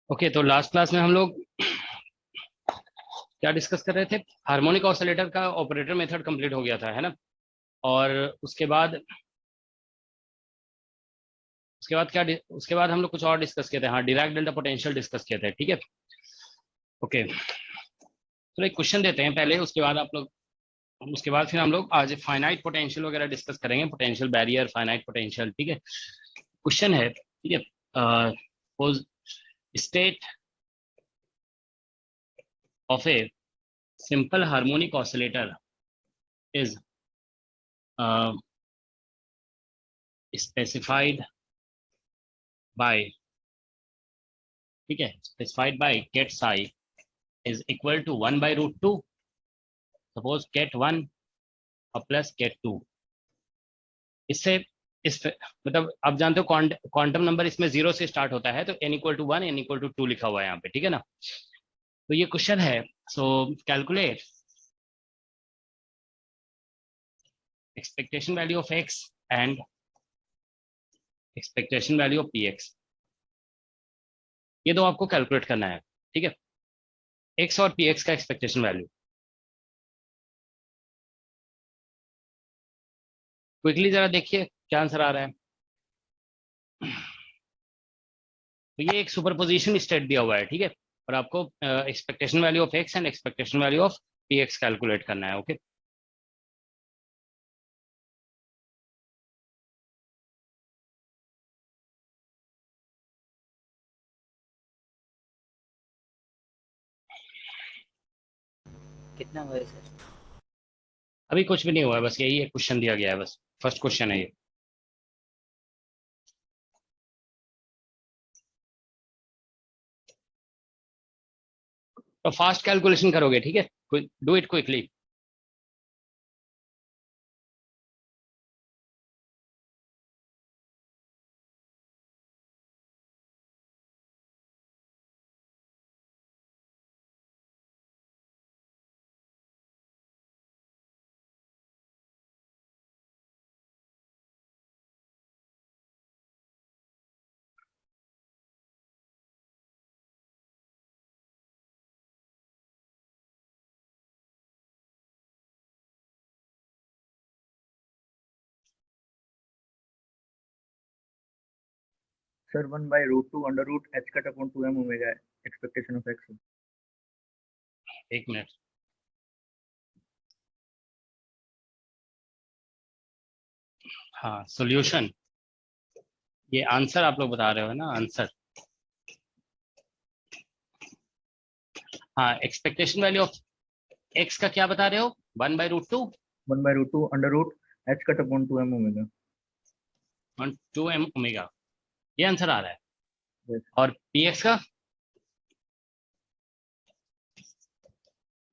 Okay, तो last class में हम लोग क्या डिस्कस कर रहे थे? हार्मोनिक ऑसिलेटर का ऑपरेटर मेथड कंप्लीट हो गया था, है ना? और उसके बाद हम लोग कुछ और डिस्कस किए थे। हाँ, डिराक डेल्टा पोटेंशियल डिस्कस किए थे, ठीक है। ओके, तो एक क्वेश्चन देते हैं पहले, उसके बाद फिर हम लोग आज फाइनाइट पोटेंशियल वगैरह डिस्कस करेंगे, पोटेंशियल बैरियर, फाइनाइट पोटेंशियल, ठीक है। क्वेश्चन है, ठीक है, state of a simple harmonic oscillator is specified by, ठीक है, specified by ket psi is equal to 1/√2। Suppose ket 1 और प्लस गेट 2। इससे इस मतलब आप जानते हो क्वांटम नंबर इसमें 0 से स्टार्ट होता है, तो n=1, n=2 लिखा हुआ है यहाँ पे, ठीक है ना। तो ये क्वेश्चन है। सो calculate expectation value of x and expectation value of px। ये दो आपको कैलकुलेट करना है, ठीक है, x और px का एक्सपेक्टेशन वैल्यू। क्विकली जरा देखिए क्या आंसर आ रहा है। तो ये एक सुपरपोजिशन स्टेट दिया हुआ है, ठीक है, और आपको expectation value of x and expectation value of px calculate करना है। ओके, कितना हुआ है सर? अभी कुछ भी नहीं हुआ है, बस यही एक क्वेश्चन दिया गया है, बस फर्स्ट क्वेश्चन है ये। तो फास्ट कैलकुलेशन करोगे, ठीक है, do it quickly. Sir 1/√2 under root h cut upon 2m omega expectation of X. एक मिनट। हाँ, सॉल्यूशन, ये आंसर आप लोग बता रहे हो ना, आंसर। हाँ, एक्सपेक्टेशन वैल्यू ऑफ एक्स का क्या बता रहे हो? 1/√2 1/√2 under root h cut upon 2m omega. और 2m ओमेगा, ये आंसर आ रहा है। Yes. और px का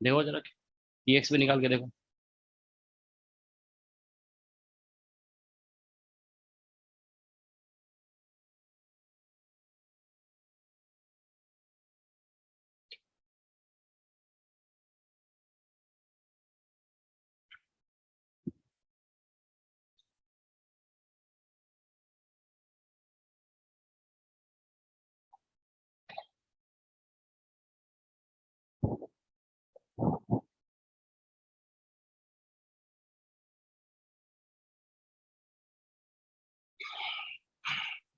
देखो जरा, px भी निकाल के देखो।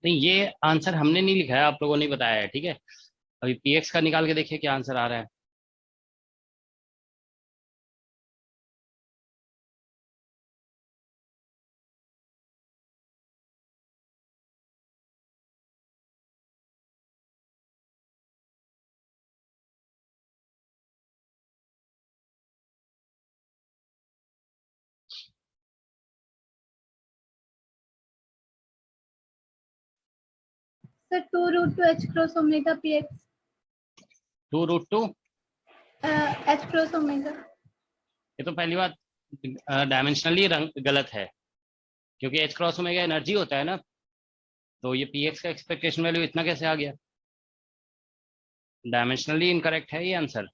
नहीं, ये आंसर हमने नहीं लिखा है, आप लोगों ने बताया है, ठीक है। अभी px का निकाल के देखिए क्या आंसर आ रहा है। Sir 2√2 H cross omega P x. 2√2, H cross omega. ये तो पहली बात डायमेंशनली रंग गलत है, क्योंकि एच क्रॉस ओमेगा एनर्जी होता है ना, तो ये px का एक्सपेक्टेशन वैल्यू इतना कैसे आ गया? डायमेंशनली इनकरेक्ट है ये आंसर।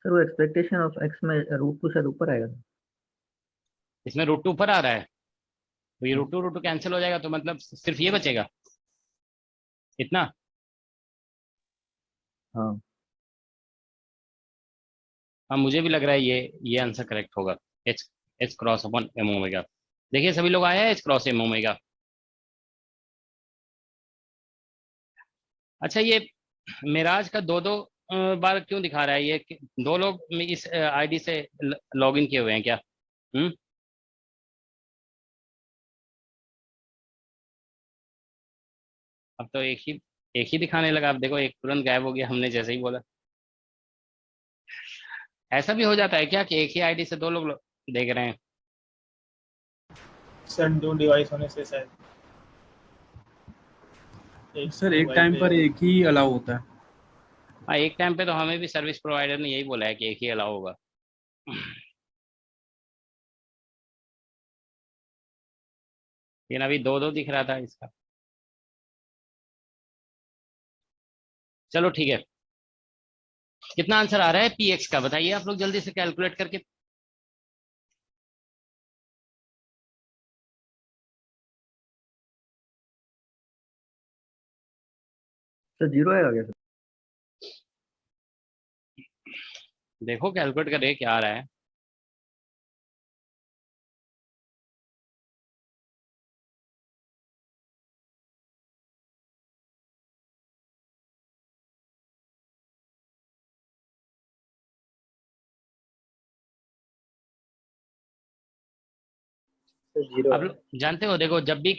सर वो एक्सपेक्टेशन ऑफ एक्स में √2 शायद ऊपर आएगा। इसमें √2 ऊपर आ रहा है, तो ये √2 कैंसिल हो जाएगा, तो मतलब सिर्फ ये बचेगा इतना। हाँ हाँ, मुझे भी लग रहा है ये आंसर करेक्ट होगा, h h cross upon m omega. देखिए सभी लोग आया है एच क्रॉस एम ओमेगा। अच्छा, ये मेराज का दो दो बार क्यों दिखा रहा है ये? दो लोग इस आईडी से लॉग इन किए हुए हैं क्या? हम्म। अब तो एक ही दिखाने लगा। अब देखो, एक तुरंत गायब हो गया हमने जैसे ही बोला। ऐसा भी हो जाता है क्या कि एक ही आईडी से दो लोग देख रहे हैं? सर दो डिवाइस होने से शायद सर एक टाइम पर एक ही अलाउ होता है। हाँ, एक टाइम पे तो हमें भी सर्विस प्रोवाइडर ने यही बोला है कि एक ही अलाउ होगा। लेकिन अभी दो दो दिख रहा था इसका। चलो ठीक है, कितना आंसर आ रहा है पीएक्स का बताइए आप लोग जल्दी से कैलकुलेट करके। सर 0 आएगा क्या सर? देखो कैलकुलेट करके क्या आ रहा है। सर 0 आप है। लोग जानते हो, देखो जब भी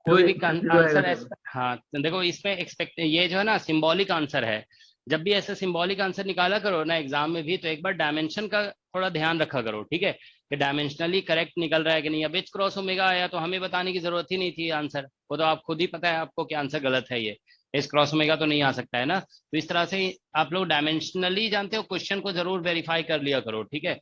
कोई भी 0 आएगा आंसर सर। हाँ, तो देखो इसमें एक्सपेक्ट ये जो है ना सिंबॉलिक आंसर है। जब भी ऐसे सिंबॉलिक आंसर निकाला करो ना एग्जाम में भी, तो एक बार डायमेंशन का थोड़ा ध्यान रखा करो, ठीक है, कि डायमेंशनली करेक्ट निकल रहा है कि नहीं। अब एच क्रॉस ओमेगा आया तो हमें बताने की जरूरत ही नहीं थी आंसर, वो तो आप खुद ही पता है आपको कि आंसर गलत है। ये एच क्रॉस ओमेगा तो नहीं आ सकता है ना। तो इस तरह से आप लोग डायमेंशनली जानते हो, क्वेश्चन को जरूर वेरीफाई कर लिया करो, ठीक है।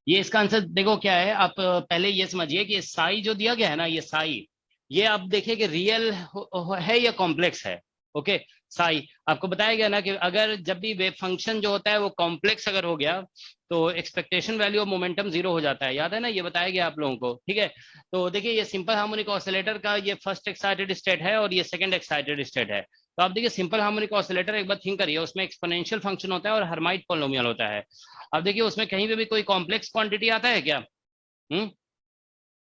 ये इसका आंसर देखो क्या है। आप पहले ये समझिए कि साई जो दिया गया है ना, ये साई, ये आप देखिए कि रियल है या कॉम्प्लेक्स है। ओके, साई आपको बताया गया ना कि अगर जब भी वेव फंक्शन जो होता है वो कॉम्प्लेक्स अगर हो गया तो एक्सपेक्टेशन वैल्यू ऑफ मोमेंटम 0 हो जाता है। याद है ना, ये बताया गया आप लोगों को, ठीक है। तो देखिए ये सिंपल हार्मोनिक ऑसिलेटर का ये फर्स्ट एक्साइटेड स्टेट है और ये सेकंड एक्साइटेड स्टेट है। तो आप देखिए सिंपल हार्मोनिक ऑसिलेटर एक बार थिंक करिए, उसमें एक्सपोनेंशियल फंक्शन होता है और हर्माइट पॉलिनोमियल होता है। अब देखिए उसमें कहीं पे भी कोई कॉम्प्लेक्स क्वांटिटी आता है क्या?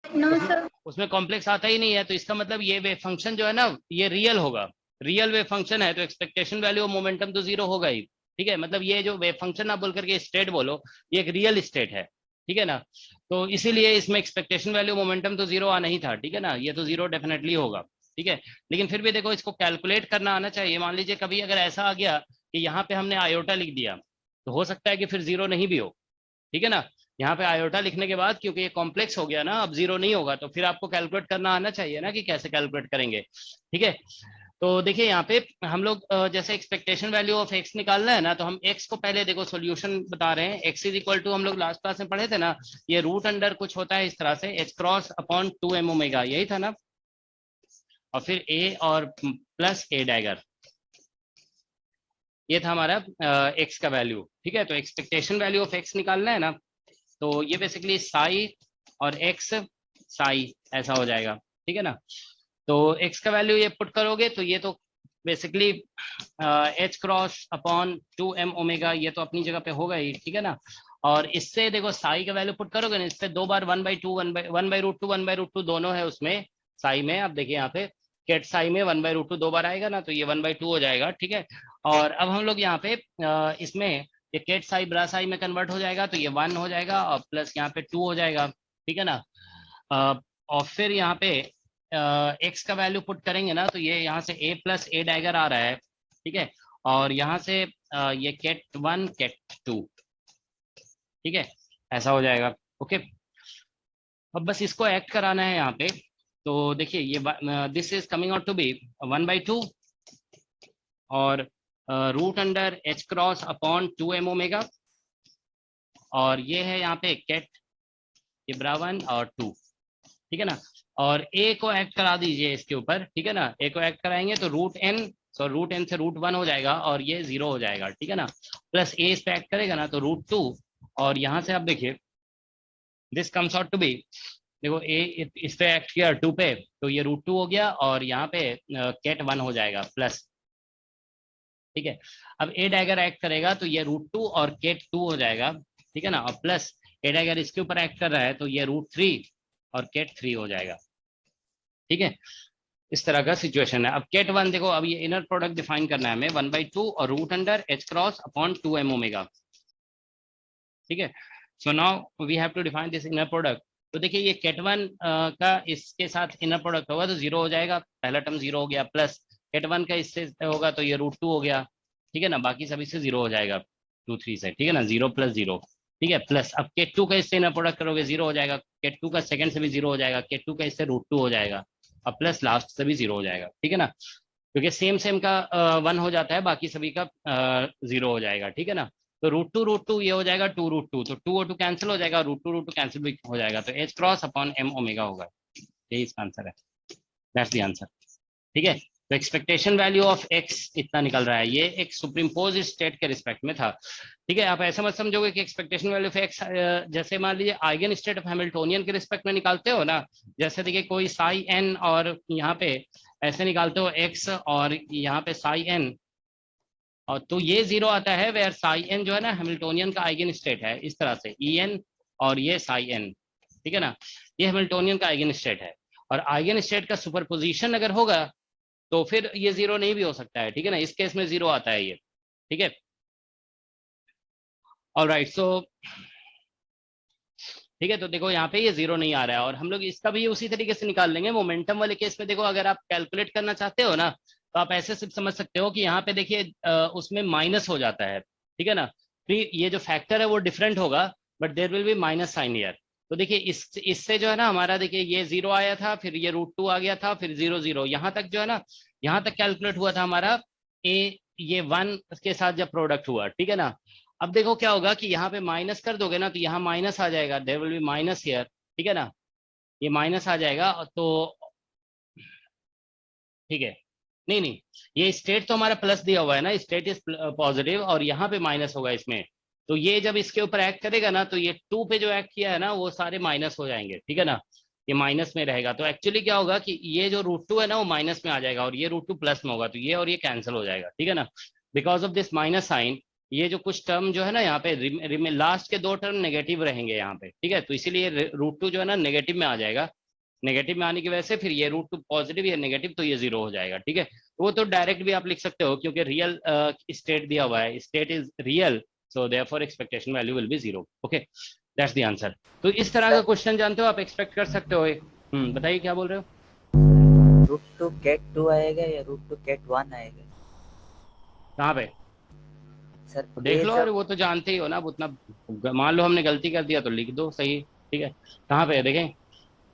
No sir. उसमें कॉम्प्लेक्स आता ही नहीं है, तो इसका मतलब ये वेव फंक्शन जो है ना ये रियल होगा। रियल वेव फंक्शन है तो एक्सपेक्टेशन वैल्यू ऑफ मोमेंटम तो 0 होगा ही, ठीक है। मतलब ये जो वेव फंक्शन ना बोल करके स्टेट बोलो, ये एक रियल स्टेट है, ठीक है ना। तो इसीलिए इसमें एक्सपेक्टेशन वैल्यू मोमेंटम तो 0 आना ही था, ठीक है ना। ये तो 0 डेफिनेटली होगा, ठीक है। लेकिन फिर भी देखो इसको कैलकुलेट करना आना चाहिए। मान लीजिए कभी अगर ऐसा आ गया कि यहाँ पे हमने आयोटा लिख दिया, तो हो सकता है कि फिर 0 नहीं भी हो, ठीक है ना। यहाँ पे आयोटा लिखने के बाद क्योंकि ये कॉम्प्लेक्स हो गया ना, अब 0 नहीं होगा, तो फिर आपको कैलकुलेट करना आना चाहिए ना कि कैसे कैलकुलेट करेंगे, ठीक है। तो देखिए यहाँ पे हम लोग जैसे एक्सपेक्टेशन वैल्यू ऑफ एक्स निकालना है ना, तो हम एक्स को पहले देखो सॉल्यूशन बता रहे हैं। एक्स इज इक्वल टू, हम लोग लास्ट क्लास में पढ़े थे ना, ये रूट अंडर कुछ होता है इस तरह से, H cross upon 2m omega, यही था ना। और फिर ए और प्लस ए डैगर, ये था हमारा एक्स का वैल्यू, ठीक है। तो एक्सपेक्टेशन वैल्यू ऑफ एक्स निकालना है ना, तो ये बेसिकली साई और एक्स साई ऐसा हो जाएगा, ठीक है ना। तो एक्स का वैल्यू ये पुट करोगे तो ये तो basically H cross upon 2m omega, ये तो अपनी जगह पे होगा ही, ठीक है ना। और इससे देखो साई का वैल्यू पुट करोगे ना, इससे दो बार 1/2 1/√2 1/√2 दोनों है उसमें साई में। आप देखिए यहाँ पे केट साई में 1/√2 दो बार आएगा ना, तो ये 1/2 हो जाएगा, ठीक है। और अब हम लोग यहाँ पे इसमें ये केट साई ब्रा साई में कन्वर्ट हो जाएगा, तो ये 1 हो जाएगा और प्लस यहाँ पे 2 हो जाएगा, ठीक है ना। और फिर यहाँ पे एक्स का वैल्यू पुट करेंगे ना, तो ये यहाँ से a प्लस ए डैगर आ रहा है, ठीक है। और यहाँ से ये केट 1 केट 2, ठीक है, ऐसा हो जाएगा, ओके। अब बस इसको एक्ट कराना है यहाँ पे। तो देखिए ये this is coming out to be 1/2 और root under h cross upon 2m omega, और ये है यहाँ पे केट ये ब्रा 1 और 2, ठीक है ना। और ए को एक्ट करा दीजिए इसके ऊपर, ठीक है ना। ए को एक्ट कराएंगे तो √n सो रूट एन से रूट 1 हो जाएगा और ये 0 हो जाएगा, ठीक है ना। प्लस ए इस पे एक्ट करेगा ना तो रूट 2, और यहाँ से आप देखिए this comes out to be, देखो ए इस पे एक्ट किया 2 पे तो ये रूट 2 हो गया और यहाँ पे केट 1 हो जाएगा प्लस, ठीक है। अब ए डैगर एक्ट करेगा तो ये रूट 2 और केट 2 हो जाएगा, ठीक है ना, और प्लस ए डैगर इसके ऊपर एक्ट कर रहा है तो ये रूट 3 और केट 3 हो जाएगा, ठीक है। इस तरह का सिचुएशन है। अब केट 1 देखो, अब ये इनर प्रोडक्ट डिफाइन करना है हमें 1/2 और root under h cross upon 2m omega, ठीक है। So now we have to define this inner product. तो देखिए ये केट 1 का इसके साथ इनर प्रोडक्ट होगा तो 0 हो जाएगा, पहला टर्म 0 हो गया, प्लस केट 1 का इससे होगा तो ये रूट 2 हो गया, ठीक है ना, बाकी सभी से 0 हो जाएगा 2 3 से, ठीक है ना, 0 + 0, ठीक है। प्लस अब केट 2 का इससे इनर प्रोडक्ट करोगे 0 हो जाएगा, केट 2 का सेकंड से भी 0 हो जाएगा, केट 2 का इससे रूट 2 हो जाएगा, और प्लस लास्ट से भी 0 हो जाएगा, ठीक है ना, क्योंकि सेम का 1 हो जाता है, बाकी सभी का 0 हो जाएगा, ठीक है ना। तो रूट टू ये हो जाएगा 2 रूट 2, तो 2 और 2 कैंसिल हो जाएगा, रूट टू कैंसिल भी हो जाएगा, तो H cross upon m omega होगा, यही इसका आंसर है, दैट्स द आंसर, ठीक है। तो एक्सपेक्टेशन वैल्यू ऑफ x इतना निकल रहा है, ये एक सुपरइम्पोज स्टेट के रिस्पेक्ट में था, ठीक है। आप ऐसा मत समझोगे कि एक्सपेक्टेशन वैल्यू ऑफ x जैसे मान लीजिए आइगन स्टेट ऑफ हैमिल्टोनियन के रिस्पेक्ट में निकालते हो ना, जैसे देखिए कोई साई n और यहाँ पे ऐसे निकालते हो x और यहाँ पे साई n, और तो ये 0 आता है वेयर साई n जो है ना हैमिल्टोनियन का आइगन स्टेट है, इस तरह से en और ये साई n, ठीक है ना, ये हैमिल्टोनियन का आइगन स्टेट है, और आइगन स्टेट का सुपरपोजिशन अगर होगा तो फिर ये 0 नहीं भी हो सकता है, ठीक है ना, इस केस में 0 आता है ये, ठीक है। ऑलराइट, सो ठीक है, तो देखो यहाँ पे ये 0 नहीं आ रहा है, और हम लोग इसका भी उसी तरीके से निकाल लेंगे। मोमेंटम वाले केस में देखो, अगर आप कैलकुलेट करना चाहते हो ना तो आप ऐसे सिर्फ समझ सकते हो कि यहाँ पे देखिए उसमें माइनस हो जाता है, ठीक है ना, फिर ये जो फैक्टर है वो डिफरेंट होगा, but there will be minus sign here. तो देखिए इससे जो है ना हमारा देखिए ये 0 आया था, फिर ये रूट 2 आ गया था, फिर 0 0 यहाँ तक जो है ना, यहाँ तक कैलकुलेट हुआ था हमारा ये 1 के साथ जब प्रोडक्ट हुआ, ठीक है ना। अब देखो क्या होगा कि यहाँ पे माइनस कर दोगे ना तो यहाँ माइनस आ जाएगा, there will be minus here, ठीक है ना, ये माइनस आ जाएगा, तो ठीक है, नहीं ये स्टेट तो हमारा प्लस दिया हुआ है ना, स्टेट इज पॉजिटिव, और यहाँ पे माइनस होगा इसमें, तो ये जब इसके ऊपर एक्ट करेगा ना तो ये 2 पे जो एक्ट किया है ना वो सारे माइनस हो जाएंगे, ठीक है ना, ये माइनस में रहेगा। तो एक्चुअली क्या होगा कि ये जो रूट 2 है ना वो माइनस में आ जाएगा और ये रूट 2 प्लस में होगा, तो ये और ये कैंसिल हो जाएगा, ठीक है ना। Because of this minus sign ये जो कुछ टर्म जो है ना यहाँ पे लास्ट के 2 टर्म नेगेटिव रहेंगे यहाँ पे, ठीक है, तो इसीलिए रूट 2 जो है ना नेगेटिव में आ जाएगा, नेगेटिव में आने की वजह से फिर ये रूट 2 पॉजिटिव या नेगेटिव तो ये 0 हो जाएगा, ठीक है। वो तो डायरेक्ट भी आप लिख सकते हो क्योंकि रियल स्टेट दिया हुआ है, state is real, so therefore expectation value will be 0, okay, that's the answer. तो इस तरह का क्वेश्चन जानते हो आप एक्सपेक्ट कर सकते हो। बताइए क्या बोल रहे हो। रूट 2 केट 2 आएगा या रूट 2 केट 1 आएगा कहाँ पे सर? तो देख ये लो, जब अरे वो तो जानते ही हो ना, अब उतना मान लो हमने गलती कर दिया तो लिख दो सही, ठीक है। कहाँ पे देखें,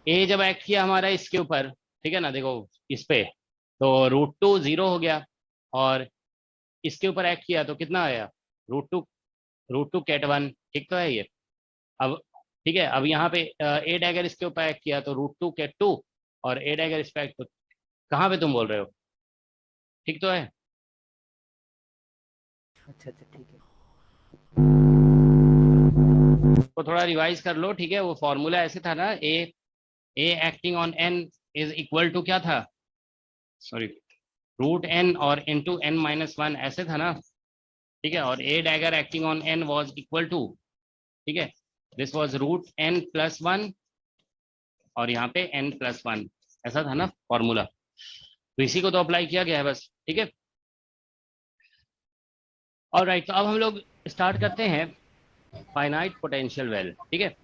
ए जब एक्ट किया हमारा इसके ऊपर, ठीक है ना, देखो इस पे तो रूट 2 0 हो गया, और इसके ऊपर एक्ट किया तो कितना आया रूट टू केट 1, ठीक तो है ये। अब ठीक है, अब यहाँ पे ए डैगर इसके ऊपर एक्ट किया तो रूट 2 केट 2, और ए डैगर इस पे एक्ट, तो कहाँ पे तुम बोल रहे हो, ठीक तो है। अच्छा ठीक है, तो थोड़ा रिवाइज कर लो, ठीक है। वो फॉर्मूला ऐसे था ना, A acting on n is equal to क्या था, सॉरी, रूट एन और इनटू n - 1 ऐसे था ना, ठीक है, और A dagger acting on n was equal to, ठीक है, दिस वाज रूट n + 1 और यहाँ पे n + 1, ऐसा था ना फॉर्मूला, तो इसी को तो अप्लाई किया गया है बस, ठीक है। ऑलराइट, तो अब हम लोग स्टार्ट करते हैं फाइनाइट पोटेंशियल वेल, ठीक है।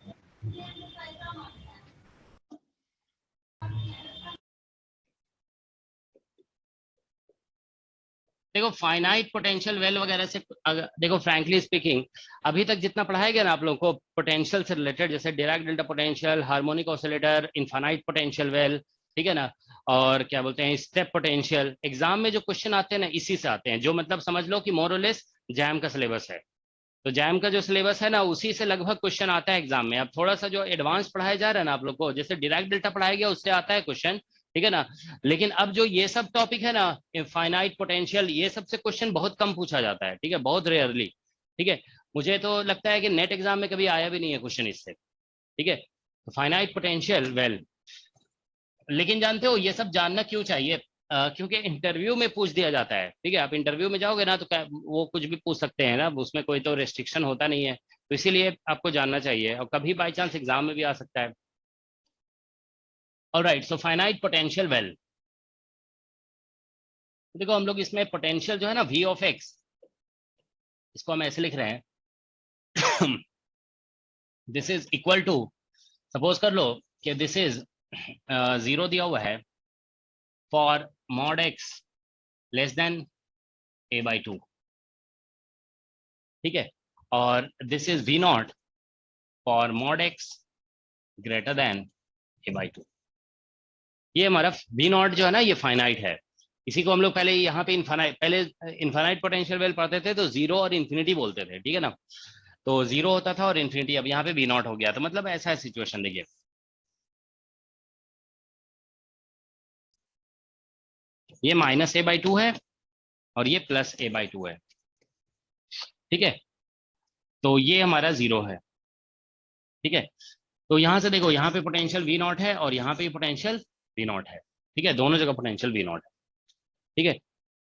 देखो फाइनाइट पोटेंशियल वेल वगैरह से देखो फ्रैंकली स्पीकिंग अभी तक जितना पढ़ाया गया ना आप लोगों को पोटेंशियल से रिलेटेड, जैसे Dirac delta potential, harmonic oscillator, infinite potential well, ठीक है ना, और क्या बोलते हैं स्टेप पोटेंशियल, एग्जाम में जो क्वेश्चन आते हैं ना इसी से आते हैं, जो मतलब समझ लो कि मोर और लेस जैम का सिलेबस है, तो जैम का जो सिलेबस है ना उसी से लगभग क्वेश्चन आता है एग्जाम में। अब थोड़ा सा जो एडवांस पढ़ाया जा रहा है ना आप लोग को, जैसे डिराक डेल्टा पढ़ाया गया उससे आता है क्वेश्चन, ठीक है ना। लेकिन अब जो ये सब टॉपिक है ना, फाइनाइट पोटेंशियल, ये सबसे क्वेश्चन बहुत कम पूछा जाता है, ठीक है, बहुत रेयरली। ठीक है, मुझे तो लगता है कि नेट एग्जाम में कभी आया भी नहीं है क्वेश्चन इससे। ठीक है, तो फाइनाइट पोटेंशियल वेल, लेकिन जानते हो ये सब जानना क्यों चाहिए? क्योंकि इंटरव्यू में पूछ दिया जाता है। ठीक है, आप इंटरव्यू में जाओगे ना तो वो कुछ भी पूछ सकते हैं ना, उसमें कोई तो रेस्ट्रिक्शन होता नहीं है, तो इसीलिए आपको जानना चाहिए, और कभी बाई चांस एग्जाम में भी आ सकता है। Alright, so finite potential well, देखो हम लोग इसमें पोटेंशियल जो है ना v ऑफ x, इसको हम ऐसे लिख रहे हैं this is equal to, suppose कर लो कि दिस इज 0 दिया हुआ है for mod x less than a/2। ठीक है, और this is v not for mod x greater than a/2। ये हमारा v नॉट जो है ना ये फाइनाइट है। इसी को हम लोग पहले यहाँ पे इनफाइनाइट पोटेंशियल वेल पढ़ते थे तो जीरो और इन्फिनिटी बोलते थे, ठीक है ना, तो जीरो होता था और इन्फिनिटी, अब यहाँ पे v नॉट हो गया, तो मतलब ऐसा है सिचुएशन। देखिए ये माइनस a/2 है और ये प्लस a/2 है। ठीक है, तो ये हमारा जीरो है। ठीक है, तो यहाँ से देखो, यहाँ पे पोटेंशियल v नॉट है और यहाँ पे पोटेंशियल v नॉट है। ठीक है, दोनों जगह पोटेंशियल v नॉट है। ठीक है,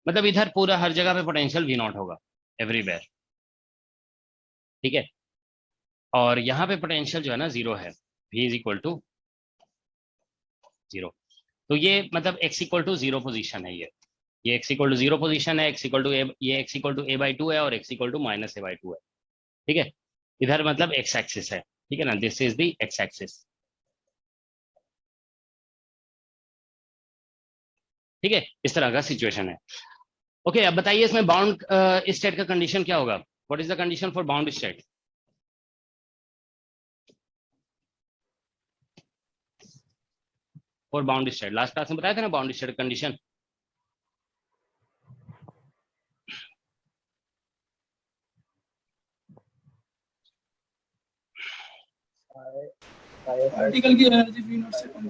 मतलब इधर पूरा हर जगह पे पोटेंशियल v नॉट होगा एवरीवेयर। ठीक है, और यहाँ पे पोटेंशियल जो है ना जीरो है, v is equal to zero. तो ये मतलब x equal to zero position है, ये x equal to zero position है, x इक्वल टू ये x इक्वल टू a/2 है और x equal to minus a/2 है। ठीक है, इधर मतलब x एक्सिस है। ठीक है ना, this is the x axis. ठीक है, इस तरह का सिचुएशन है। ओके, अब बताइए इसमें बाउंड स्टेट का कंडीशन क्या होगा? What is the condition for bound state? For bound state last class में बताया था ना बाउंड स्टेट कंडीशन। पार्टिकल की एनर्जी v नॉट से कम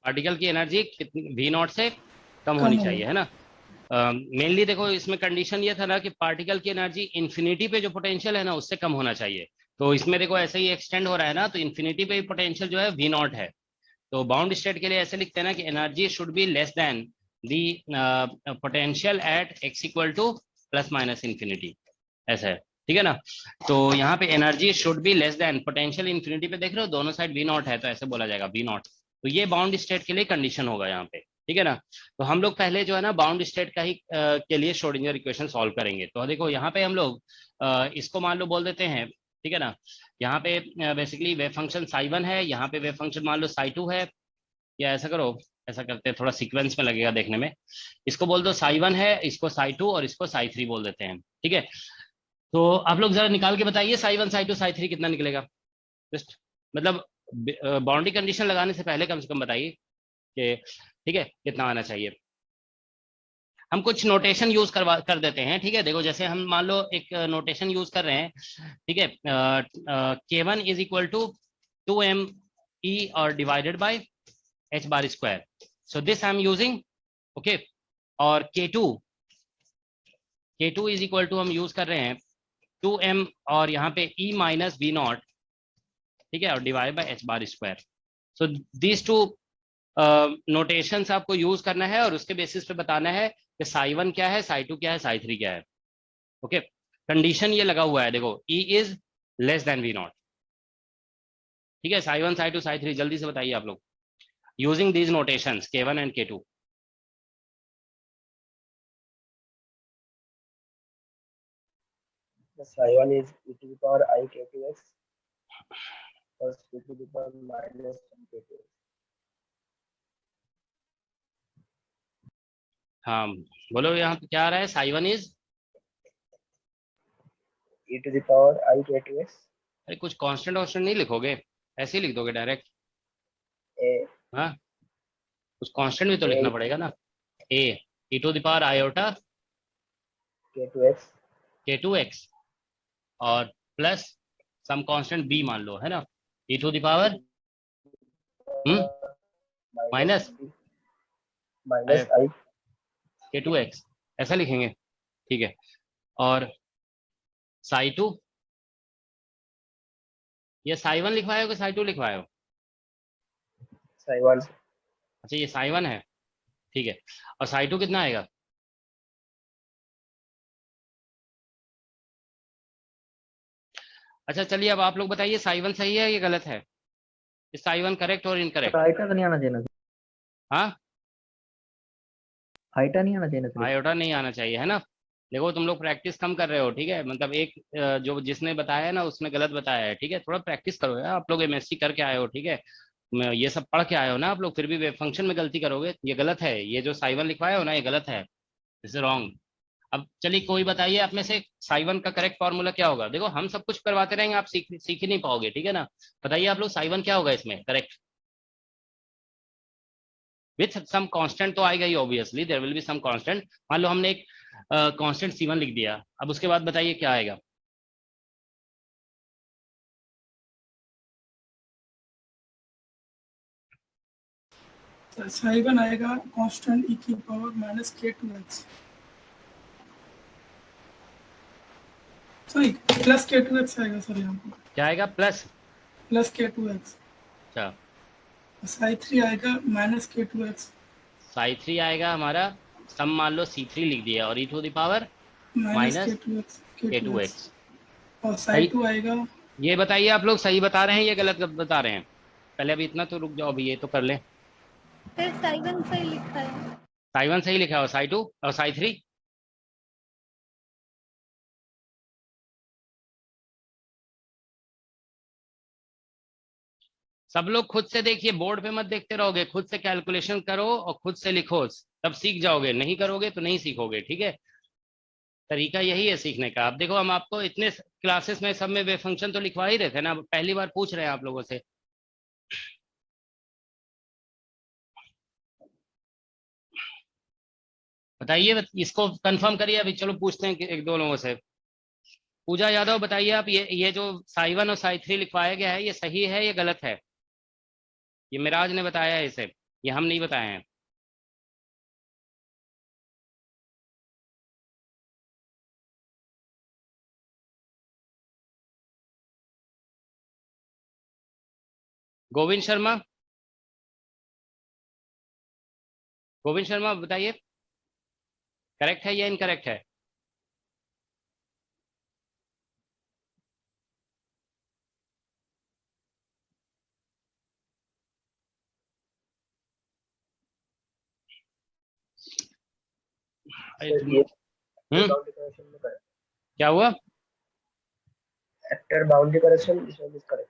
पार्टिकल की एनर्जी कितनी v नॉट से कम होनी चाहिए, है ना। मेनली देखो इसमें कंडीशन ये था ना कि पार्टिकल की एनर्जी इन्फिनिटी पे जो पोटेंशियल है ना उससे कम होना चाहिए। तो इसमें देखो ऐसे ही एक्सटेंड हो रहा है ना, तो इन्फिनिटी पे पोटेंशियल जो है v नॉट है। तो बाउंड स्टेट के लिए ऐसे लिखते हैं ना कि energy should be less then the potential at x equal two plus minus infinity, ऐसा है। ठीक है ना, तो यहाँ पे energy should be less then potential infinity पे देख रहे हो दोनों साइड v नॉट है, तो ऐसे बोला जाएगा v नॉट। तो ये बाउंड स्टेट के लिए कंडीशन होगा यहाँ पे। ठीक है ना, तो हम लोग पहले जो है ना बाउंड स्टेट का ही के लिए श्रोडिंगर इक्वेशन सॉल्व करेंगे। तो देखो यहाँ पे हम लोग इसको मान लो बोल देते हैं। ठीक है ना, यहाँ पे बेसिकली वेव फंक्शन psi1 है, यहाँ पे वेव फंक्शन मान लो psi2 है, या ऐसा करो, ऐसा करते हैं थोड़ा सीक्वेंस में लगेगा देखने में। इसको बोल दो psi1 है, इसको psi2 और इसको psi3 बोल देते हैं। ठीक है, तो आप लोग जरा निकाल के बताइए psi1 psi2 psi3 कितना निकलेगा। जस्ट मतलब बाउंड्री कंडीशन लगाने से पहले कम से कम बताइए कि ठीक है कितना आना चाहिए। हम कुछ नोटेशन यूज कर देते हैं। ठीक है, देखो जैसे हम मान लो एक नोटेशन यूज कर रहे हैं। ठीक है, k1 is equal to 2m e और divided by h bar square, so this I am using. Okay, और k2 इज इक्वल टू हम यूज कर रहे हैं 2m और यहाँ पे e माइनस v नॉट, ठीक है, और divide by h bar square. So these two notations आपको यूज करना है और उसके बेसिस पे बताना है कि psi1 क्या है, psi2 क्या है, psi3 क्या है। ओके, कंडीशन ये लगा हुआ है देखो, e is less then v not. ठीक है, psi1 psi2 psi3 जल्दी से बताइए आप लोग using these notations k1 and k2। psi1 is e to the power I k2x plus e to the power minus I k2x. हाँ बोलो, यहाँ पे क्या आ रहा है? psi1 is e to the power I k2x अरे कुछ कांस्टेंट वांस्टेंट नहीं लिखोगे, ऐसे ही लिख दोगे डायरेक्ट? a हाँ, कुछ कांस्टेंट भी तो लिखना पड़ेगा ना। a e to the power iota k2x k2x और प्लस सम कांस्टेंट b मान लो, है ना, e to the power minus minus I k2x ऐसा लिखेंगे, ठीक है। और साई टू, ये साई वन लिखवाए हो कि साई टू लिखवाए हो? साई वन अच्छा ये साई वन है, ठीक है। और साई टू कितना आएगा? अच्छा चलिए अब आप लोग बताइए साई वन सही है ये गलत है? साई वन करेक्ट और इनकरेक्ट? आइटा तो नहीं आना चाहिए ना, हाँ आइटा नहीं आना चाहिए ना। आयोटा नहीं आना चाहिए है ना। देखो तुम लोग प्रैक्टिस कम कर रहे हो, ठीक है। मतलब एक जो जिसने बताया है ना उसने गलत बताया है, ठीक है। थोड़ा प्रैक्टिस करो यार, आप लोग एमएससी करके आए हो, ठीक है। ये सब पढ़ के आए हो ना आप लोग, फिर भी वेव फंक्शन में गलती करोगे, ये गलत है। ये जो साई वन लिखवाए हो ना ये गलत है, दिस इज रॉन्ग। अब चलिए कोई बताइए आप में से साई वन का करेक्ट फॉर्मूला क्या होगा? देखो हम सब कुछ करवाते रहेंगे, आप सीख ही नहीं पाओगे, ठीक है ना। बताइए आप लोग साई वन क्या होगा इसमें करेक्ट? विथ सम कांस्टेंट तो आएगा ही, obviously there will be some constant. मान लो हमने एक कांस्टेंट C1 लिख दिया, अब उसके बाद बताइए क्या आएगा? साई वन आएगा कांस्टेंट e की power minus k2x, sorry plus k2x आएगा सर यहाँ पर, क्या आएगा? Plus k2x। अच्छा साई थ्री आएगा माइनस k2x, साई थ्री आएगा हमारा, सम मान लो C3 लिख दिया और e to the power minus minus k2x। k2x। और साई टू आएगा, ये बताइए आप लोग सही बता रहे हैं या गलत बता रहे हैं? पहले अभी इतना तो रुक जाओ, अभी ये तो कर लें। फिर साई वन सही लिखा है। साई वन सही लिखा हो, साई टू और साई थ्री? सब लोग खुद से देखिए, बोर्ड पे मत देखते रहोगे, खुद से कैलकुलेशन करो और खुद से लिखो, तब सीख जाओगे। नहीं करोगे तो नहीं सीखोगे, ठीक है। तरीका यही है सीखने का। अब देखो हम आपको इतने क्लासेस में सब में वेव फंक्शन तो लिखवा ही रहे थे ना, पहली बार पूछ रहे हैं आप लोगों से। बताइए, इसको कंफर्म करिए अभी। चलो पूछते हैं एक दो लोगों से। पूजा यादव बताइए आप, ये जो साई वन और साई थ्री लिखवाया गया है ये सही है या गलत है? ये मिराज ने बताया है इसे, ये हम नहीं बताए हैं। गोविंद शर्मा, गोविंद शर्मा बताइए करेक्ट है या इनकरेक्ट है? अरे सर ये बाउंड्री करेक्शन में करेक्ट, क्या हुआ? After boundary correction this one is correct.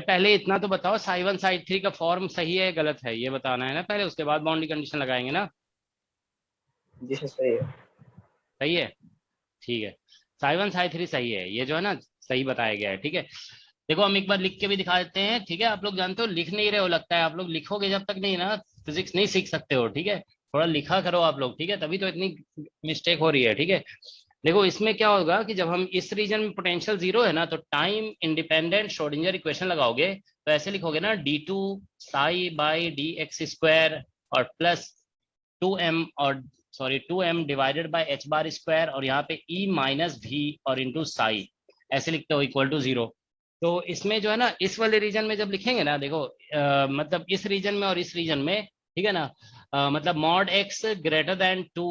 पहले इतना तो बताओ साई वन साई थ्री का फॉर्म सही है गलत है, ये बताना है ना पहले, उसके बाद बाउंड्री कंडीशन लगाएंगे ना। जी सर सही है। सही है, ठीक है। साई वन साई थ्री सही है, ये जो है ना सही बताया गया है, ठीक है। देखो हम एक बार लिख के भी दिखा देते हैं, ठीक है। आप लोग जानते हो लिख नहीं रहे हो, लगता है आप लोग लिखोगे जब तक नहीं ना फिजिक्स नहीं सीख सकते हो, ठीक है। थोड़ा लिखा करो आप लोग, ठीक है, तभी तो इतनी मिस्टेक हो रही है, ठीक है। देखो इसमें क्या होगा कि जब हम इस रीजन में पोटेंशियल जीरो है ना, तो टाइम इंडिपेंडेंट श्रोडिंगर इक्वेशन लगाओगे तो ऐसे लिखोगे ना, d2 psi by D X square और प्लस 2m और sorry 2m divided by h bar square, और यहाँ पे e माइनस v और इंटू साई, ऐसे लिखते हो इक्वल टू 0। तो इसमें जो है ना इस वाले रीजन में जब लिखेंगे ना, देखो मतलब इस रीजन में और इस रीजन में, ठीक है ना। मतलब mod x greater than 2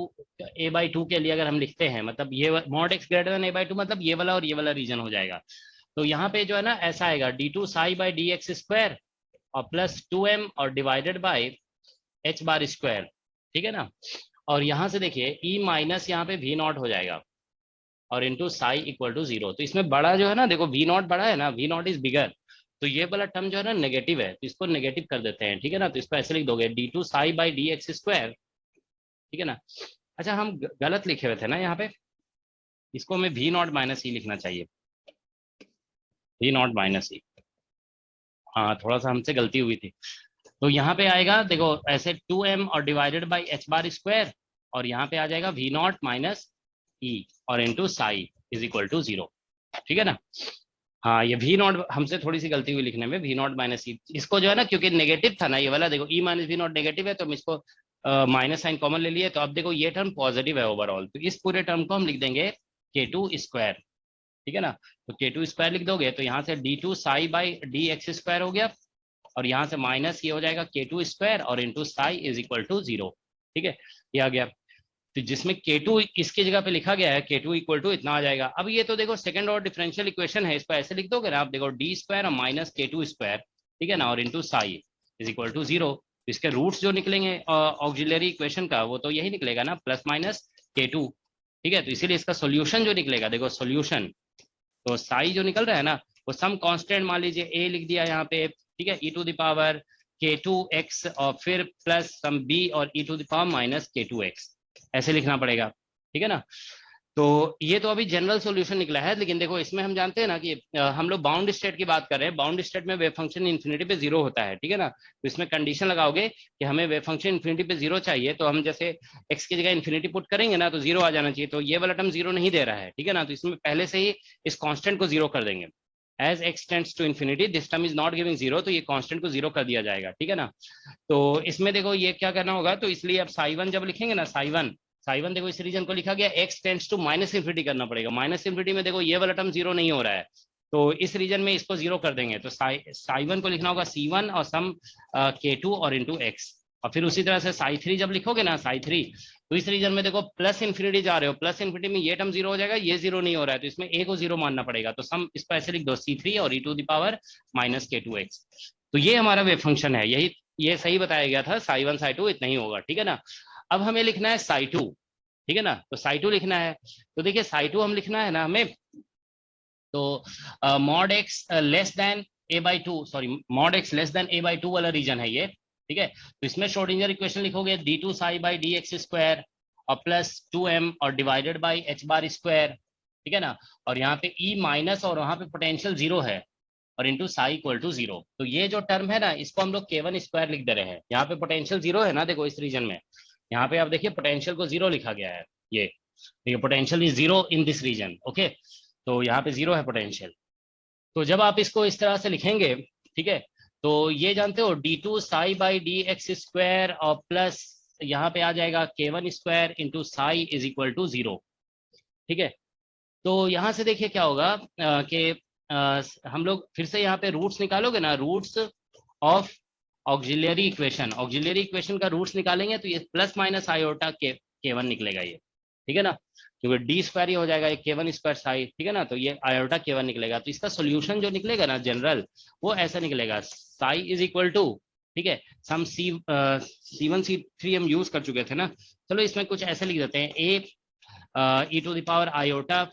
a/2 के लिए अगर हम लिखते हैं, मतलब ये mod x greater than a/2 मतलब ये वाला और ये वाला रीजन हो जाएगा। तो यहाँ पे जो है ना ऐसा आएगा d2 psi by D X square और प्लस 2m और divided by h bar square, ठीक है ना। और यहाँ से देखिए e माइनस यहाँ पे v नॉट हो जाएगा और इंटू साई इक्वल टू 0। तो इसमें बड़ा जो है ना, देखो v नॉट बड़ा है ना, v नॉट इज बिगर, तो ये वाला टर्म जो है ना नेगेटिव है, तो इसको नेगेटिव कर देते हैं, ठीक है ना। तो इसको ऐसे लिख दोगे d2 psi by D X square, ठीक है ना। अच्छा हम गलत लिखे हुए थे ना यहाँ पे, इसको हमें v नॉट माइनस ई लिखना चाहिए, v नॉट माइनस ई, हाँ थोड़ा सा हमसे गलती हुई थी। तो यहाँ पे आएगा देखो ऐसे 2m और divided by h bar square, और यहाँ पे आ जाएगा v नॉट माइनस ई और into psi is equal to 0, ठीक है ना। हाँ, ये वी नॉट हमसे थोड़ी सी गलती हुई लिखने में, वी नॉट माइनस ई, इसको जो है ना, क्योंकि नेगेटिव था ना ये वाला, देखो E minus v not negative है, तो हम इसको माइनस साइन कॉमन ले लिए, तो अब देखो ये टर्म पॉजिटिव है ओवरऑल, तो इस पूरे टर्म को हम लिख देंगे k2 स्क्वायर, ठीक है ना। तो k2 स्क्वायर लिख दोगे तो यहाँ से d2 psi by D X square हो गया, और यहाँ से माइनस ये हो जाएगा k2 स्क्वायर और into psi is equal to 0, ठीक है, ये आ गया। तो जिसमें k2 इसकी जगह पे लिखा गया है k2 इक्वल टू इतना आ जाएगा। अब ये तो देखो सेकंड ऑर्डर डिफरेंशियल इक्वेशन है, इसको ऐसे लिख दोगे ना आप, देखो डी स्क्वायर और माइनस k2 स्क्वायर, ठीक है ना, और into psi is equal to 0। इसके रूट्स जो निकलेंगे ऑक्सिलरी इक्वेशन का, वो तो यही निकलेगा ना, प्लस माइनस k2, ठीक है। तो इसीलिए इसका सोल्यूशन जो निकलेगा, देखो सोल्यूशन, तो साई जो निकल रहा है ना, वो सम कांस्टेंट मान लीजिए a लिख दिया यहाँ पे, ठीक है, e to the power k2x और फिर प्लस सम b और e to the power minus k2x, ऐसे लिखना पड़ेगा, ठीक है ना। तो ये तो अभी जनरल सॉल्यूशन निकला है, लेकिन देखो इसमें हम जानते हैं ना कि हम लोग बाउंड स्टेट की बात कर रहे हैं, बाउंड स्टेट में वेव फंक्शन इन्फिनिटी पे 0 होता है, ठीक है ना। तो इसमें कंडीशन लगाओगे कि हमें वेव फंक्शन इन्फिनिटी पे 0 चाहिए, तो हम जैसे x की जगह इन्फिनिटी पुट करेंगे ना, तो 0 आ जाना चाहिए, तो ये वाला टर्म 0 नहीं दे रहा है, ठीक है ना। तो इसमें पहले से ही इस कॉन्स्टेंट को 0 कर देंगे, as x tends to infinity this term is not giving 0, तो ये कांस्टेंट को 0 कर दिया जाएगा, ठीक है ना। तो इसमें देखो ये क्या करना होगा, तो इसलिए अब साई 1 जब लिखेंगे ना, साई वन देखो इस रीजन को लिखा गया x tends to minus infinity करना पड़ेगा, माइनस इन्फिनिटी में देखो ये वाला टर्म 0 नहीं हो रहा है, तो इस रीजन में इसको 0 कर देंगे, तो साई 1 को लिखना होगा c1 और सम k2 और इंटू x, और फिर उसी तरह से साई 3 जब लिखोगे ना, साई 3, तो इस रीजन में देखो प्लस इन्फिनिटी जा रहे हो, प्लस इन्फिनिटी में ये टर्म 0 हो जाएगा, ये 0 नहीं हो रहा है, तो इसमें a को 0 मानना पड़ेगा, तो सम इसको ऐसे लिख दो c3 और e to the power minus k2x। तो ये हमारा वेव फंक्शन है, यही ये सही बताया गया था, साई 1 साई 2 इतना ही होगा, ठीक है ना। अब हमें लिखना है साई 2, ठीक है ना, तो साई 2 लिखना है, तो देखिए साई 2 हम लिखना है ना हमें, तो mod x less than a by 2, sorry mod x less than a by 2 वाला रीजन है ये, ठीक है। तो इसमें श्रोडिंगर इक्वेशन लिखोगे d2 psi by D X square और प्लस 2m और divided by h bar square, ठीक है ना, और यहाँ पे e माइनस और वहां पे पोटेंशियल 0 है और इंटू साई इक्वल टू 0। तो ये जो टर्म है ना, इसको हम लोग k1 स्क्वायर लिख दे रहे हैं, यहाँ पे पोटेंशियल 0 है ना, देखो इस रीजन में, यहाँ पे आप देखिए पोटेंशियल को 0 लिखा गया है, ये potential is 0 in this region, okay, तो यहाँ पे 0 है पोटेंशियल। तो जब आप इसको इस तरह से लिखेंगे, ठीक है, तो ये जानते हो d2 psi by D X square और प्लस यहाँ पे आ जाएगा k1 square into psi is equal to 0, ठीक है। तो यहाँ से देखिए क्या होगा कि हम लोग फिर से यहाँ पे रूट्स निकालोगे ना, रूट्स ऑफ ऑक्सिलरी इक्वेशन का रूट्स निकालेंगे, तो ये प्लस माइनस आयोटा k1 निकलेगा ये, ठीक है ना, क्योंकि डी स्क्वायर ही हो जाएगा ये k1 स्क्वायर साई, ठीक है ना, तो ये आयोटा k1 निकलेगा। तो इसका सोल्यूशन जो निकलेगा ना जनरल, वो ऐसा निकलेगा, साई इज इक्वल टू, ठीक है, सम c1 c3 हम यूज कर चुके थे ना, चलो इसमें कुछ ऐसे लिख देते हैं, a e to the power iota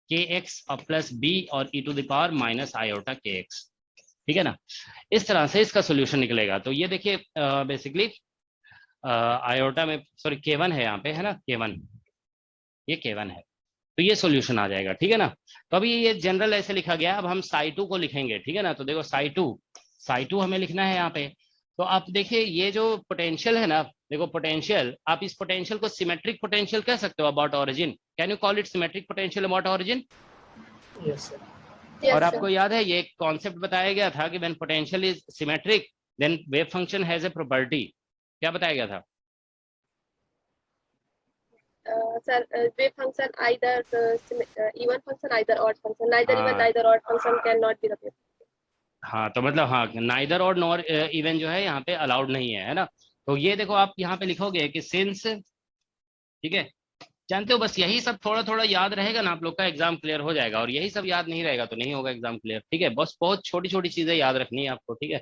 kx और प्लस b और e to the power minus iota kx, ठीक है ना, इस तरह से इसका सोल्यूशन निकलेगा। तो ये देखिए बेसिकली आयोटा में, सॉरी k1 है यहाँ पे, है ना, k1, ये k1 है, तो ये सोल्यूशन आ जाएगा, ठीक है ना। तो अभी ये जनरल ऐसे लिखा गया, अब हम साई 2 को लिखेंगे, ठीक है ना। तो देखो साई 2 हमें लिखना है यहाँ पे, तो आप देखिए ये जो पोटेंशियल है ना, देखो पोटेंशियल, आप इस पोटेंशियल को सिमेट्रिक पोटेंशियल कह सकते हो about origin, can you call it symmetric potential about origin? Yes, sir. और आपको याद है ये कॉन्सेप्ट बताया गया था कि when potential is symmetric then wave function has a property, क्या बताया गया था? Sir, wave function either even function either odd function, neither even neither odd function cannot be the wave. हाँ, तो मतलब हाँ, नाइदर और नॉर इवन जो है यहाँ पे अलाउड नहीं है ना। तो ये देखो आप यहाँ पे लिखोगे कि सिंस, ठीक है, जानते हो, बस यही सब थोड़ा थोड़ा याद रहेगा ना, आप लोग का एग्जाम क्लियर हो जाएगा, और यही सब याद नहीं रहेगा तो नहीं होगा एग्जाम क्लियर, ठीक है। बस बहुत छोटी छोटी चीजें याद रखनी है आपको, ठीक है।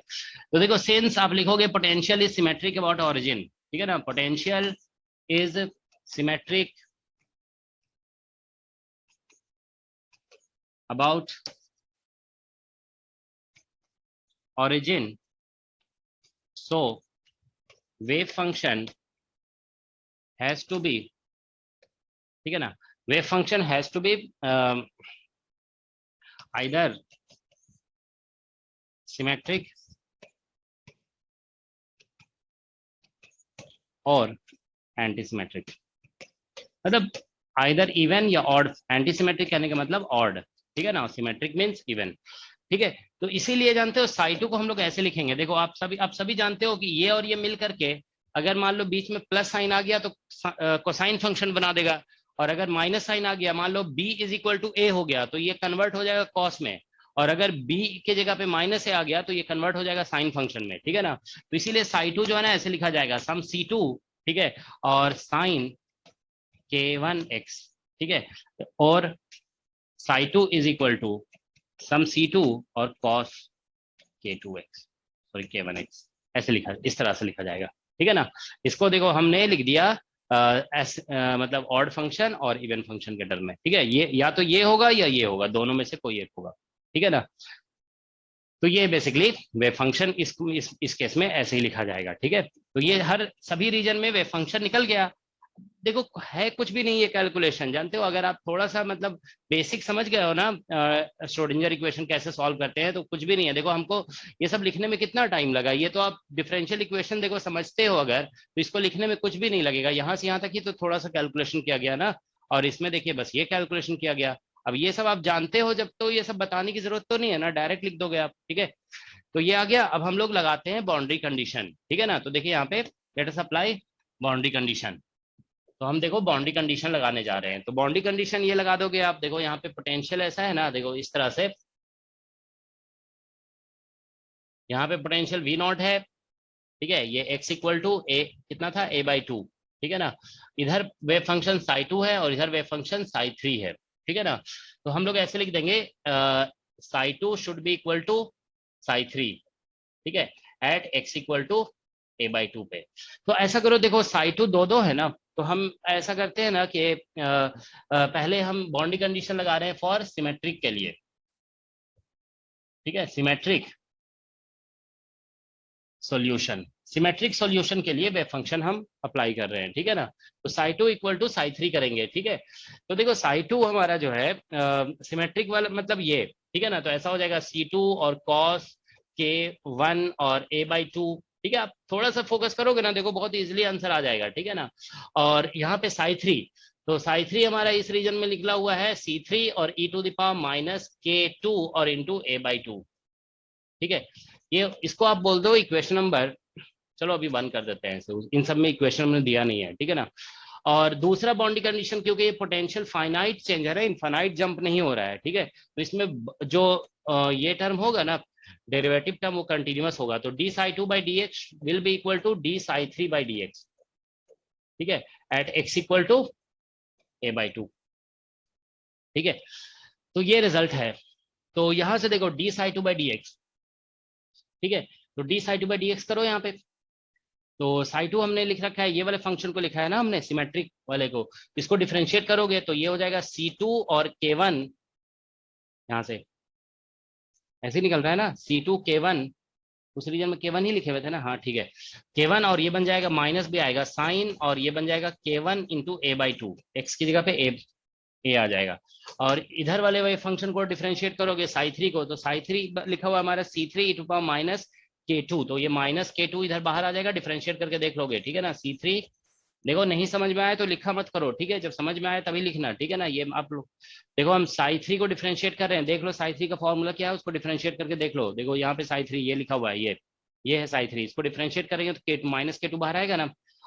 तो देखो सिंस आप लिखोगे potential is symmetric about origin, ठीक है ना, potential is symmetric about origin, so wave function has to be, ठीक है ना, wave function has to be either symmetric और antisymmetric, मतलब either even या odd, antisymmetric कहने का मतलब odd, ठीक है ना, सिमेट्रिक मीन्स इवन, ठीक है। तो इसीलिए जानते हो साई2 को हम लोग ऐसे लिखेंगे, देखो आप सभी जानते हो कि ये और ये मिल करके अगर मान लो बीच में प्लस साइन आ गया तो कोसाइन फंक्शन बना देगा, और अगर माइनस साइन आ गया, मान लो b इज इक्वल टू ए हो गया तो ये कन्वर्ट हो जाएगा कॉस में, और अगर b के जगह पे माइनस ए आ गया तो ये कन्वर्ट हो जाएगा साइन फंक्शन में, ठीक है ना। तो इसीलिए साई2 जो है ना ऐसे लिखा जाएगा सम c2, ठीक है, और साइन k1x, ठीक है, और साई2 is equal to sum c2 और cos k2x सॉरी k1x, ऐसे लिखा, इस तरह से लिखा जाएगा, ठीक है ना। इसको देखो हमने लिख दिया मतलब ऑड फंक्शन और इवन फंक्शन के टर्म में, ठीक है। ये या तो ये होगा या ये होगा, दोनों में से कोई एक होगा, ठीक है ना। तो ये बेसिकली वे फंक्शन इस केस में ऐसे ही लिखा जाएगा, ठीक है। तो ये हर सभी रीजन में वे फंक्शन निकल गया। देखो है कुछ भी नहीं ये कैलकुलेशन, जानते हो अगर आप थोड़ा सा मतलब बेसिक समझ गए हो ना श्रोडिंगर इक्वेशन कैसे सॉल्व करते हैं, तो कुछ भी नहीं है। देखो हमको ये सब लिखने में कितना टाइम लगा, ये तो आप डिफरेंशियल इक्वेशन देखो समझते हो अगर, तो इसको लिखने में कुछ भी नहीं लगेगा, यहाँ से यहाँ तक ही तो थोड़ा सा कैलकुलेशन किया गया ना, और इसमें देखिए बस ये कैलकुलेशन किया गया। अब ये सब आप जानते हो जब, तो ये सब बताने की जरूरत तो नहीं है ना, डायरेक्ट लिख दोगे आप, ठीक है। तो ये आ गया। अब हम लोग लगाते हैं बाउंड्री कंडीशन, ठीक है ना। तो देखिए यहाँ पे let us apply boundary condition. तो हम देखो बाउंड्री कंडीशन लगाने जा रहे हैं, तो बाउंड्री कंडीशन ये लगा दोगे आप, देखो यहाँ पे पोटेंशियल ऐसा है ना, देखो इस तरह से, यहाँ पे पोटेंशियल V0 है, ठीक है, ये x इक्वल टू ए कितना था a/2, ठीक है ना। इधर वेव फंक्शन साई2 है और इधर वेव फंक्शन साई3 है, ठीक है ना। तो हम लोग ऐसे लिख देंगे साई2 शुड बी इक्वल टू साई3, ठीक है, eight x equal to a/2 पे। तो ऐसा करो, देखो साई2 दो है ना, तो हम ऐसा करते हैं ना कि पहले हम बाउंड्री कंडीशन लगा रहे हैं फॉर सिमेट्रिक के लिए, ठीक है, सिमेट्रिक सॉल्यूशन, सिमेट्रिक सॉल्यूशन के लिए वे फंक्शन हम अप्लाई कर रहे हैं, ठीक है ना। तो साई2 इक्वल टू साई3 करेंगे, ठीक है। तो देखो साई2 हमारा जो है सिमेट्रिक वाला मतलब ये, ठीक है ना। तो ऐसा हो जाएगा c2 और cos k1 और a/2, ठीक है। आप थोड़ा सा फोकस करोगे ना, देखो बहुत इजीली आंसर आ जाएगा, ठीक है ना। और यहाँ पे साई3, तो साई3 हमारा इस रीजन में निकला हुआ है c3 और e⁻−k2 और इंटू a/2, ठीक है। ये इसको आप बोल दो इक्वेशन नंबर, चलो अभी बंद कर देते हैं, इन सब में इक्वेशन हमने दिया नहीं है, ठीक है ना। और दूसरा बाउंड्री कंडीशन, क्योंकि ये पोटेंशियल फाइनाइट चेंज है, इनफाइनाइट जंप नहीं हो रहा है, ठीक है। तो इसमें जो ये टर्म होगा ना डेरिवेटिव टर्म, वो कंटिन्यूअस होगा, तो dψ2/dx will be equal to dψ3/dx, ठीक है, eight x equal to a/2, ठीक है। तो ये रिजल्ट है। तो यहां से देखो dψ2/dx, ठीक है, तो dψ2/dx करो यहाँ पे। तो साई2 हमने लिख रखा है, ये वाले फंक्शन को लिखा है ना हमने सिमेट्रिक वाले को, इसको डिफरेंशिएट करोगे तो ये हो जाएगा c2 और k1, यहाँ से ऐसे निकल रहा है ना, c2 k1, उस रीजन में k1 ही लिखे हुए थे ना, हाँ ठीक है, k1, और ये बन जाएगा माइनस भी आएगा साइन, और ये बन जाएगा k1 इंटू a/2, x की जगह पे a आ जाएगा। और इधर वाले वही फंक्शन को डिफरेंशिएट करोगे साई3 को, तो साई3 लिखा हुआ हमारा c3 e⁻−k2, तो ये -k2 इधर बाहर आ जाएगा, डिफरेंशिएट करके देख लोगे, ठीक है ना। c3 देखो नहीं समझ में आए तो लिखा मत करो, ठीक है, जब समझ में आए तभी लिखना, ठीक है ना। ये आप लोग देखो हम साई3 को डिफरेंशिएट कर रहे हैं, देख लो साई3 का फॉर्मूला क्या है, उसको डिफरेंशिएट करके देख लो। देखो यहाँ पे साई3 ये लिखा हुआ है, ये है साई3, इसको डिफरेंशिएट करेंगे तो -k2 बाहर आएगा ना,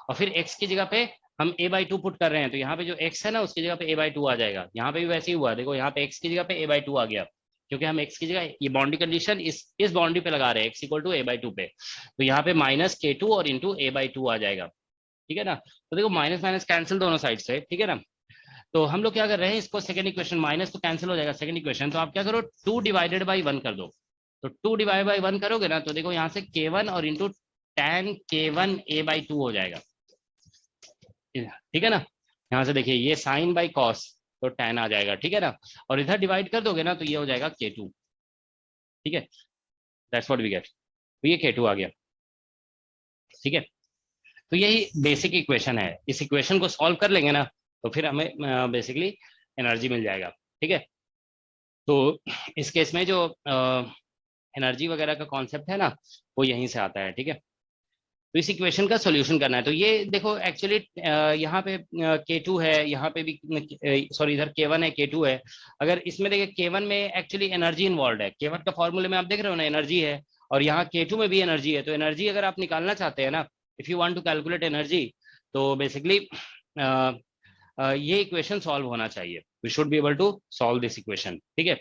और फिर x की जगह पे हम a/2 पुट कर रहे हैं, तो यहाँ पे जो x है ना उसकी जगह पे a/2 आ जाएगा। यहाँ पे भी वैसे ही हुआ, देखो यहाँ पे x की जगह पे a/2 आ गया, क्योंकि हम x की जगह ये बाउंड्री कंडीशन इस बाउंड्री पे लगा रहे हैं, x इक्वल टू a/2 पे, तो यहाँ पे -k2 और इंटू a/2 आ जाएगा, ठीक है ना। तो देखो माइनस माइनस कैंसिल दोनों साइड से, ठीक है ना। तो हम लोग क्या कर रहे हैं, इसको सेकंड इक्वेशन, माइनस तो कैंसिल हो जाएगा सेकंड इक्वेशन, तो आप क्या करो 2 डिवाइडेड बाई 1 कर दो। तो 2 डिवाइड बाई 1 करोगे ना, तो देखो यहाँ से k1 और इंटू tan k1 a/2 हो जाएगा, ठीक है ना। यहाँ से देखिए ये साइन बाई कॉस, तो tan आ जाएगा, ठीक है ना। और इधर डिवाइड कर दोगे ना तो ये हो जाएगा k2, ठीक है, दैट्स व्हाट वी गेट। तो ये k2 आ गया, ठीक है। तो यही बेसिक इक्वेशन है, इस इक्वेशन को सॉल्व कर लेंगे ना तो फिर हमें बेसिकली एनर्जी मिल जाएगा, ठीक है। तो इस केस में जो एनर्जी वगैरह का कॉन्सेप्ट है ना वो यहीं से आता है, ठीक है। तो इस इक्वेशन का सॉल्यूशन करना है। तो ये देखो एक्चुअली यहाँ पे K2 है, यहाँ पे भी सॉरी इधर K1 है, K2 है। अगर इसमें देखिए K1 में एक्चुअली एनर्जी इन्वॉल्व है, K1 का फॉर्मूले में आप देख रहे हो ना एनर्जी है, और यहाँ K2 में भी एनर्जी है। तो एनर्जी अगर आप निकालना चाहते हैं ना, if you want to calculate energy, तो बेसिकली ये इक्वेशन सॉल्व होना चाहिए। We should be able to solve this equation, ठीक है।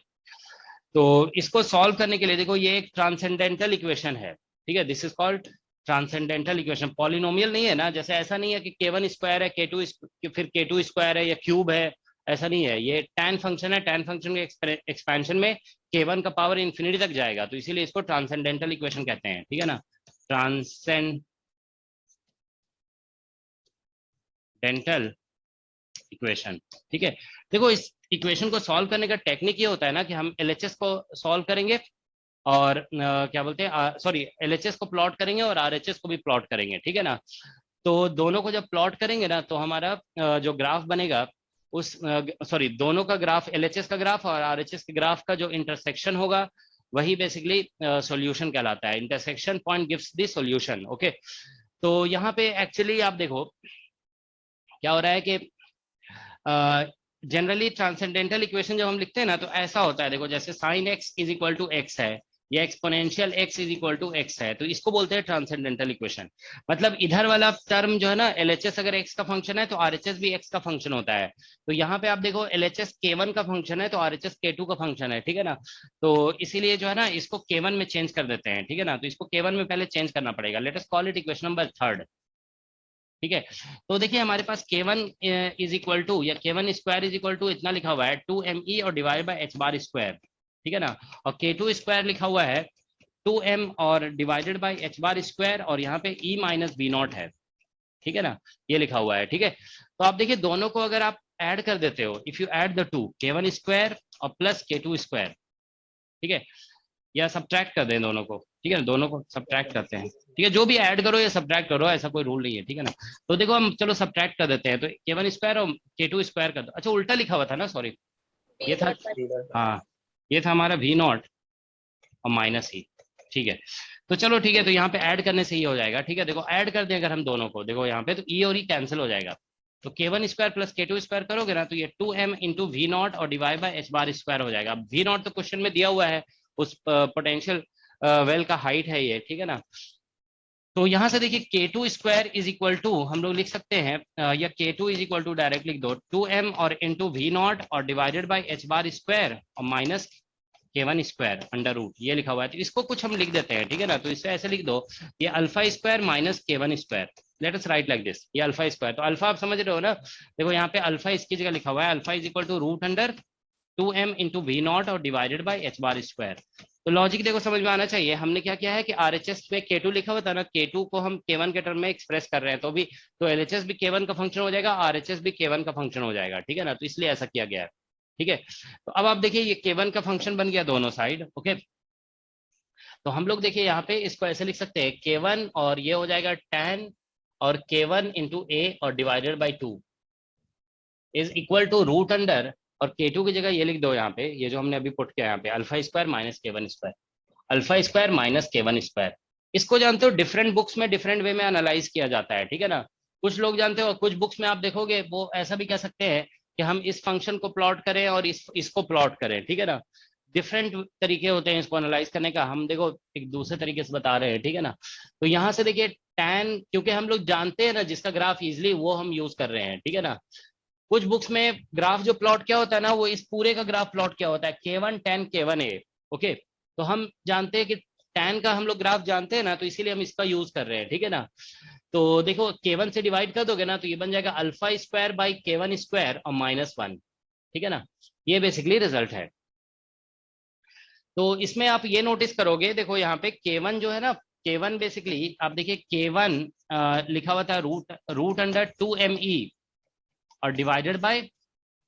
तो इसको सॉल्व करने के लिए देखो ये एक ट्रांसेंडेंटल इक्वेशन है, ठीक है। This is called transcendental equation. Polynomial नहीं है ना, जैसे ऐसा नहीं है कि K1 स्क्वायर है, K2 फिर K2 स्क्वायर है या क्यूब है, ऐसा नहीं है। ये tan फंक्शन है, tan फंक्शन के एक्सपेंशन में K1 का पावर इन्फिनिटी तक जाएगा, तो इसीलिए इसको ट्रांसेंडेंटल इक्वेशन कहते हैं, ठीक है ना। ट्रांसेंडेंटल इक्वेशन, ठीक है। देखो इस इक्वेशन को सॉल्व करने का टेक्निक ये होता है ना कि हम LHS को सॉल्व करेंगे और क्या बोलते हैं सॉरी LHS को प्लॉट करेंगे और RHS को भी प्लॉट करेंगे, ठीक है ना। तो दोनों को जब प्लॉट करेंगे ना, तो हमारा जो ग्राफ बनेगा उस सॉरी दोनों का ग्राफ, LHS का ग्राफ और RHS के ग्राफ का जो इंटरसेक्शन होगा वही बेसिकली सॉल्यूशन कहलाता है। Intersection point gives the solution, okay. तो यहाँ पे एक्चुअली आप देखो क्या हो रहा है कि जनरली ट्रांसेंडेंटल इक्वेशन जब हम लिखते हैं ना, तो ऐसा होता है, देखो जैसे sine X is equal to X है या exponential X is equal to X है, तो इसको बोलते हैं ट्रांसेंडेंटल इक्वेशन। मतलब इधर वाला टर्म जो है ना, LHS अगर एक्स का फंक्शन है तो RHS भी एक्स का फंक्शन होता है। तो यहाँ पे आप देखो LHS K1 का फंक्शन है तो RHS K2 का फंक्शन है, ठीक है ना। तो इसीलिए जो है ना इसको K1 में चेंज कर देते हैं, ठीक है ना। तो इसको K1 में पहले चेंज करना पड़ेगा। Let us call it equation number 3, ठीक है। तो देखिए हमारे पास K1 इज इक्वल टू या K1 square is equal to इतना लिखा हुआ है 2me और divide by h bar square, ठीक है ना। और K2 स्क्वायर लिखा हुआ है 2m और divided by h bar square, और यहाँ पे e माइनस बी नॉट है, ठीक है ना, ये लिखा हुआ है, ठीक है। तो आप देखिए दोनों को अगर आप ऐड कर देते हो, if you add the two K1 square और प्लस K2 स्क्वायर, ठीक है, या सब्ट्रैक्ट कर दें दोनों को, ठीक है, दोनों को सब्ट्रैक्ट करते हैं, ठीक है। जो भी ऐड करो या सब्ट्रैक्ट करो, ऐसा कोई रूल नहीं है, ठीक है ना। तो देखो हम चलो सब्ट्रैक्ट कर देते हैं, तो K1 स्क्वायर और K2 स्क्वायर कर दो। अच्छा उल्टा लिखा हुआ था ना, सॉरी ये था, हाँ ये था हमारा V नॉट और माइनस ई, ठीक है। तो चलो ठीक है, तो यहाँ पे ऐड करने से ही हो जाएगा, ठीक है। देखो ऐड कर दें अगर हम दोनों को, देखो यहाँ पे तो ई और ई कैंसिल हो जाएगा। तो K1 square plus K2 square करोगे ना, तो ये 2m इंटू वी नॉट और divide by h bar square हो जाएगा। वी नॉट तो क्वेश्चन में दिया हुआ है, उस पोटेंशियल वेल का हाइट है ये, ठीक है ना। तो यहाँ से देखिए K2 square is equal to हम लोग लिख सकते हैं या K2 is equal to direct लिख दो 2m और इंटू वी नॉट और divided by h bar square और minus K1 square under root, ये लिखा हुआ है। तो इसको कुछ हम लिख देते हैं, ठीक है ना। तो इससे ऐसे लिख दो, ये alpha square minus K1 square, let us right like this, ये अल्फा स्क्वायर। तो अल्फा आप समझ रहे हो ना, देखो यहाँ पे अल्फा इसकी जगह लिखा हुआ है, alpha is equal to root under 2m into v nought और divided by h bar square. तो लॉजिक देखो समझ में आना चाहिए। हमने क्या किया है कि RHS पे K2 लिखा हुआ था ना, K2 को हम K1 के टर्म में एक्सप्रेस कर रहे हैं, तो भी तो LHS भी K1 का फंक्शन हो जाएगा, RHS भी K1 का फंक्शन हो जाएगा, ठीक है ना। तो इसलिए ऐसा किया गया है, ठीक है। तो अब आप देखिए ये K1 का फंक्शन बन गया दोनों साइड, ओके। तो हम लोग देखिए यहाँ पे इसको ऐसे लिख सकते हैं K1 और ये हो जाएगा tan और K1 इंटू a और divided by 2 is equal to root under, और K2 की जगह ये लिख दो यहाँ पे, ये जो हमने अभी पुट किया यहाँ पे alpha square minus K1 square, alpha square minus K1 square. इसको जानते हो डिफरेंट बुक्स में डिफरेंट वे में एनालाइज किया जाता है, ठीक है ना। कुछ लोग जानते हो, कुछ बुक्स में आप देखोगे वो ऐसा भी कह सकते हैं कि हम इस फंक्शन को प्लॉट करें और इसको प्लॉट करें, ठीक है ना। डिफरेंट तरीके होते हैं इसको एनालाइज करने का, हम देखो एक दूसरे तरीके से बता रहे हैं, ठीक है ना। तो यहाँ से देखिए tan, क्योंकि हम लोग जानते हैं ना जिसका ग्राफ इजिली वो हम यूज कर रहे हैं, ठीक है ना। कुछ बुक्स में ग्राफ जो प्लॉट क्या होता है ना, वो इस पूरे का ग्राफ प्लॉट क्या होता है K1 tan K1a, ओके। तो हम जानते हैं कि tan का हम लोग ग्राफ जानते हैं ना, तो इसीलिए हम इसका यूज कर रहे हैं, ठीक है ना। तो देखो K1 से डिवाइड कर दोगे ना, तो ये बन जाएगा alpha square by K1 square और -1, ठीक है ना। ये बेसिकली रिजल्ट है। तो इसमें आप ये नोटिस करोगे, देखो यहाँ पे K1 जो है ना, K1 बेसिकली आप देखिए K1 लिखा हुआ था रूट अंडर 2me और divided by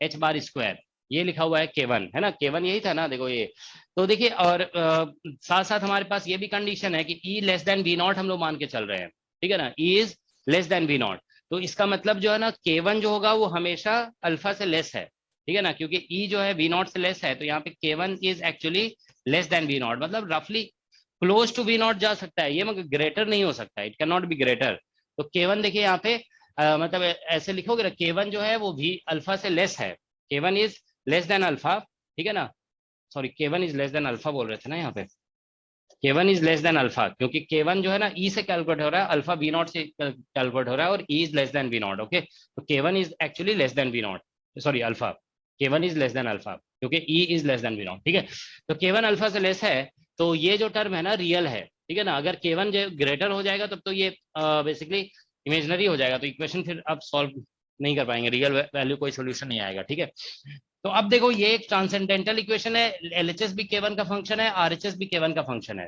h bar square, ये लिखा हुआ है K1, है ना। K1 यही था ना, देखो ये। तो देखिए और साथ साथ हमारे पास ये भी कंडीशन है कि E less than V not हम लोग मान के चल रहे हैं, ठीक है ना। E is less then V not, तो इसका मतलब जो है ना K1 जो होगा वो हमेशा अल्फा से लेस है, ठीक है ना, क्योंकि E जो है V नॉट से लेस है। तो यहाँ पे K1 is actually less than V not, मतलब रफली क्लोज टू वी नॉट जा सकता है ये, मगर ग्रेटर नहीं हो सकता, it can not be greater. तो K1 देखिए यहाँ पे मतलब ऐसे लिखोगे ना, K1 जो है वो भी अल्फा से लेस है, K1 is less then alpha, ठीक है ना, sorry K1 is less then alpha बोल रहे थे ना यहाँ पे, K1 is less then alpha, क्योंकि K1 जो है ना E से कैलकुलेट हो रहा है, अल्फा V नॉट से कैलकुलेट हो रहा है, और E is less then V not. Okay, तो K1 is actually less than V not, sorry alpha, K1 is less then alpha क्योंकि E is less then V not, ठीक है। तो K1 अल्फा से लेस है, तो ये जो टर्म है ना रियल है, ठीक है ना। अगर K1 जो ग्रेटर हो जाएगा तब तो ये बेसिकली इमेजनरी हो जाएगा, तो इक्वेशन फिर आप सॉल्व नहीं कर पाएंगे, रियल वैल्यू कोई सोल्यूशन नहीं आएगा, ठीक है। तो अब देखो ये एक ट्रांसेंडेंटल इक्वेशन है, LHS भी K1 का फंक्शन है, RHS भी K1 का फंक्शन है,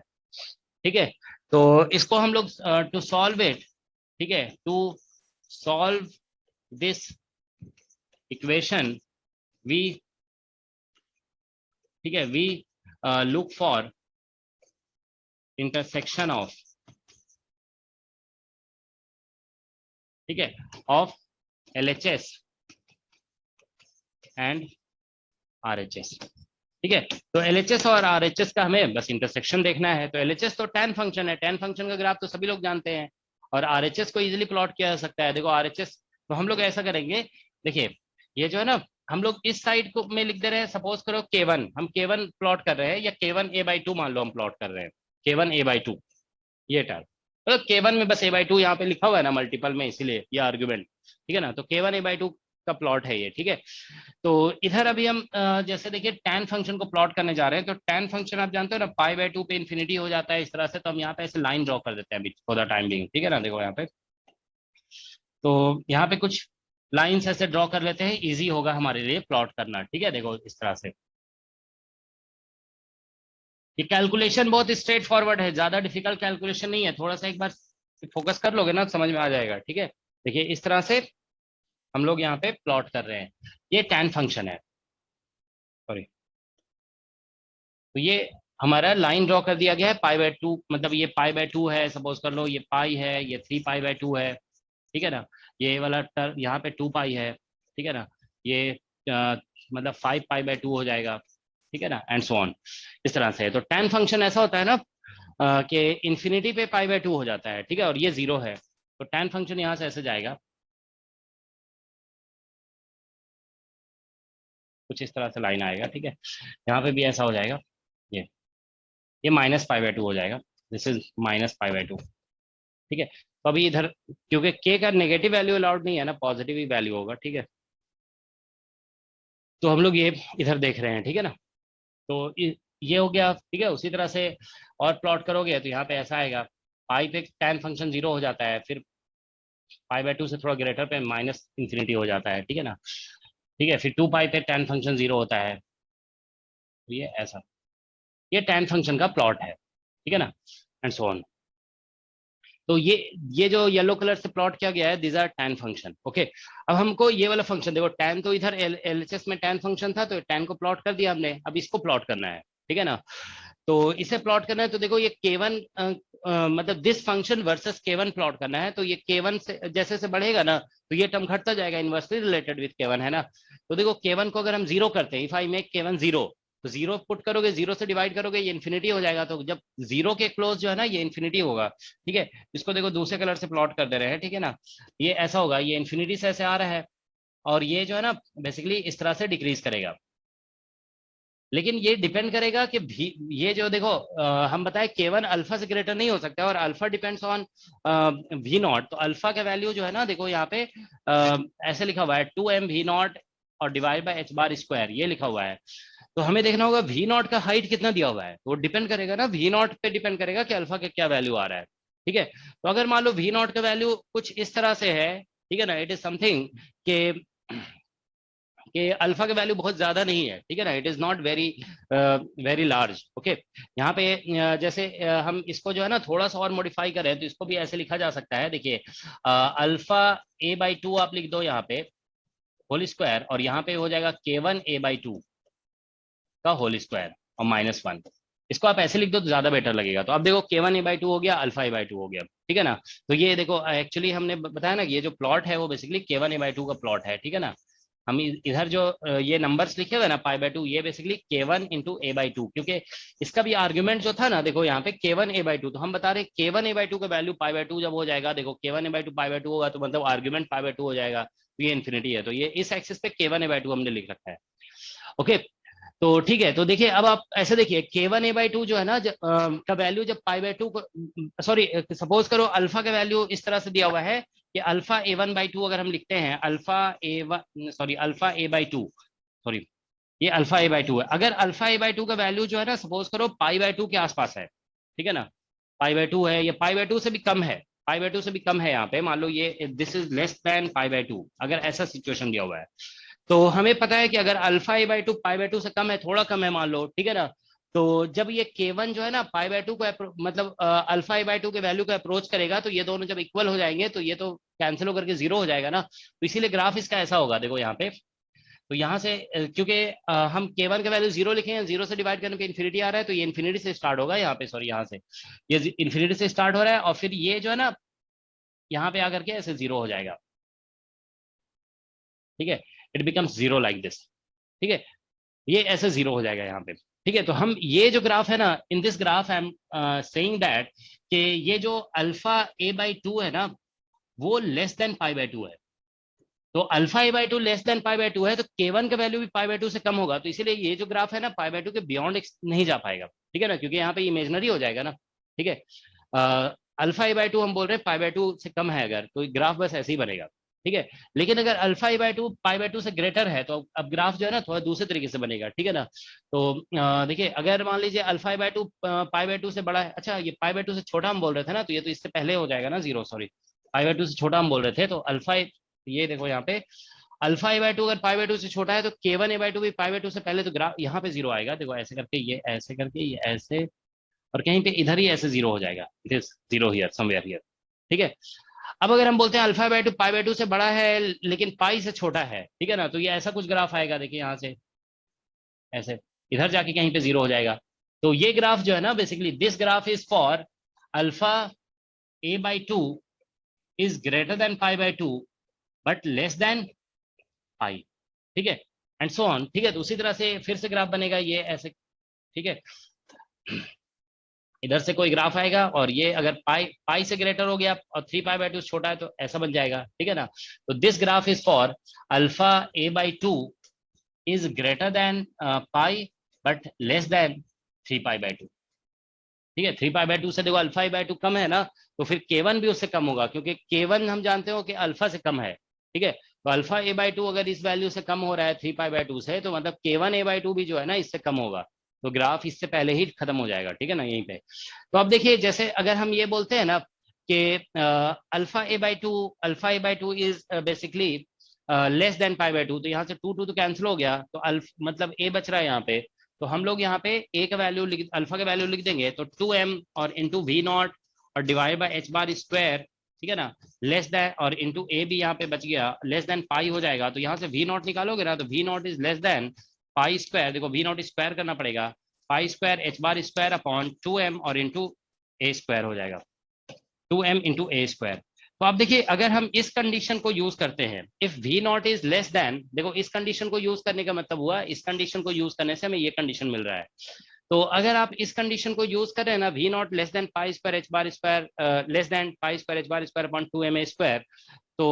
ठीक है। तो इसको हम लोग टू सॉल्व इट, ठीक है, to solve this equation we, ठीक है, we look for intersection of, ठीक है, ऑफ LHS एंड RHS, ठीक है। तो LHS और RHS का हमें बस इंटरसेक्शन देखना है। तो LHS तो tan फंक्शन है, tan फंक्शन का ग्राफ तो सभी लोग जानते हैं, और RHS को इजीली प्लॉट किया जा सकता है। देखो RHS, तो हम लोग ऐसा करेंगे, देखिए ये जो है ना, हम लोग इस साइड को में लिख दे रहे हैं, सपोज करो K1, हम K1 प्लॉट कर रहे हैं, या K1 A/2 मान लो हम प्लॉट कर रहे हैं, K1 A/2 ये टर्म, तो K1 में बस A/2 यहाँ पे लिखा हुआ है ना मल्टीपल में, इसीलिए ये आर्ग्यूमेंट, ठीक है ना। तो K1 A/2 का प्लॉट है ये, ठीक है। तो इधर अभी हम जैसे देखिए tan फंक्शन को प्लॉट करने जा रहे हैं, तो tan फंक्शन आप जानते हो ना π/2 पे इन्फिनिटी हो जाता है इस तरह से, तो हम यहाँ पे ऐसे लाइन ड्रॉ कर देते हैं अभी फॉर द टाइम बिंग, ठीक है ना। देखो यहाँ पे, तो यहाँ पे कुछ लाइन्स ऐसे ड्रॉ कर लेते हैं, इजी होगा हमारे लिए प्लॉट करना, ठीक है। देखो इस तरह से, ये कैलकुलेशन बहुत स्ट्रेट फॉरवर्ड है, ज्यादा डिफिकल्ट कैलकुलेशन नहीं है, थोड़ा सा एक बार फोकस कर लोगे ना समझ में आ जाएगा, ठीक है। देखिए इस तरह से हम लोग यहाँ पे प्लॉट कर रहे हैं, ये tan फंक्शन है, सॉरी, तो ये हमारा लाइन ड्रॉ कर दिया गया है π/2, मतलब ये π/2 है, सपोज कर लो ये पाई है, ये 3π/2 है, ठीक है ना। ये वाला टर्म यहाँ पे 2π है, ठीक है ना, ये मतलब 5π/2 हो जाएगा, ठीक है ना, एंड सो ऑन, इस तरह से। तो tan फंक्शन ऐसा होता है ना कि इन्फिनिटी पे π/2 हो जाता है, ठीक है, और ये 0 है, तो tan फंक्शन यहाँ से ऐसे जाएगा, कुछ इस तरह से लाइन आएगा, ठीक है। यहाँ पे भी ऐसा हो जाएगा, ये -π/2 हो जाएगा, दिस इज -π/2, ठीक है। तो अभी इधर क्योंकि k का नेगेटिव वैल्यू अलाउड नहीं है ना, पॉजिटिव ही वैल्यू होगा, ठीक है। तो हम लोग ये इधर देख रहे हैं, ठीक है ना। तो ये हो गया, ठीक है। उसी तरह से और प्लॉट करोगे तो यहाँ पे ऐसा आएगा, पाई पे tan फंक्शन 0 हो जाता है, फिर π/2 से थोड़ा ग्रेटर पे -इन्फिनिटी हो जाता है, ठीक है ना, ठीक है। फिर 2π पे tan फंक्शन 0 होता है, तो ये ऐसा, ये tan फंक्शन का प्लॉट है, ठीक है ना, एंड सो ऑन। तो ये जो येलो कलर से प्लॉट किया गया है, this are tan function, okay. अब हमको ये वाला फंक्शन देखो, tan तो इधर LHS में tan फंक्शन था, तो tan को प्लॉट कर दिया हमने, अब इसको प्लॉट करना है, ठीक है ना। तो इसे प्लॉट करना है, तो देखो ये K1 मतलब this function versus K1 plot करना है, तो ये K1 से जैसे से बढ़ेगा ना, तो ये टर्म घटता जाएगा, इनवर्सली रिलेटेड विद K1 है ना। तो देखो K1 को अगर हम 0 करते हैं, इफ आई मेक K1 0, तो 0 पुट करोगे, 0 से डिवाइड करोगे, ये इन्फिनिटी हो जाएगा, तो जब 0 के क्लोज जो है ना, ये इन्फिनिटी होगा, ठीक है। इसको देखो दूसरे कलर से प्लॉट कर दे रहे हैं, ठीक है ना। ये ऐसा होगा, ये इन्फिनिटी से ऐसे आ रहा है, और ये जो है ना बेसिकली इस तरह से डिक्रीज करेगा, लेकिन ये डिपेंड करेगा कि ये जो देखो हम बताए K1 अल्फा से ग्रेटर नहीं हो सकता, और अल्फा डिपेंड्स ऑन V0, तो अल्फा का वैल्यू जो है ना, देखो यहाँ पे ऐसे लिखा हुआ है 2m V0 और डिवाइड बाय h², ये लिखा हुआ है। तो हमें देखना होगा V0 का हाइट कितना दिया हुआ है, तो वो डिपेंड करेगा ना, V0 पे डिपेंड करेगा कि अल्फा का क्या वैल्यू आ रहा है, ठीक है। तो अगर मान लो V0 का वैल्यू कुछ इस तरह से है, ठीक है ना, इट इज समथिंग कि अल्फा का वैल्यू बहुत ज्यादा नहीं है, ठीक है ना, it is not very large, okay. यहाँ पे जैसे हम इसको जो है ना थोड़ा सा और मॉडिफाई करें, तो इसको भी ऐसे लिखा जा सकता है, देखिए अल्फा A/2 आप लिख दो यहाँ पे होल स्क्वायर, और यहाँ पे हो जाएगा K1 A/2 का होल स्क्वायर और -1, इसको आप ऐसे लिख दो तो ज्यादा बेटर लगेगा। तो अब देखो K1 A/2 हो गया, अल्फा A/2 हो गया, ठीक है ना। तो ये देखो एक्चुअली हमने बताया ना कि ये जो प्लॉट है वो बेसिकली K1 A/2 का प्लॉट है, ठीक है ना। हम इधर जो ये नंबर्स लिखे हुए ना π/2, ये बेसिकली k1 इंटू a/2, क्योंकि इसका भी आर्ग्यूमेंट जो था ना, देखो यहाँ पे k1 a/2, तो हम बता रहे k1 a/2 का वैल्यू π/2 जब हो जाएगा, देखो k1 a/2 π/2 होगा तो मतलब आर्ग्यूमेंट π/2 हो जाएगा, तो ये इन्फिनिटी है, तो ये इस एक्सिस पे k1 a/2 हमने लिख रखा है। ओके, तो ठीक है, तो देखिए अब आप ऐसे देखिए k1 a/2 जो है ना का वैल्यू जब π/2 को, सॉरी सपोज करो अल्फा का वैल्यू इस तरह से दिया हुआ है कि अल्फा a1/2 अगर हम लिखते हैं अल्फा a/2, सॉरी ये अल्फा a/2 है। अगर अल्फा a/2 का वैल्यू जो है ना सपोज करो π/2 के आसपास है, ठीक है ना, π/2 है, ये π/2 से भी कम है, π/2 से भी कम है, यहाँ पे मान लो ये दिस इज लेस देन π/2, अगर ऐसा सिचुएशन दिया हुआ है, तो हमें पता है कि अगर अल्फा a/2 π/2 से कम है, थोड़ा कम है मान लो, ठीक है ना, तो जब ये k1 जो है ना π/2 को मतलब अल्फा a/2 के वैल्यू को अप्रोच करेगा, तो ये दोनों जब इक्वल हो जाएंगे तो ये तो कैंसिल होकर के जीरो हो जाएगा ना, तो इसीलिए ग्राफ इसका ऐसा होगा, देखो यहाँ पे, तो यहाँ से क्योंकि हम k1 का वैल्यू जीरो लिखे हैं, जीरो से डिवाइड करने पे इन्फिनिटी आ रहा है, तो ये इन्फिनिटी से स्टार्ट होगा यहाँ पे, सॉरी यहाँ से ये इन्फिनिटी से स्टार्ट हो रहा है, और फिर ये जो है ना यहाँ पे आकर के ऐसे जीरो हो जाएगा, ठीक है, it becomes zero like this, ठीक है, ये ऐसे जीरो हो जाएगा यहाँ पे, ठीक है। तो हम ये जो ग्राफ है ना, in this graph I am saying that कि ये जो अल्फा a/2 है ना वो लेस देन π/2 है, तो अल्फा a/2 लेस देन π/2 है, तो k1 का वैल्यू भी π/2 से कम होगा, तो इसीलिए ये जो ग्राफ है ना π/2 के बियॉन्ड नहीं जा पाएगा, ठीक है ना, क्योंकि यहाँ पे इमेजनरी हो जाएगा ना, ठीक है। अल्फा a/2 हम बोल रहे हैं π/2 से कम है अगर, तो ग्राफ बस ऐसे ही बनेगा, ठीक है। लेकिन अगर अल्फा a/2 π/2 से ग्रेटर है, तो अब ग्राफ जो है ना थोड़ा दूसरे तरीके से बनेगा, ठीक है ना। तो देखिए अगर मान लीजिए अल्फा a/2 π/2 से बड़ा है, अच्छा ये π/2 से छोटा हम बोल रहे थे ना, तो ये तो इससे पहले हो जाएगा ना जीरो, सॉरी π/2 से छोटा हम बोल रहे थे, तो अल्फा, ये देखो यहाँ पे अल्फा a/2 अगर π/2 से छोटा है, तो k1 a/2 भी π/2 से पहले, तो ग्राफ यहाँ पे जीरो आएगा, देखो ऐसे करके ये ऐसे करके ये ऐसे, और कहीं पे इधर ही ऐसे जीरो हो जाएगा, it is zero here somewhere here, ठीक है। अब अगर हम बोलते हैं अल्फा a/2 π/2 से बड़ा है लेकिन पाई से छोटा है, ठीक है ना, तो ये ऐसा कुछ ग्राफ आएगा, देखिए यहाँ से ऐसे इधर जाके कहीं पे जीरो हो जाएगा, तो ये ग्राफ जो है ना basically this graph is for alpha a/2 is greater than π/2 but less than pi, ठीक है, एंड सो ऑन, ठीक है। तो उसी तरह से फिर से ग्राफ बनेगा ये ऐसे, ठीक है, इधर से कोई ग्राफ आएगा, और ये अगर पाई से ग्रेटर हो गया और 3π/2 छोटा है, तो ऐसा बन जाएगा, ठीक है ना। तो this graph is for alpha a/2 is greater than pi but less than 3π/2, ठीक है। 3π/2 से देखो अल्फा a/2 कम है ना, तो फिर k1 भी उससे कम होगा, क्योंकि k1 हम जानते हो कि अल्फा से कम है, ठीक है। तो अल्फा a/2 अगर इस वैल्यू से कम हो रहा है 3π/2 से, तो मतलब k1 a/2 भी जो है ना इससे कम होगा, तो ग्राफ इससे पहले ही खत्म हो जाएगा, ठीक है ना, यहीं पे। तो अब देखिए जैसे अगर हम ये बोलते हैं ना कि alpha a/2 is basically less than π/2, तो यहाँ से 2 तो कैंसिल हो गया, तो मतलब a बच रहा है यहाँ पे, तो हम लोग यहाँ पे a का वैल्यू अल्फा का वैल्यू लिख देंगे, तो 2m और इंटू v0 और divide by h bar square, ठीक है ना, लेस देन, और इंटू a भी यहाँ पे बच गया, लेस देन पाई हो जाएगा, तो यहाँ से v0 निकालोगे ना, तो v0 is less than pi square, देखो v0 स्क्वायर करना पड़ेगा, पाई square h bar square upon 2m और इंटू a स्क्वायर हो जाएगा, 2m इंटू a स्क्वायर। तो आप देखिए अगर हम इस कंडीशन को यूज करते हैं, if v0 is less then, देखो इस कंडीशन को यूज करने का मतलब हुआ, इस कंडीशन को यूज करने से हमें ये कंडीशन मिल रहा है, तो अगर आप इस कंडीशन को यूज कर रहे हैं ना, v0 less than pi square h bar square less than pi square h bar square upon 2m square, तो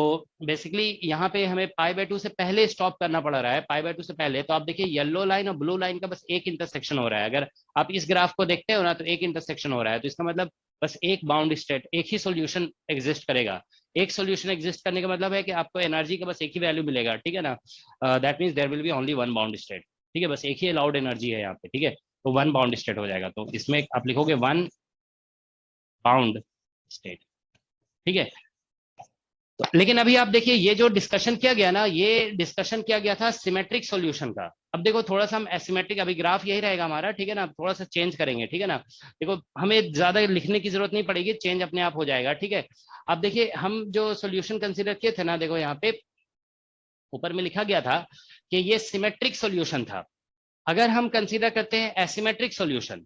बेसिकली यहाँ पे हमें π/2 से पहले स्टॉप करना पड़ रहा है, π/2 से पहले। तो आप देखिए येलो लाइन और ब्लू लाइन का बस एक इंटरसेक्शन हो रहा है, अगर आप इस ग्राफ को देखते हो ना तो एक इंटरसेक्शन हो रहा है, तो इसका मतलब बस एक बाउंड स्टेट, एक ही सॉल्यूशन एग्जिस्ट करेगा। एक सॉल्यूशन एग्जिस्ट करने का मतलब है कि आपको एनर्जी का बस एक ही वैल्यू मिलेगा, ठीक है ना, that means there will be only one bound state, ठीक है, बस एक ही अलाउड एनर्जी है यहाँ पे, ठीक है, तो वन बाउंड स्टेट हो जाएगा, तो इसमें आप लिखोगे वन बाउंड स्टेट, ठीक है। तो लेकिन अभी आप देखिए ये जो डिस्कशन किया गया ना, ये डिस्कशन किया गया था सिमेट्रिक सॉल्यूशन का। अब देखो थोड़ा सा हम एसिमेट्रिक, अभी ग्राफ यही रहेगा हमारा, ठीक है ना, थोड़ा सा चेंज करेंगे, ठीक है ना, देखो हमें ज्यादा लिखने की जरूरत नहीं पड़ेगी, चेंज अपने आप हो जाएगा, ठीक है। अब देखिए हम जो सॉल्यूशन कंसीडर किए थे ना, देखो यहाँ पे ऊपर में लिखा गया था कि ये सिमेट्रिक सॉल्यूशन था। अगर हम कंसीडर करते हैं एसिमेट्रिक सॉल्यूशन,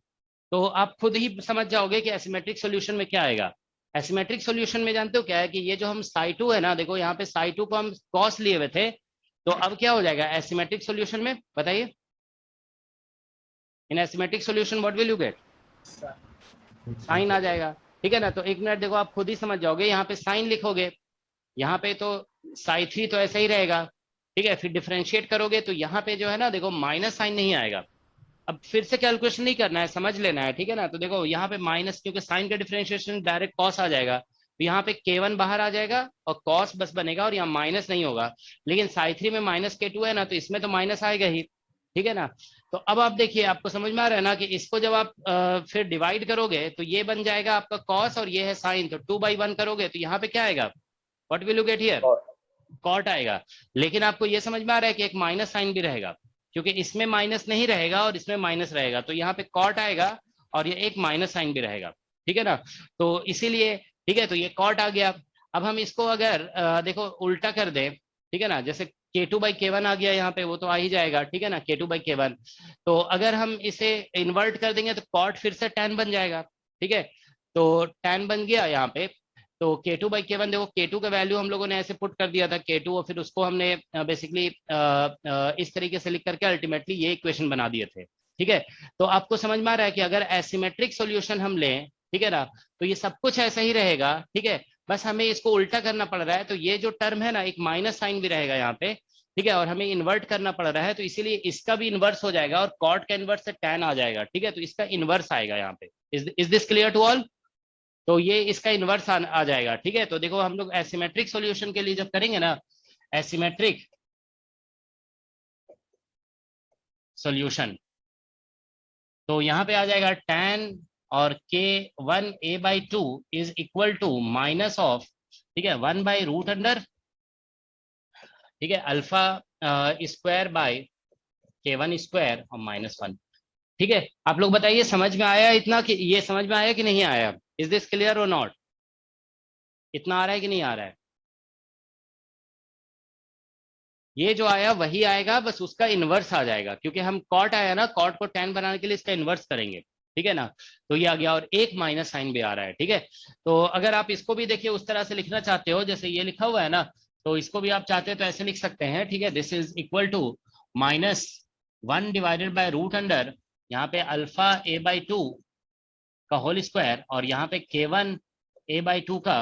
तो आप खुद ही समझ जाओगे कि एसिमेट्रिक सॉल्यूशन में क्या आएगा। एसिमेट्रिक सॉल्यूशन में जानते हो क्या है कि ये जो हम psi2 है ना, देखो यहाँ पे psi2 को हम cos लिए हुए थे, तो अब क्या हो जाएगा एसिमेट्रिक सॉल्यूशन में, बताइए in asymmetric solution what will you get, sine आ जाएगा, ठीक है ना। तो एक मिनट देखो आप खुद ही समझ जाओगे, यहाँ पे साइन लिखोगे, यहाँ पे तो psi3 तो ऐसा ही रहेगा, ठीक है। फिर डिफरेंशिएट करोगे तो यहाँ पे जो है ना देखो माइनस साइन नहीं आएगा। अब फिर से कैलकुलेशन नहीं करना है, समझ लेना है, ठीक है ना। तो देखो यहाँ पे माइनस, क्योंकि साइन का डिफरेंशिएशन डायरेक्ट कॉस आ जाएगा, तो यहाँ पे k1 बाहर आ जाएगा और कॉस बस बनेगा और यहाँ माइनस नहीं होगा। लेकिन psi3 में माइनस k2 है ना, तो इसमें तो माइनस आएगा ही, ठीक है ना। तो अब आप देखिए, आपको समझ में आ रहा है ना कि इसको जब आप फिर डिवाइड करोगे तो ये बन जाएगा आपका कॉस और ये है साइन, तो 2/1 करोगे तो यहाँ पे क्या आएगा, what will you get here, cot आएगा। लेकिन आपको ये समझ में आ रहा है कि एक माइनस साइन भी रहेगा, क्योंकि इसमें माइनस नहीं रहेगा और इसमें माइनस रहेगा, तो यहाँ पे कॉट आएगा और ये एक माइनस साइन भी रहेगा, ठीक है ना। तो इसीलिए ठीक है, तो ये कॉट आ गया। अब हम इसको अगर देखो उल्टा कर दें, ठीक है ना, जैसे k2/k1 आ गया यहाँ पे, वो तो आ ही जाएगा, ठीक है ना, k2/k1। तो अगर हम इसे इन्वर्ट कर देंगे तो कॉट फिर से tan बन जाएगा, ठीक है। तो tan बन गया यहाँ पे, तो k2/k1 देखो, k2 का वैल्यू हम लोगों ने ऐसे पुट कर दिया था k2, और फिर उसको हमने बेसिकली इस तरीके से लिख करके अल्टीमेटली ये इक्वेशन बना दिए थे, ठीक है। तो आपको समझ में आ रहा है कि अगर एसिमेट्रिक सॉल्यूशन हम लें, ठीक है ना, तो ये सब कुछ ऐसा ही रहेगा, ठीक है। बस हमें इसको उल्टा करना पड़ रहा है, तो ये जो टर्म है ना, एक माइनस साइन भी रहेगा यहाँ पे, ठीक है, और हमें इन्वर्ट करना पड़ रहा है, तो इसीलिए इसका भी इन्वर्स हो जाएगा और कॉट का इन्वर्स से tan आ जाएगा, ठीक है। तो इसका इन्वर्स आएगा यहाँ पे। Is this clear to all? तो ये इसका इन्वर्स आ जाएगा, ठीक है। तो देखो हम लोग एसिमेट्रिक सॉल्यूशन के लिए जब करेंगे ना, एसिमेट्रिक सॉल्यूशन, तो यहाँ पे आ जाएगा tan और k1a/2 is equal to minus of, ठीक है, 1/√अंडर, ठीक है, alpha square by k1 square और -1, ठीक है। आप लोग बताइए समझ में आया इतना, कि ये समझ में आया कि नहीं आया? इज दिस क्लियर और नॉट? इतना आ रहा है कि नहीं आ रहा है? ये जो आया वही आएगा, बस उसका इन्वर्स आ जाएगा, क्योंकि हम कॉट आया ना, कॉट को tan बनाने के लिए इसका इन्वर्स करेंगे, ठीक है ना। तो ये आ गया और एक माइनस साइन भी आ रहा है, ठीक है। तो अगर आप इसको भी देखिए उस तरह से लिखना चाहते हो जैसे ये लिखा हुआ है ना, तो इसको भी आप चाहते हो तो ऐसे लिख सकते हैं, ठीक है। This is equal to -1 divided by √अंडर, यहाँ पे अल्फा a/2 का होल स्क्वायर और यहाँ पे k1a/2 का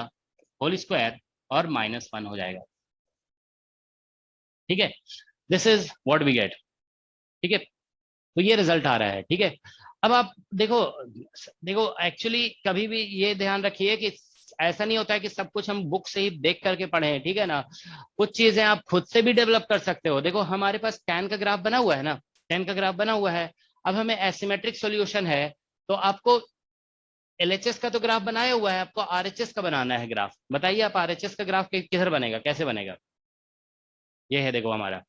होल स्क्वायर और -1 हो जाएगा, ठीक है। This is what we get, ठीक है। तो ये रिजल्ट आ रहा है, ठीक है। अब आप देखो एक्चुअली कभी भी ये ध्यान रखिए कि ऐसा नहीं होता है कि सब कुछ हम बुक से ही देख करके पढ़े, ठीक है ना। कुछ चीजें आप खुद से भी डेवलप कर सकते हो। देखो हमारे पास tan का ग्राफ बना हुआ है ना, tan का ग्राफ बना हुआ है। अब हमें एसिमेट्रिक सॉल्यूशन है, तो आपको LHS का तो ग्राफ बनाया हुआ है, आपको RHS का बनाना है ग्राफ। बताइए आप RHS का ग्राफ किधर बनेगा, कैसे बनेगा? ये है देखो हमारा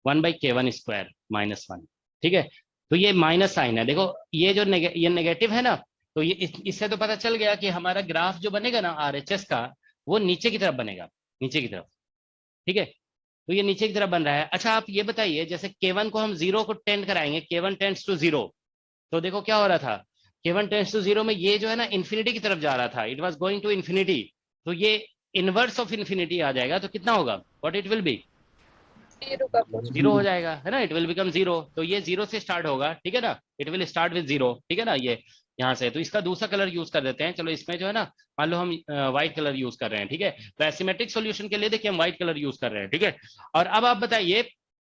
1/k1 स्क्वायर -1, ठीक है। तो ये माइनस साइन है, देखो ये जो ये नेगेटिव है ना, तो ये इससे तो पता चल गया कि हमारा ग्राफ जो बनेगा ना RHS का, वो नीचे की तरफ बनेगा, नीचे की तरफ, ठीक है। तो ये नीचे की तरफ बन रहा है। अच्छा आप ये बताइए, जैसे k1 को हम 0 को टेंड कराएंगे, k1 टेंड्स टू 0, तो देखो क्या हो रहा था, k1 टेंड्स टू 0 में ये जो है ना इन्फिनिटी की तरफ जा रहा था, it was going to infinity. तो ये इनवर्स ऑफ इन्फिनिटी आ जाएगा, तो कितना होगा, व्हाट इट विल बी, 0 हो जाएगा, है ना, इट विल बिकम 0। तो ये 0 से स्टार्ट होगा, ठीक है ना, इट विल स्टार्ट विद 0, ठीक है ना। ये यहाँ से, तो इसका दूसरा कलर यूज कर देते हैं, चलो इसमें जो है ना, मान लो हम व्हाइट कलर यूज कर रहे हैं, ठीक है। तो एसिमेट्रिक सॉल्यूशन के लिए देखिए हम व्हाइट कलर यूज कर रहे हैं, ठीक है। और अब आप बताइए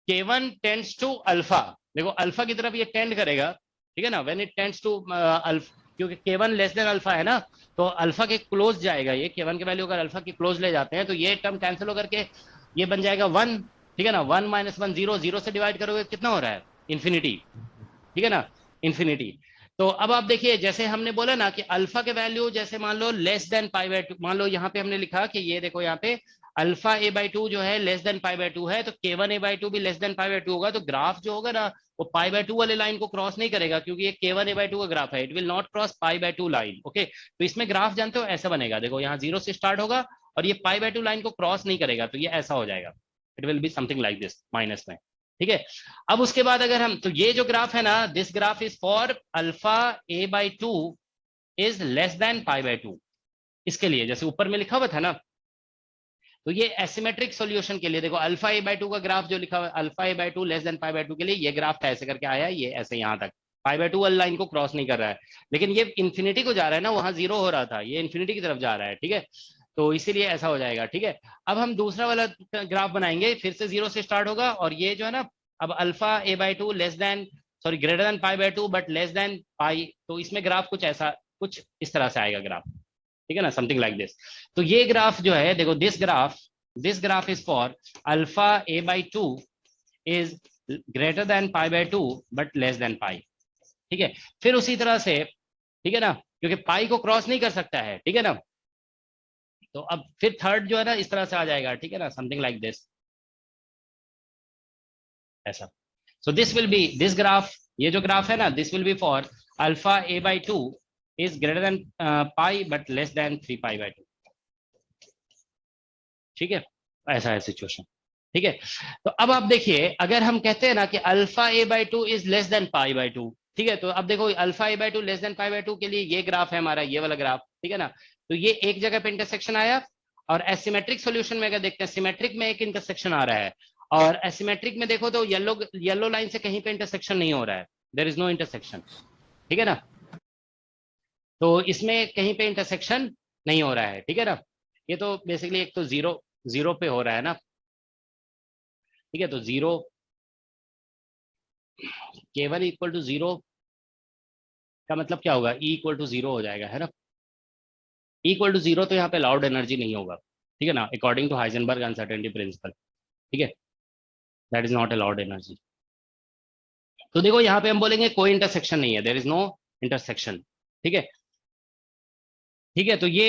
k1 टेंड्स टू अल्फा, देखो अल्फा की तरफ ये टेंड करेगा, ठीक है ना, when it tends to alpha, क्योंकि k1 लेस देन अल्फा है ना, तो अल्फा के क्लोज जाएगा ये, k1 के वैल्यू अगर अल्फा के क्लोज ले जाते हैं तो ये टर्म कैंसिल होकर के ये बन जाएगा 1, ठीक है ना। 1 - 1 0, 0 से डिवाइड करोगे कितना हो रहा है, इन्फिनिटी, ठीक है ना, इन्फिनिटी। तो अब आप देखिए, जैसे हमने बोला ना कि अल्फा के वैल्यू जैसे मान लो लेस देन π/2, मान लो यहाँ पे हमने लिखा कि ये देखो यहाँ पे अल्फा a/2 जो है लेस देन π/2 है, तो k1 a/2 भी लेस देन π/2 होगा। तो ग्राफ जो होगा ना वो π/2 वाले लाइन को क्रॉस नहीं करेगा, क्योंकि ये k1 a/2 का ग्राफ है, it will not cross π/2 line, okay. तो इसमें ग्राफ जानते हो ऐसा बनेगा, देखो यहाँ 0 से स्टार्ट होगा और ये π/2 लाइन को क्रॉस नहीं करेगा, तो ये ऐसा हो जाएगा, it will be something like this minus में, ठीक है। अब उसके बाद अगर हम, तो ये जो ग्राफ है ना, this graph is for alpha a/2 is less than π/2, इसके लिए जैसे ऊपर में लिखा हुआ था ना, तो ये एसिमेट्रिक सॉल्यूशन के लिए देखो अल्फा ए बाई टू का ग्राफ जो लिखा हुआ है, alpha a by two less than pi by to के लिए ये ग्राफ था, ऐसे करके आया ये ऐसे यहाँ तक, पाई बाई टू वाली लाइन को क्रॉस नहीं कर रहा है, लेकिन ये इन्फिनिटी को जा रहा है ना, वहां जीरो हो रहा था, ये इन्फिनिटी की तरफ जा रहा है, ठीक है, तो इसीलिए ऐसा हो जाएगा, ठीक है। अब हम दूसरा वाला ग्राफ बनाएंगे, फिर से जीरो से स्टार्ट होगा, और ये जो है ना, अब alpha a by two less than, sorry greater than pi by two but less than pi, तो इसमें ग्राफ कुछ ऐसा, कुछ इस तरह से आएगा ग्राफ, ठीक है ना, समथिंग लाइक दिस। तो ये ग्राफ जो है देखो, this graph is for alpha a by two is greater than pi by two but less than pi, ठीक है। फिर उसी तरह से, ठीक है ना, क्योंकि पाई को क्रॉस नहीं कर सकता है, ठीक है ना, तो अब फिर थर्ड जो है ना इस तरह से आ जाएगा, ठीक है ना, समथिंग लाइक दिस, ऐसा। So this will be, this graph, ये जो ग्राफ है ना, this will be for alpha a by two is greater than pi but less than 3 pi by 2, ठीक है, ऐसा है सिचुएशन, ठीक है। तो अब आप देखिए, अगर हम कहते हैं ना कि alpha a by two is less than pi by to, ठीक है, तो अब देखो alpha a by two less than pi by to के लिए ये ग्राफ है हमारा, ये वाला ग्राफ, ठीक है ना, तो ये एक जगह पे इंटरसेक्शन आया, और एसिमेट्रिक सॉल्यूशन में अगर देखते हैं, सिमेट्रिक में एक इंटरसेक्शन आ रहा है, और एसिमेट्रिक में देखो तो येलो लाइन से कहीं पे इंटरसेक्शन नहीं हो रहा है, देयर इज नो इंटरसेक्शन, ठीक है ना, तो इसमें कहीं पे इंटरसेक्शन नहीं हो रहा है, ठीक है ना, ये तो बेसिकली एक तो जीरो पे हो रहा है ना, ठीक है, तो जीरो केवल इक्वल टू जीरो का मतलब क्या होगा, ई इक्वल टू जीरो हो जाएगा, है ना, ई इक्वल टू जीरो, तो यहाँ पे अलाउड एनर्जी नहीं होगा, ठीक है ना, according to Heisenberg uncertainty principle, ठीक है, that is not allowed energy. तो देखो यहाँ पे हम बोलेंगे कोई इंटरसेक्शन नहीं है, देयर इज नो इंटरसेक्शन, ठीक है, ठीक है, तो ये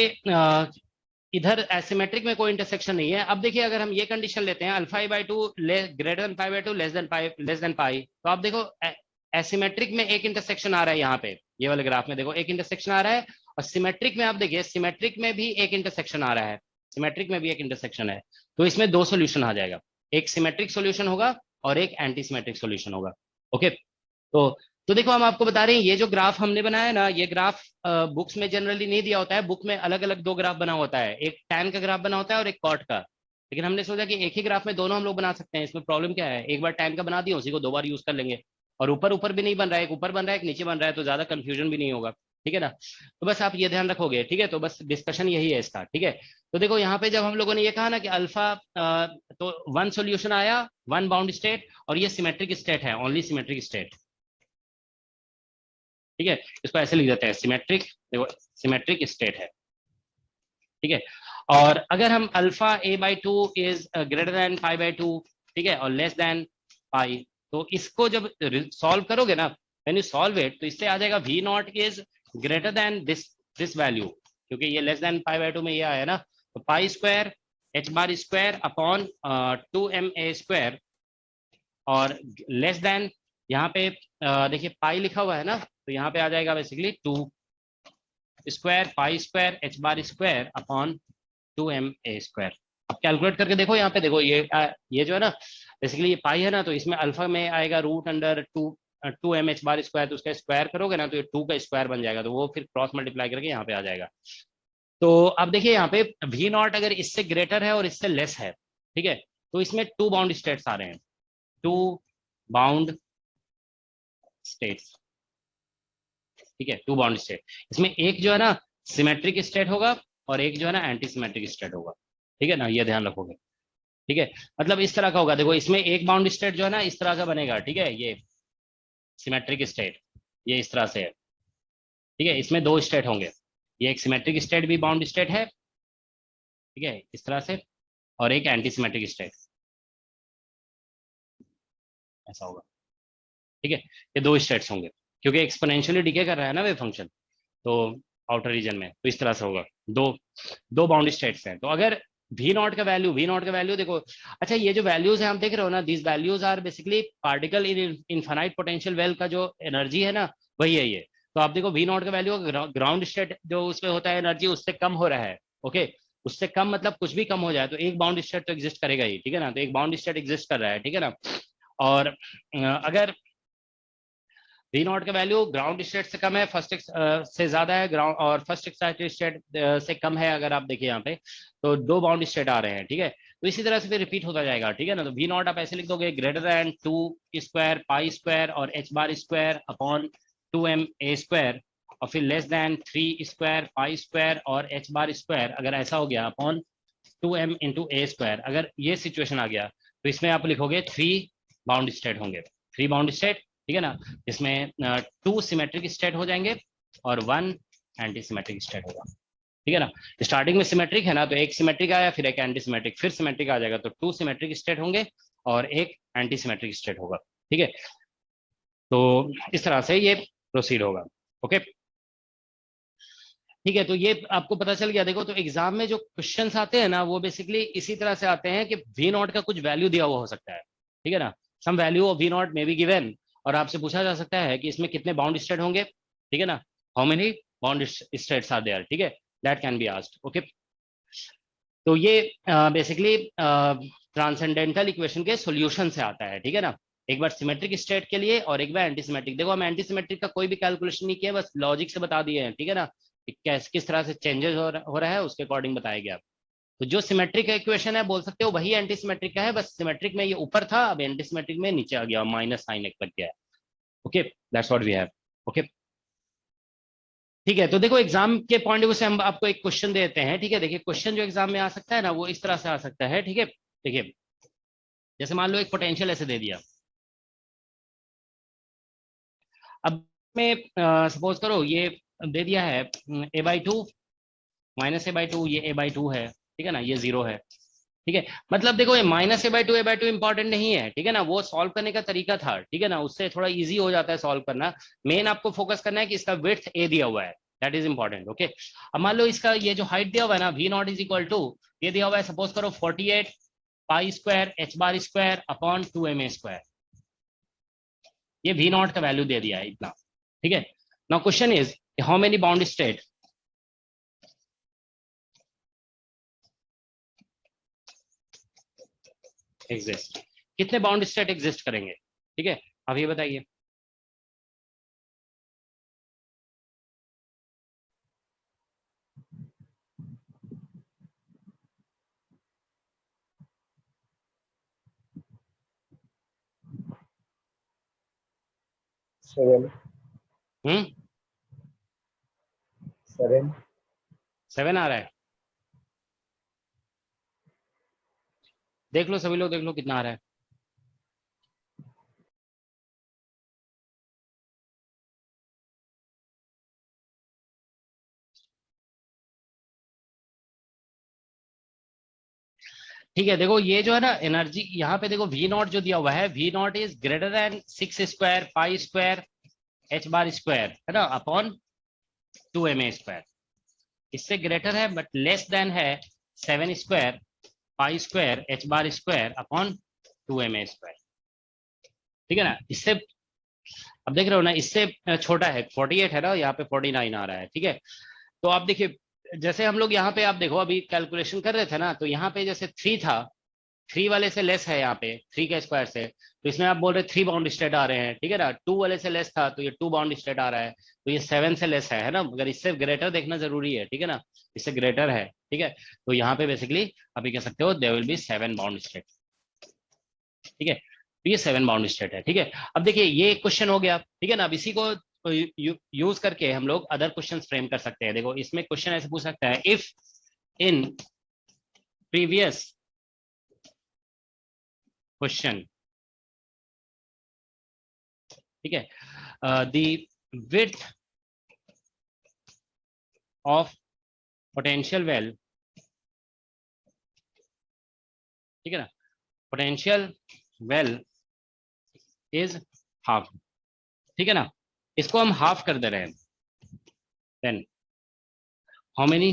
इधर एसिमेट्रिक में कोई इंटरसेक्शन नहीं है। अब देखिए, अगर हम ये कंडीशन लेते हैं alpha by two greater than pi by two less than pi, तो आप देखो एसिमेट्रिक में एक इंटरसेक्शन आ रहा है, यहाँ पे ये वाले ग्राफ में देखो एक इंटरसेक्शन आ रहा है, और सिमेट्रिक में आप देखिए, सिमेट्रिक में भी एक इंटरसेक्शन आ रहा है, सिमेट्रिक में भी एक इंटरसेक्शन है, तो इसमें दो सोल्यूशन आ जाएगा, एक सिमेट्रिक सोल्यूशन होगा और एक एंटी सिमेट्रिक सोल्यूशन होगा, ओके। तो देखो, हम आपको बता रहे हैं, ये जो ग्राफ हमने बनाया ना, ये ग्राफ बुक्स में जनरली नहीं दिया होता है, बुक में अलग अलग दो ग्राफ बना होता है, एक टैन का ग्राफ बना होता है और एक कॉट का, लेकिन हमने सोचा कि एक ही ग्राफ में दोनों हम लोग बना सकते हैं, इसमें प्रॉब्लम क्या है, एक बार टैन का बना दिया, उसी को दो बार यूज कर लेंगे, और ऊपर भी नहीं बन रहा है, एक ऊपर बन रहा है एक नीचे बन रहा है, तो ज्यादा कंफ्यूजन भी नहीं होगा, ठीक है ना, तो बस आप ये ध्यान रखोगे, ठीक है, तो बस डिस्कशन यही है इसका, ठीक है। तो देखो यहाँ पे जब हम लोगों ने ये कहा ना कि अल्फा, तो वन सोल्यूशन आया, वन बाउंड स्टेट, और ये सिमेट्रिक स्टेट है, ओनली सिमेट्रिक स्टेट, ठीक है, इसको ऐसे लिख देते हैं सिमेट्रिक, देखो सिमेट्रिक स्टेट है, ठीक है। और अगर हम alpha a by two is greater than pi by to, ठीक है, और लेस देन पाई, तो इसको जब सॉल्व करोगे ना, व्हेन यू सॉल्व इट, तो इससे आ जाएगा V naught is greater than this value, क्योंकि ये less than pi by two में ये आया ना, तो pi square h bar square upon 2ma square, और लेस देन यहाँ पे देखिए पाई लिखा हुआ है ना, तो यहाँ पे आ जाएगा basically 2 square pi square h bar square upon 2ma square. अब कैलकुलेट करके देखो, यहाँ पे देखो ये जो है ना, बेसिकली ये पाई है ना, तो इसमें अल्फा में आएगा root under 2m H bar square, तो उसका स्क्वायर करोगे ना, तो ये 2 का स्क्वायर बन जाएगा, तो वो फिर क्रॉस मल्टीप्लाई करके यहाँ पे आ जाएगा। तो अब देखिए यहाँ पे वी नॉट अगर इससे ग्रेटर है और इससे लेस है, ठीक है, तो इसमें 2 बाउंड स्टेट्स आ रहे हैं, 2 बाउंड स्टेट्स, ठीक है, 2 बाउंड स्टेट, इसमें एक जो है ना सिमेट्रिक स्टेट होगा और एक जो है ना एंटी सिमेट्रिक स्टेट होगा, ठीक है ना, ये ध्यान रखोगे, ठीक है, मतलब इस तरह का होगा, देखो इसमें एक बाउंड स्टेट जो है ना इस तरह का बनेगा, ठीक है, ये सिमेट्रिक स्टेट ये इस तरह से है, ठीक है, इसमें 2 स्टेट होंगे, ये एक सिमेट्रिक स्टेट भी बाउंड स्टेट है, ठीक है, इस तरह से, और एक एंटी सिमेट्रिक स्टेट, ऐसा होगा, ठीक है, ये 2 स्टेट्स होंगे, क्योंकि एक्सपोनेंशियली डिके कर रहा है ना वे फंक्शन, तो आउटर रीजन में, तो इस तरह से होगा, दो बाउंड स्टेट्स हैं। तो अगर वी नॉट का वैल्यू देखो, अच्छा ये जो वैल्यूज है हम देख रहे हो ना, these values are basically particle in infinite potential well का जो एनर्जी है ना, वही है ये। तो आप देखो वी नॉट का वैल्यू ग्राउंड स्टेट जो उसमें होता है एनर्जी, उससे कम हो रहा है, ओके, उससे कम मतलब कुछ भी कम हो जाए तो एक बाउंड स्टेट तो एग्जिस्ट करेगा ही, ठीक है ना, तो एक बाउंड स्टेट एग्जिस्ट कर रहा है, ठीक है ना। और अगर वी नॉट का वैल्यू ग्राउंड स्टेट से कम है, फर्स्ट से ज्यादा है ग्राउंड, और फर्स्ट एक्साइटेड स्टेट से कम है। अगर आप देखिए यहाँ पे तो 2 बाउंड स्टेट आ रहे हैं, ठीक है। तो इसी तरह से फिर रिपीट होता जाएगा, ठीक है ना। तो वी नॉट आप ऐसे लिख दोगे greater than 2 square pi square और h bar square upon 2m a square, और फिर less than 3 square pi square और एच बार स्क्वायर, अगर ऐसा हो गया upon 2m into a square. अगर ये सिचुएशन आ गया तो इसमें आप लिखोगे 3 बाउंड स्टेट होंगे, 3 बाउंड स्टेट, ठीक है ना। इसमें 2 सिमेट्रिक स्टेट हो जाएंगे और 1 एंटी सिमेट्रिक स्टेट होगा, ठीक है ना। स्टार्टिंग में सिमेट्रिक है ना, तो एक सिमेट्रिक आया, फिर एक एंटी सिमेट्रिक, फिर सिमेट्रिक आ जाएगा, तो 2 सिमेट्रिक स्टेट होंगे और एक एंटी सिमेट्रिक स्टेट होगा, ठीक है। तो इस तरह से ये प्रोसीड होगा, ओके, ठीक है। तो ये आपको पता चल गया। देखो, तो एग्जाम में जो क्वेश्चंस आते हैं ना, वो बेसिकली इसी तरह से आते हैं कि वी नॉट का कुछ वैल्यू दिया हुआ हो सकता है, ठीक है ना। Some value of V naught may be given, और आपसे पूछा जा सकता है कि इसमें कितने बाउंड स्टेट होंगे, ठीक है ना, how many bound states are there, ठीक है, that can be asked, okay. तो ये बेसिकली ट्रांसेंडेंटल इक्वेशन के सॉल्यूशन से आता है, ठीक है ना। एक बार सिमेट्रिक स्टेट के लिए और एक बार एंटी सिमेट्रिक। देखो, हम एंटी सिमेट्रिक का कोई भी कैलकुलेशन नहीं किया, बस लॉजिक से बता दिए हैं, ठीक है ना, किस तरह से चेंजेस हो रहा है उसके अकॉर्डिंग बताया गया। तो जो सिमेट्रिक इक्वेशन है बोल सकते हो वही एंटी सिमेट्रिक का है, बस सिमेट्रिक में ये ऊपर था, अब एंटी सिमेट्रिक में नीचे आ गया, माइनस साइन एक लग गया है, okay, that's what we have, okay, ठीक है। तो देखो, एग्जाम के पॉइंट ऑफ व्यू से हम आपको एक क्वेश्चन देते हैं, ठीक है। देखिए, क्वेश्चन जो एग्जाम में आ सकता है ना, वो इस तरह से आ सकता है, ठीक है। देखिए, जैसे मान लो एक पोटेंशियल ऐसे दे दिया, अब मैं सपोज करो ये दे दिया है a/2 माइनस a/2, ये a/2 है, ठीक है ना, ये 0 है, ठीक है। मतलब देखो, ये माइनस a/2 इंपॉर्टेंट नहीं है, ठीक है ना, वो सॉल्व करने का तरीका था, ठीक है ना, उससे थोड़ा इजी हो जाता है सॉल्व करना। मेन आपको फोकस करना है कि इसका विड्थ a दिया हुआ है, दैट इज इंपॉर्टेंट, ओके। अब मान लो इसका ये जो हाइट दिया हुआ है ना, v naught is equal to, ये दिया हुआ है सपोज करो 48 pi square h bar square upon 2ma square, ये v नॉट का वैल्यू दे दिया है इतना, ठीक है। Now question is how many bound state exist, कितने बाउंड स्टेट एग्जिस्ट करेंगे, ठीक है। अब ये बताइए, सेवन 7 आ रहा है, देख लो सभी लोग, देख लो कितना आ रहा है। ठीक है, देखो ये जो है ना एनर्जी, यहाँ पे देखो वी नॉट जो दिया हुआ है, V naught is greater than 6 square pi square h bar square, है ना, अपॉन 2ma स्क्वायर, इससे ग्रेटर है बट लेस देन है 7 square pi square h bar square upon 2ma square, ठीक है ना। इससे अब देख रहे हो ना, इससे छोटा है 48 है ना, यहाँ पे 49 आ रहा है, ठीक है। तो आप देखिए, जैसे हम लोग यहाँ पे आप देखो अभी कैलकुलेशन कर रहे थे ना, तो यहाँ पे जैसे 3 था, 3 वाले से लेस है यहाँ पे 3 के स्क्वायर से, तो इसमें आप बोल रहे 3 बाउंड स्टेट आ रहे हैं, ठीक है ना। 2 वाले से लेस था तो ये 2 बाउंड स्टेट आ रहा है, तो ये 7 से लेस है ना, मगर इससे ग्रेटर देखना जरूरी है, ठीक है ना, इससे ग्रेटर है, ठीक है। तो यहाँ पे बेसिकली अभी कह सकते हो there will be 7 bound state, ठीक है। तो ये 7 बाउंड स्टेट है, ठीक है। अब देखिए, ये क्वेश्चन हो गया, ठीक है ना। अब इसी को यूज करके हम लोग अदर क्वेश्चन फ्रेम कर सकते हैं। देखो, इसमें क्वेश्चन ऐसे पूछ सकता है, इफ इन प्रीवियस क्वेश्चन, ठीक है, the width of potential well, ठीक है ना, पोटेंशियल वेल इज हाफ, ठीक है ना, इसको हम हाफ कर दे रहे हैं, then how many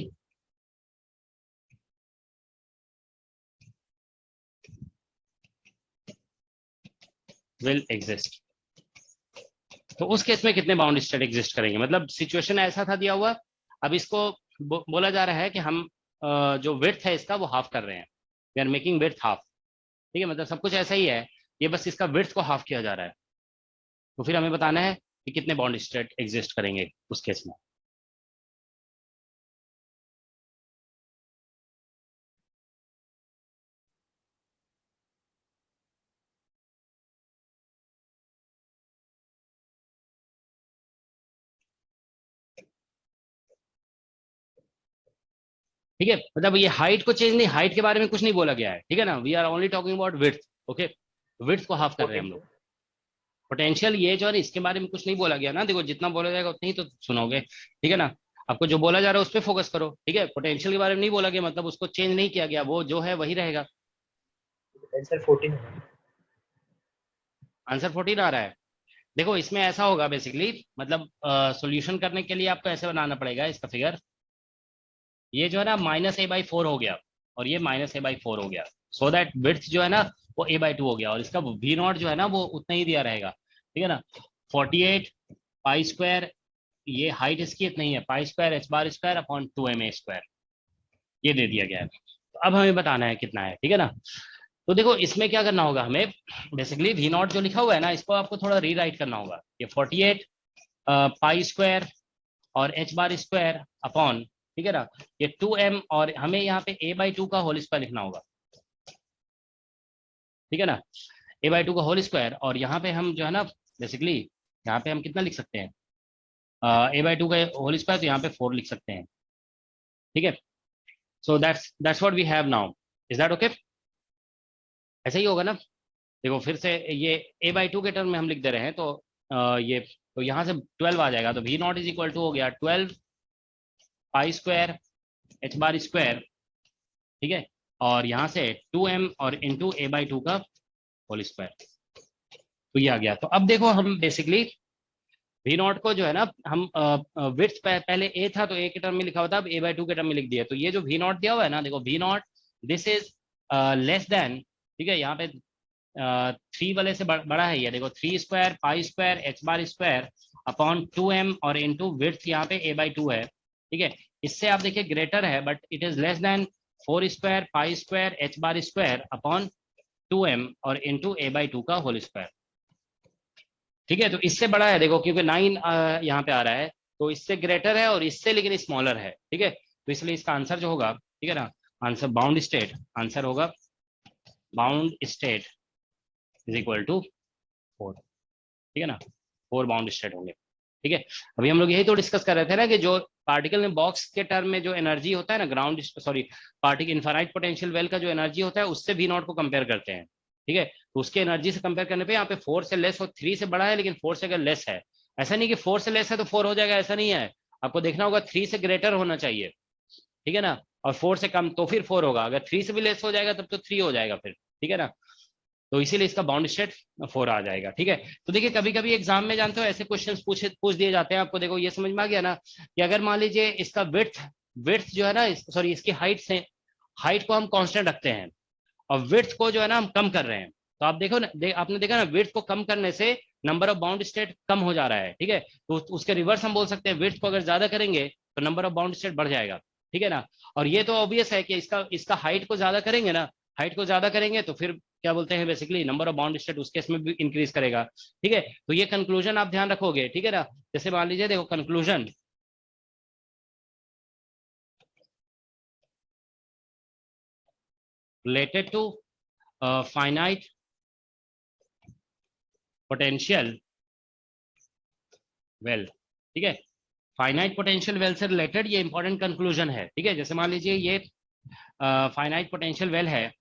will exist, तो उस केस में कितने बाउंड स्टेट एग्जिस्ट करेंगे। मतलब सिचुएशन ऐसा था दिया हुआ, अब इसको बोला जा रहा है कि हम जो विड्थ है इसका वो हाफ कर रहे हैं, we are making width half, ठीक है। मतलब सब कुछ ऐसा ही है, ये बस इसका विड्थ को हाफ किया जा रहा है। तो फिर हमें बताना है कि कितने बॉन्ड स्टेट एग्जिस्ट करेंगे उस केस में। ठीक है, मतलब ये हाइट को चेंज नहीं, हाइट के बारे में कुछ नहीं बोला गया है, ठीक है ना, we are only talking about width. Okay, width को हाफ कर रहे हैं हम लोग। पोटेंशियल ये जो है इसके बारे में कुछ नहीं बोला गया ना, देखो जितना बोला जाएगा उतना ही तो सुनोगे, ठीक है ना। आपको जो बोला जा रहा है उस पर फोकस करो, ठीक है। पोटेंशियल के बारे में नहीं बोला गया, मतलब उसको चेंज नहीं किया गया, वो जो है वही रहेगा। आंसर 14 है। आंसर 14 आ रहा है। देखो इसमें ऐसा होगा बेसिकली, मतलब सॉल्यूशन करने के लिए आपको ऐसे बनाना पड़ेगा इसका फिगर। ये जो है ना -a/4 हो गया और ये -a/4 हो गया, सो दैट विड्थ जो है ना वो a/2 हो गया और इसका v0 जो है ना वो उतना ही दिया रहेगा, ठीक है ना। 48 पाई स्क्वायर, ये हाइट इसकी इतना ही है, pi square h² upon 2ma², ये दे दिया गया है। तो अब हमें बताना है कितना है, ठीक है ना। तो देखो इसमें क्या करना होगा हमें, बेसिकली v0 जो लिखा हुआ है ना इसको आपको थोड़ा रीराइट करना होगा। ये 48 पाई स्क्वायर और h² अपॉन, ठीक है ना, ये 2m और हमें यहाँ पे a/2 का होल स्क्वायर लिखना होगा, ठीक है ना, a/2 का होल स्क्वायर। और यहाँ पे हम जो है ना बेसिकली यहाँ पे हम कितना लिख सकते हैं, a/2 का होल स्क्वायर, तो यहाँ पे 4 लिख सकते हैं, ठीक है। So that's what we have now, is that okay? ऐसा ही होगा ना। देखो फिर से ये a/2 के टर्म में हम लिख दे रहे हैं, तो ये तो यहाँ से 12 आ जाएगा, तो v0 इज इक्वल टू हो गया 12 पाई स्क्वायर h², ठीक है, और यहाँ से 2m और इंटू a/2 का होल स्क्वायर, तो ये आ गया। तो अब देखो हम बेसिकली v0 को जो है ना हम विड्थ पहले a था तो a के टर्म में लिखा हुआ था, अब a/2 के टर्म में लिख दिया। तो ये जो v0 दिया हुआ है ना, देखो v0 this is less then, ठीक है, यहाँ पे 3 वाले से बड़ा है ये, देखो 3² pi square h² upon 2m और इंटू विड्थ यहाँ पे a/2 है, ठीक है। इससे आप देखिए ग्रेटर है, but it is less then 4² pi square h² upon 2m और इंटू a/2 का होल स्क्वायर, ठीक है। तो इससे बड़ा है देखो, क्योंकि 9 यहाँ पे आ रहा है, तो इससे ग्रेटर है और इससे लेकिन स्मॉलर है, ठीक है। तो इसलिए इसका आंसर जो होगा, ठीक है ना, आंसर बाउंड स्टेट, आंसर होगा bound state is equal to 4, ठीक है ना, 4 बाउंड स्टेट होंगे, ठीक है। अभी हम लोग यही तो डिस्कस कर रहे थे ना कि जो पार्टिकल में बॉक्स के टर्म में जो एनर्जी होता है ना, ground sorry particle infinite potential well का जो एनर्जी होता है उससे v0 को कंपेयर करते हैं, ठीक है। तो उसके एनर्जी से कंपेयर करने पे यहाँ पे 4 से लेस और 3 से बड़ा है, लेकिन 4 से अगर लेस है, ऐसा नहीं कि 4 से लेस है तो 4 हो जाएगा, ऐसा नहीं है। आपको देखना होगा 3 से ग्रेटर होना चाहिए, ठीक है ना, और 4 से कम तो फिर 4 होगा, अगर 3 से भी लेस हो जाएगा तब तो 3 हो जाएगा फिर, ठीक है ना। तो इसीलिए इसका बाउंड स्टेट 4 आ जाएगा, ठीक है। तो देखिए कभी कभी एग्जाम में जानते हो ऐसे क्वेश्चंस पूछ दिए जाते हैं आपको। देखो ये समझ में आ गया ना कि अगर मान लीजिए इसका विड्थ जो है ना, सॉरी इसकी हाइट को हम कांस्टेंट रखते हैं और विड्थ को जो है ना हम कम कर रहे हैं, तो आप देखो ना, आपने देखा ना विड्थ को कम करने से नंबर ऑफ बाउंड स्टेट कम हो जा रहा है, ठीक है। तो उसके रिवर्स हम बोल सकते हैं, विड्थ को अगर ज्यादा करेंगे तो नंबर ऑफ बाउंड स्टेट बढ़ जाएगा, ठीक है ना। और ये तो ऑब्वियस है कि इसका हाइट को ज्यादा करेंगे ना, हाइट को ज्यादा करेंगे तो फिर क्या बोलते हैं basically number of bound state उस केस में भी इंक्रीज करेगा, ठीक है। तो ये कंक्लूजन आप ध्यान रखोगे, ठीक है ना। जैसे मान लीजिए देखो conclusion, related to finite potential well, ठीक है, फाइनाइट पोटेंशियल वेल से रिलेटेड ये इंपॉर्टेंट कंक्लूजन है, ठीक है। जैसे मान लीजिए ये फाइनाइट पोटेंशियल वेल है,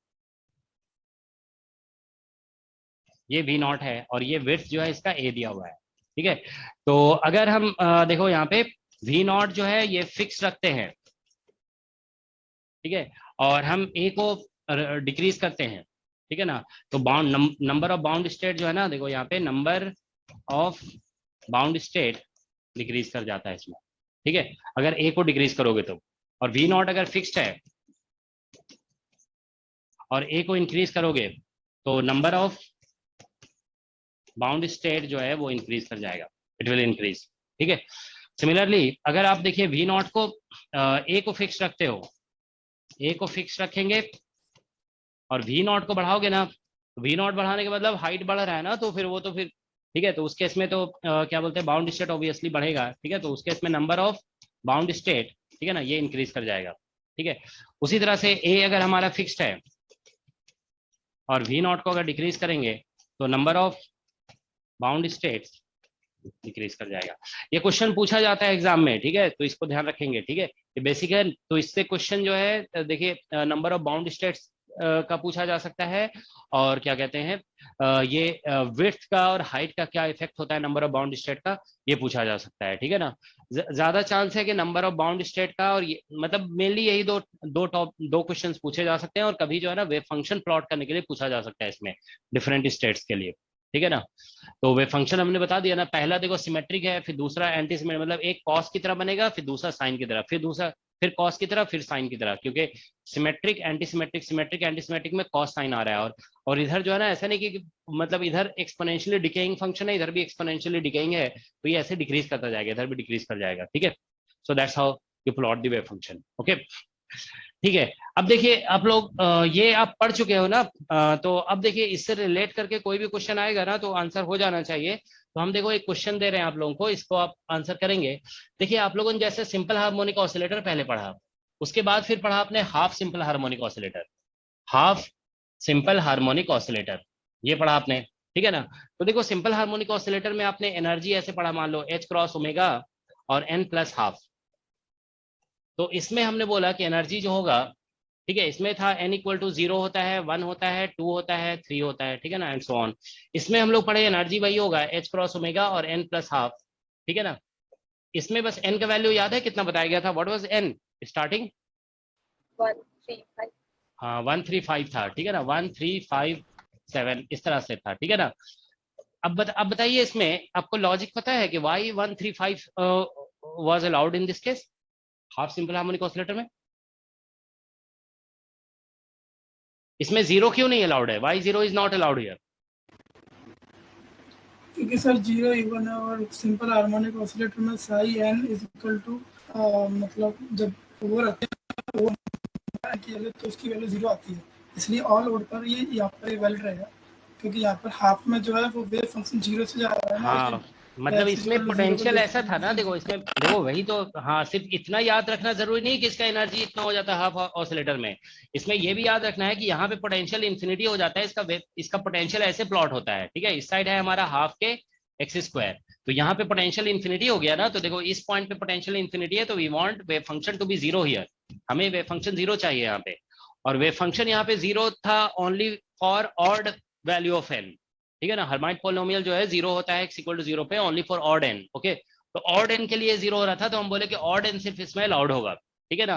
ये v0 है और ये विड्थ जो है इसका a दिया हुआ है, ठीक है। तो अगर हम देखो यहाँ पे v0 जो है ये फिक्स रखते हैं, ठीक है, और हम a को डिक्रीज करते हैं, ठीक है ना, तो नंबर ऑफ बाउंड स्टेट जो है ना, देखो यहाँ पे number of bound state decrease कर जाता है इसमें, ठीक है, अगर a को डिक्रीज करोगे तो। और v0 अगर फिक्स्ड है और a को इंक्रीज करोगे तो नंबर ऑफ बाउंड स्टेट जो है वो इंक्रीज कर जाएगा, इट विल इंक्रीज, ठीक है। सिमिलरली अगर आप देखिए v0 को a को फिक्स रखते हो, a को फिक्स रखेंगे और v0 को बढ़ाओगे ना, v0 बढ़ाने के मतलब हाइट बढ़ रहा है ना, तो फिर वो तो फिर ठीक है, तो उस केस में तो क्या बोलते हैं, बाउंड स्टेट ऑब्वियसली बढ़ेगा, ठीक है, तो उस केस में नंबर ऑफ बाउंड स्टेट, ठीक है ना, ये इंक्रीज कर जाएगा, ठीक है। उसी तरह से ए अगर हमारा फिक्स्ड है और वी नॉट को अगर डिक्रीज करेंगे तो number of bound states decrease कर जाएगा। ये क्वेश्चन पूछा जाता है एग्जाम में, ठीक है, तो इसको ध्यान रखेंगे, ठीक है, ये बेसिक है। तो इससे क्वेश्चन जो है देखिए नंबर ऑफ बाउंड स्टेट्स का पूछा जा सकता है, और क्या कहते हैं ये विड्थ का और हाइट का क्या इफेक्ट होता है नंबर ऑफ बाउंड स्टेट का, ये पूछा जा सकता है, ठीक है ना। ज्यादा चांस है कि नंबर ऑफ बाउंड स्टेट का, और ये मतलब मेनली यही दो क्वेश्चंस पूछे जा सकते हैं, और कभी जो है ना वेव फंक्शन प्लॉट करने के लिए पूछा जा सकता है इसमें डिफरेंट स्टेट्स के लिए, ठीक है ना। तो वेव फंक्शन हमने बता दिया ना, पहला देखो सिमेट्रिक है, फिर दूसरा एंटी सिमेट्रिक, मतलब एक कॉस की तरह बनेगा, फिर दूसरा साइन की तरह, फिर कॉस की तरह, फिर साइन की तरह, क्योंकि सिमेट्रिक एंटी सिमेट्रिक में कॉस साइन आ रहा है, और इधर जो है ना ऐसा नहीं कि मतलब इधर एक्सपोनेंशियली डिकेइंग फंक्शन है, इधर भी एक्सपोनेंशियली डिकेइंग है, तो ये ऐसे डिक्रीज करता जाएगा, इधर भी डिक्रीज कर जाएगा, ठीक है। So that's how you plot the wave function, okay, ठीक है। अब देखिए आप लोग ये आप पढ़ चुके हो ना, तो अब देखिए इससे रिलेट करके कोई भी क्वेश्चन आएगा ना तो आंसर हो जाना चाहिए। तो हम देखो एक क्वेश्चन दे रहे हैं आप लोगों को, इसको आप आंसर करेंगे। देखिए आप लोगों ने जैसे सिंपल हार्मोनिक ऑसिलेटर पहले पढ़ा, उसके बाद फिर पढ़ा आपने half simple harmonic oscillator, half simple harmonic oscillator, ये पढ़ा आपने, ठीक है ना। तो देखो सिंपल हार्मोनिक ऑसिलेटर में आपने एनर्जी ऐसे पढ़ा, मान लो H क्रॉस ओमेगा और n प्लस हाफ। तो इसमें हमने बोला कि एनर्जी जो होगा, ठीक है, इसमें था n इक्वल टू 0 होता है, 1 होता है, 2 होता है, 3 होता है, ठीक है ना, एंड सो ऑन। इसमें हम लोग पढ़े एनर्जी वही होगा H क्रॉस ओमेगा और n प्लस हाफ, ठीक है ना। इसमें बस n का वैल्यू याद है कितना बताया गया था, व्हाट वाज n स्टार्टिंग? 135। हाँ 135 था, ठीक है ना, 1357 इस तरह से था, ठीक है ना। अब बताइए इसमें आपको लॉजिक पता है कि why 135 was allowed in this case, half simple harmonic oscillator में? इसमें 0 क्यों नहीं अलाउड है? why 0 is not allowed here? क्योंकि सर 0 इवन है और सिंपल हार्मोनिक ऑसिलेटर में psi n is equal to मतलब जब वो रखते हैं वो की वैल्यू तो उसकी वैल्यू 0 आती है, इसलिए ऑल ओड पर ये यहाँ पर वैलिड रहेगा, क्योंकि यहाँ पर हाफ में जो है वो वेव फंक्शन 0 से जा रहा है ना। हाँ मतलब इसमें पोटेंशियल ऐसा था ना, देखो इसमें देखो वही तो, हाँ सिर्फ इतना याद रखना जरूरी नहीं कि इसका एनर्जी इतना हो जाता है हाफ ऑसिलेटर में, इसमें ये भी याद रखना है कि यहाँ पे पोटेंशियल इन्फिनिटी हो जाता है, इसका पोटेंशियल ऐसे प्लॉट होता है, ठीक है। इस साइड है हमारा हाफ के एक्स स्क्वायर, तो यहाँ पे पोटेंशियल इन्फिनिटी हो गया ना, तो देखो इस पॉइंट पे पोटेंशियल इन्फिनिटी है, तो we want wave function to be 0 here, हमें वेव फंक्शन 0 चाहिए यहाँ पे, और वेव फंक्शन यहाँ पे 0 था only for odd value of n, ठीक है ना। हर्माइट पोलिनोमियल जो है 0 होता है x इक्वल टू 0 पे only for odd n, okay. तो ऑड n के लिए 0 हो रहा था, तो हम बोले कि ऑड n सिर्फ इसमें अलाउड होगा, ठीक है ना।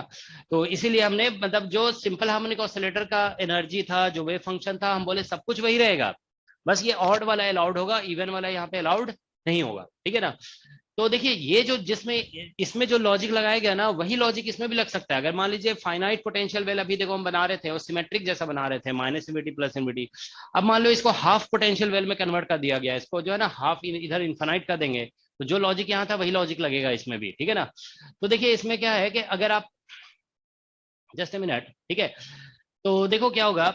तो इसीलिए हमने मतलब जो सिंपल हार्मोनिक ऑसिलेटर का एनर्जी था, जो वेव फंक्शन था, हम बोले सब कुछ वही रहेगा, बस ये ऑड वाला अलाउड होगा, इवन वाला यहाँ पे अलाउड नहीं होगा, ठीक है ना। तो देखिए ये जो जिसमें इसमें जो लॉजिक लगाया गया ना, वही लॉजिक इसमें भी लग सकता है। अगर मान लीजिए फाइनाइट पोटेंशियल वेल अभी देखो हम बना रहे थे और सिमेट्रिक जैसा बना रहे थे, माइनस इनविटी प्लस इनविटी, अब मान लो इसको हाफ पोटेंशियल वेल में कन्वर्ट कर दिया गया, इसको जो है ना हाफ इधर इन्फानाइट कर देंगे, तो जो लॉजिक यहाँ था वही लॉजिक लगेगा इसमें भी, ठीक है ना। तो देखिए इसमें क्या है कि अगर आप जस्ट ए मिनट, ठीक है, तो देखो क्या होगा,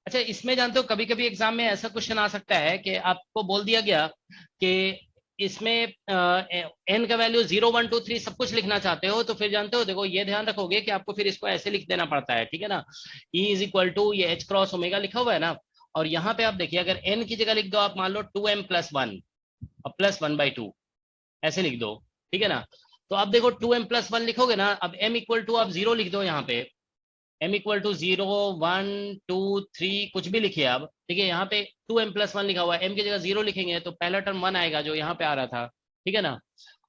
अच्छा इसमें जानते हो कभी कभी एग्जाम में ऐसा क्वेश्चन आ सकता है कि आपको बोल दिया गया कि इसमें n का वैल्यू 0 1 2 3 सब कुछ लिखना चाहते हो, तो फिर जानते हो देखो ये ध्यान रखोगे कि आपको फिर इसको ऐसे लिख देना पड़ता है, ठीक है ना। E इज इक्वल टू ये h क्रॉस ओमेगा लिखा हुआ है ना, और यहाँ पे आप देखिए अगर n की जगह लिख दो आप मान लो 2m प्लस 1 और प्लस 1/2 ऐसे लिख दो, ठीक है ना। तो आप देखो 2m प्लस 1 लिखोगे ना, अब m इक्वल टू आप 0 लिख दो, यहाँ पे m इक्वल टू 0 1 2 3 कुछ भी लिखिए आप, ठीक है। यहाँ पे 2m प्लस 1 लिखा हुआ है, m की जगह 0 लिखेंगे तो पहला टर्म 1 आएगा जो यहाँ पे आ रहा था, ठीक है ना।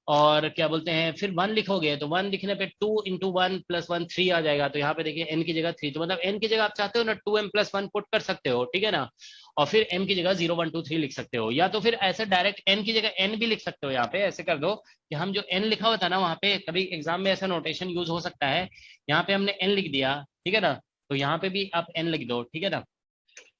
और क्या बोलते हैं फिर 1 लिखोगे तो 1 लिखने पे 2 इंटू 1 प्लस 1 3 आ जाएगा, तो यहाँ पे देखिए n की जगह 3, तो मतलब n की जगह आप चाहते हो ना 2m प्लस 1 पुट कर सकते हो, ठीक है ना, और फिर m की जगह 0 1 2 3 लिख सकते हो, या तो फिर ऐसे डायरेक्ट n की जगह n भी लिख सकते हो। यहाँ पे ऐसे कर दो कि हम जो n लिखा हुआ था ना, वहाँ पे कभी एग्जाम में ऐसा नोटेशन यूज हो सकता है, यहाँ पे हमने n लिख दिया, ठीक है ना, तो यहाँ पे भी आप n लिख दो, ठीक है ना।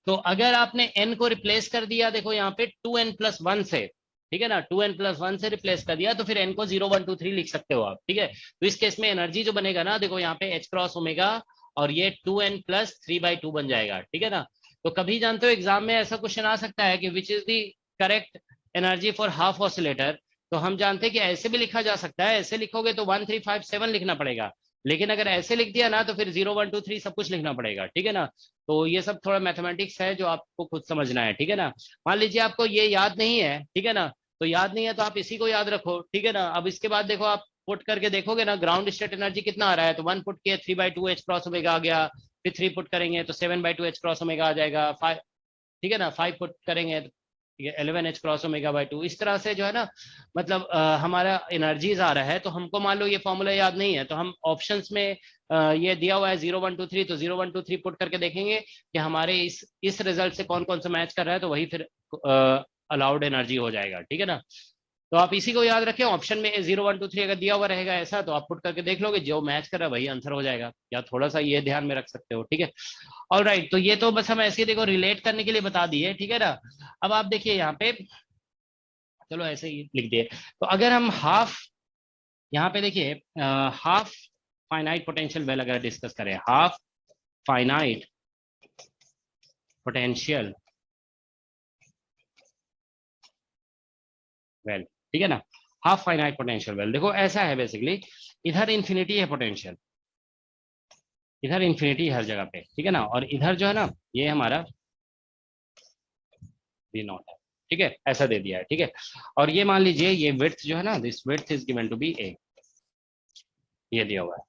तो अगर आपने n को रिप्लेस कर दिया देखो यहाँ पे 2n प्लस 1 से, ठीक है ना, 2n प्लस 1 से रिप्लेस कर दिया, तो फिर n को 0 1 2 3 लिख सकते हो आप, ठीक है। तो इस केस में एनर्जी जो बनेगा ना, देखो यहाँ पे h क्रॉस ओमेगा और ये 2n प्लस 3/2 बन जाएगा, ठीक है ना। तो कभी जानते हो एग्जाम में ऐसा क्वेश्चन आ सकता है कि which is the correct energy for half oscillator, तो हम जानते हैं कि ऐसे भी लिखा जा सकता है। ऐसे लिखोगे तो 1357 लिखना पड़ेगा, लेकिन अगर ऐसे लिख दिया ना तो फिर 0123 सब कुछ लिखना पड़ेगा, ठीक है ना। तो ये सब थोड़ा मैथमेटिक्स है जो आपको खुद समझना है, ठीक है ना। मान लीजिए आपको ये याद नहीं है, ठीक है ना, तो याद नहीं है तो आप इसी को याद रखो, ठीक है ना। अब इसके बाद देखो, आप पुट करके देखोगे ना, ग्राउंड स्टेट एनर्जी कितना आ रहा है, तो 1 पुट किया 3/2 एच क्रॉस ओमेगा आ गया, फिर 3 पुट करेंगे तो 7/2 एच क्रॉस ओमेगा आ जाएगा, 5, ठीक है ना, 5 पुट करेंगे तो ठीक है 11 एच क्रॉस ओमेगा बाई 2। इस तरह से जो है ना, मतलब हमारा एनर्जीज आ रहा है। तो हमको मान लो ये फॉर्मूला याद नहीं है, तो हम ऑप्शंस में ये दिया हुआ है 0123, तो 0123 पुट करके देखेंगे कि हमारे इस रिजल्ट से कौन कौन सा मैच कर रहा है, तो वही फिर अलाउड एनर्जी हो जाएगा, ठीक है ना। तो आप इसी को याद रखें, ऑप्शन में 0123 अगर दिया हुआ रहेगा ऐसा, तो आप पुट करके देख लोगे, जो मैच कर रहा है वही आंसर हो जाएगा। या थोड़ा सा ये ध्यान में रख सकते हो, ठीक है। ऑल राइट, तो ये तो बस हम ऐसे ही देखो रिलेट करने के लिए बता दिए, ठीक है ना। अब आप देखिए यहाँ पे, चलो ऐसे ही लिख दिए। तो अगर हम हाफ, यहाँ पे देखिए हाफ फाइनाइट पोटेंशियल वेल अगर डिस्कस करें, हाफ फाइनाइट पोटेंशियल वेल, ठीक है ना। हाफ फाइनाइट पोटेंशियल वेल, देखो ऐसा है बेसिकली, इधर इंफिनिटी है पोटेंशियल, इधर इंफिनिटी हर जगह पे, ठीक है ना। और इधर जो है ना, ये हमारा V नॉट है, ठीक है, ऐसा दे दिया है, ठीक है। और ये मान लीजिए ये विड्थ जो है ना, this width is given to be A, ये दिया हुआ है,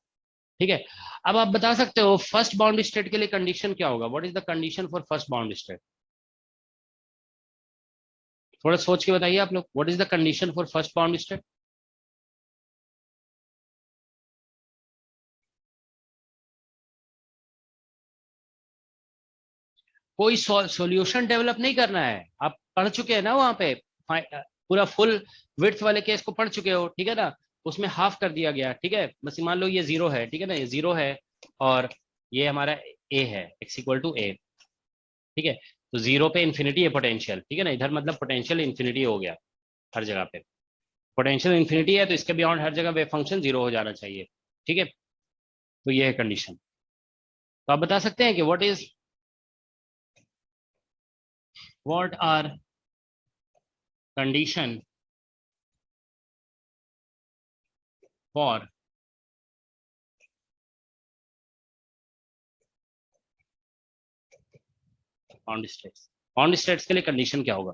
ठीक है। अब आप बता सकते हो फर्स्ट बाउंड स्टेट के लिए कंडीशन क्या होगा, what is the condition for first bound state. थोड़ा सोच के बताइए आप लोग, what is the condition for first bound state. कोई सॉल्यूशन डेवलप नहीं करना है, आप पढ़ चुके हैं ना वहां पे, पूरा फुल विड्थ वाले केस को पढ़ चुके हो, ठीक है ना। उसमें हाफ कर दिया गया, ठीक है, बस मान लो ये 0 है, ठीक है ना, ये 0 है, और ये हमारा A है, x इक्वल टू A, ठीक है। तो 0 पे इन्फिनिटी है पोटेंशियल, ठीक है ना, इधर मतलब पोटेंशियल इन्फिनिटी हो गया हर जगह पे। पोटेंशियल इन्फिनिटी है तो इसके बियॉन्ड हर जगह वेव फंक्शन 0 हो जाना चाहिए, ठीक है। तो ये है कंडीशन। तो आप बता सकते हैं कि what are condition for bound states. Bound states के लिए कंडीशन क्या होगा।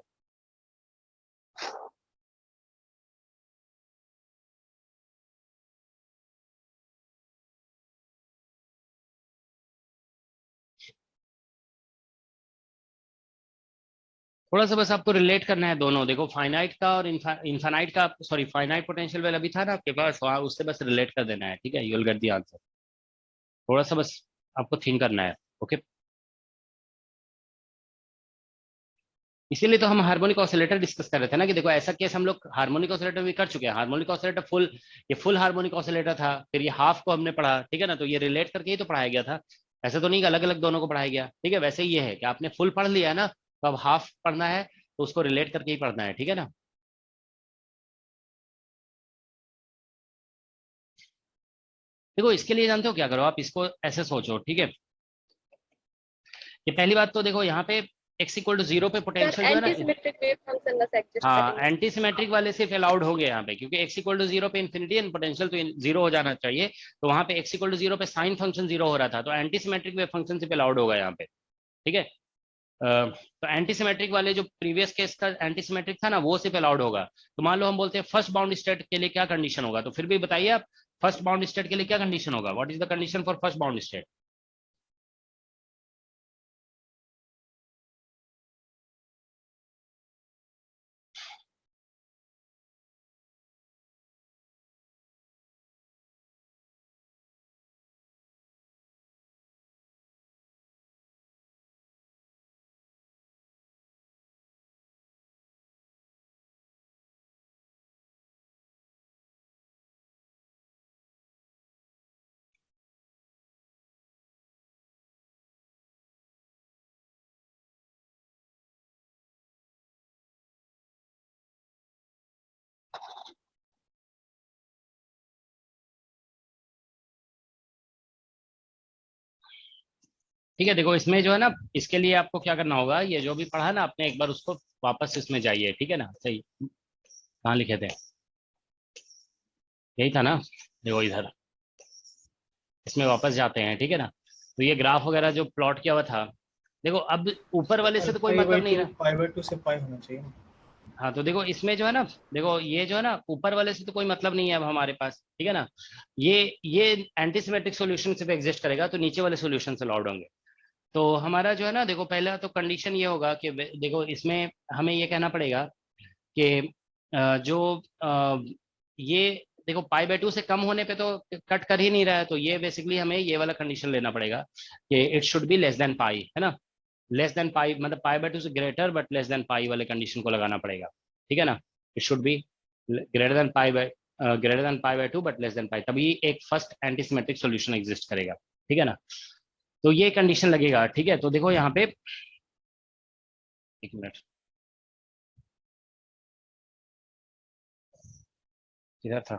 थोड़ा सा बस आपको रिलेट करना है दोनों, देखो फाइनाइट का और इनफाइनाइट का, सॉरी फाइनाइट पोटेंशियल वेल अभी था ना आपके पास, वहाँ उससे बस रिलेट कर देना है, ठीक है, you will get the answer. थोड़ा सा बस आपको थिंक करना है, ओके। इसीलिए तो हम हार्मोनिक ऑसिलेटर डिस्कस कर रहे थे ना, कि देखो ऐसा केस हम लोग हार्मोनिक ऑसिलेटर भी कर चुके हैं। हार्मोनिक ऑसिलेटर फुल, ये फुल हार्मोनिक ऑसिलेटर था, फिर ये हाफ को हमने पढ़ा, ठीक है ना। तो ये रिलेट करके ही तो पढ़ाया गया था, ऐसा तो नहीं कि अलग अलग दोनों को पढ़ाया गया, ठीक है। वैसे ही ये है कि आपने फुल पढ़ लिया है ना, तो अब हाफ पढ़ना है, तो उसको रिलेट करके ही पढ़ना है, ठीक है ना। देखो इसके लिए जानते हो क्या करो, आप इसको ऐसे सोचो, ठीक है। ये पहली बात तो देखो यहाँ पे x इक्वल टू 0 पे सर पोटेंशियल जो है ना, एंटी सिमेट्रिक वेव फंक्शन बस एग्जिस्ट हाँ करेंगे। एंटी सिमेट्रिक वाले सिर्फ अलाउड हो गए यहाँ पे, क्योंकि x इक्वल टू 0 पे इन्फिनिटी एंड पोटेंशियल तो 0 हो जाना चाहिए। तो वहाँ पे x इक्वल टू 0 पे साइन फंक्शन 0 हो रहा था, तो एंटी सिमेट्रिक वेव फंक्शन सिर्फ अलाउड होगा यहाँ पे, ठीक है। तो एंटी सिमेट्रिक वाले जो प्रीवियस केस का एंटी सिमेट्रिक था ना, वो सिर्फ अलाउड होगा। तो मान लो हम बोलते हैं फर्स्ट बाउंड स्टेट के लिए क्या कंडीशन होगा, तो फिर भी बताइए आप, फर्स्ट बाउंड स्टेट के लिए क्या कंडीशन होगा, what is the condition for first bound state. ठीक है, देखो इसमें जो है ना, इसके लिए आपको क्या करना होगा, ये जो भी पढ़ा ना आपने, एक बार उसको वापस इसमें जाइए, ठीक है ना। सही, कहाँ लिखे थे, यही था ना, देखो इधर, इसमें वापस जाते हैं, ठीक है ना। तो ये ग्राफ वगैरह जो प्लॉट किया हुआ था, देखो अब ऊपर वाले से तो कोई मतलब नहीं रहा। पाई/2 से पाई होना चाहिए ना। हाँ तो देखो इसमें जो है ना, देखो ये जो है ना, ऊपर वाले से तो कोई मतलब नहीं है अब हमारे पास, ठीक है ना। ये एंटीसिमेट्रिक सॉल्यूशन से एग्जिस्ट करेगा, तो नीचे वाले सॉल्यूशन से लॉर्ड होंगे। तो हमारा जो है ना, देखो पहला तो कंडीशन ये होगा कि देखो इसमें हमें ये कहना पड़ेगा कि जो ये देखो पाई/2 से कम होने पे तो कट कर ही नहीं रहा है, तो ये बेसिकली हमें ये वाला कंडीशन लेना पड़ेगा कि it should be less than pi, है ना। लेस देन पाई मतलब पाई/2 से greater but less than pi वाले कंडीशन को लगाना पड़ेगा, ठीक है ना। It should be greater than पाई/2 बट लेस देन पाई, तभी एक फर्स्ट एंटीसिमेट्रिक सॉल्यूशन एग्जिस्ट करेगा, ठीक है ना। तो ये कंडीशन लगेगा, ठीक है। तो देखो यहाँ पे, एक मिनट, किधर था,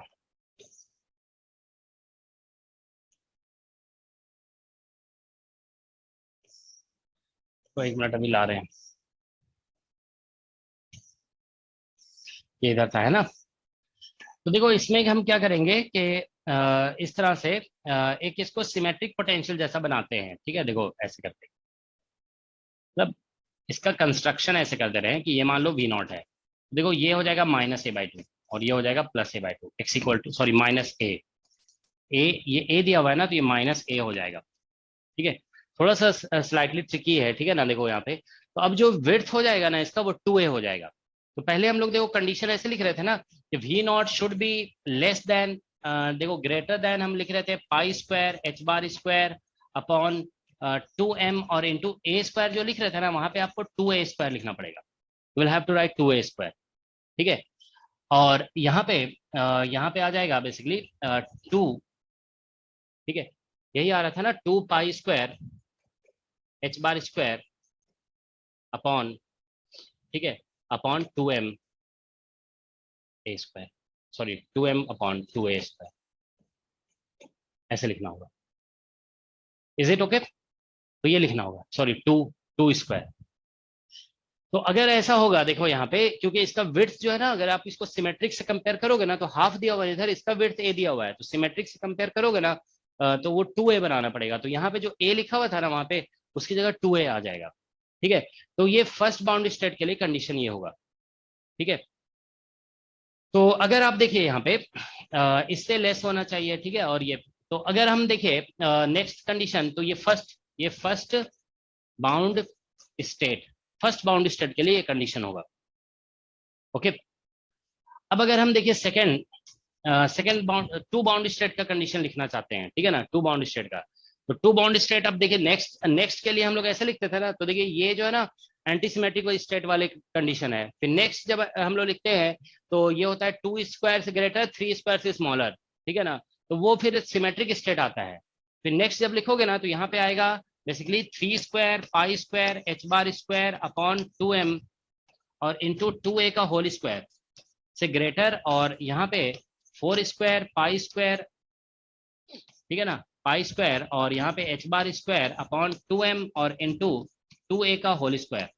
तो एक मिनट अभी ला रहे हैं, ये इधर था, है ना। तो देखो इसमें हम क्या करेंगे कि इस तरह से एक इसको सिमेट्रिक पोटेंशियल जैसा बनाते हैं, ठीक है। देखो ऐसे करते हैं, मतलब इसका कंस्ट्रक्शन ऐसे कर दे रहे हैं कि ये मान लो V0 है, देखो ये हो जाएगा -a/2 और ये हो जाएगा +a/2, x equal to sorry -a, ये a दिया हुआ है ना, तो ये -a हो जाएगा, ठीक है। थोड़ा सा स्लाइटली ट्रिकी है, ठीक है ना। देखो यहाँ पे, तो अब जो विड्थ हो जाएगा ना इसका, वो 2a हो जाएगा। तो पहले हम लोग देखो कंडीशन ऐसे लिख रहे थे ना कि V0 should be less then, देखो ग्रेटर देन हम लिख रहे थे π² अपॉन 2m और इंटू a² जो लिख रहे थे ना, वहां पे आपको 2a² लिखना पड़ेगा, you will have to write 2a², ठीक है। और यहाँ पे आ जाएगा बेसिकली 2, ठीक है। यही आ रहा था ना, 2π² h² अपॉन, ठीक है, upon 2m a², sorry 2m upon 2a², ऐसे लिखना होगा। Is it okay? तो ये लिखना होगा, सॉरी 2² तो अगर ऐसा होगा, देखो यहाँ पे, क्योंकि इसका विड्थ जो है ना, अगर आप इसको सिमेट्रिक से कंपेयर करोगे ना, तो हाफ दिया हुआ है इधर, इसका विड्थ a दिया हुआ है, तो सिमेट्रिक से कंपेयर करोगे ना तो वो 2a बनाना पड़ेगा। तो यहाँ पे जो a लिखा हुआ था ना वहां पे, उसकी जगह 2a आ जाएगा, ठीक है। तो ये फर्स्ट बाउंड्री स्टेट के लिए कंडीशन ये होगा, ठीक है। तो अगर आप देखिए यहाँ पे इससे लेस होना चाहिए, ठीक है। और ये, तो अगर हम देखें नेक्स्ट कंडीशन, तो ये फर्स्ट बाउंड स्टेट के लिए ये कंडीशन होगा, ओके। अब अगर हम देखिए सेकंड टू बाउंड स्टेट का कंडीशन लिखना चाहते हैं, ठीक है ना, टू बाउंड स्टेट का। तो टू बाउंड स्टेट, अब देखिए नेक्स्ट के लिए हम लोग ऐसे लिखते थे ना, तो देखिए ये जो है ना एंटीसिमेट्रिक स्टेट वाले कंडीशन है। फिर नेक्स्ट जब हम लोग लिखते हैं तो ये होता है 2² से ग्रेटर 3² से स्मॉलर, ठीक है ना, तो वो फिर सिमेट्रिक स्टेट आता है। फिर नेक्स्ट जब लिखोगे ना, तो यहाँ पे आएगा बेसिकली 3² π² h² अपॉन 2m और इंटू 2a का होल स्क्वायर से ग्रेटर, और यहाँ पे 4² π², ठीक है ना, π² और यहाँ पे h² अपॉन 2m और इंटू 2a का होल स्क्वायर,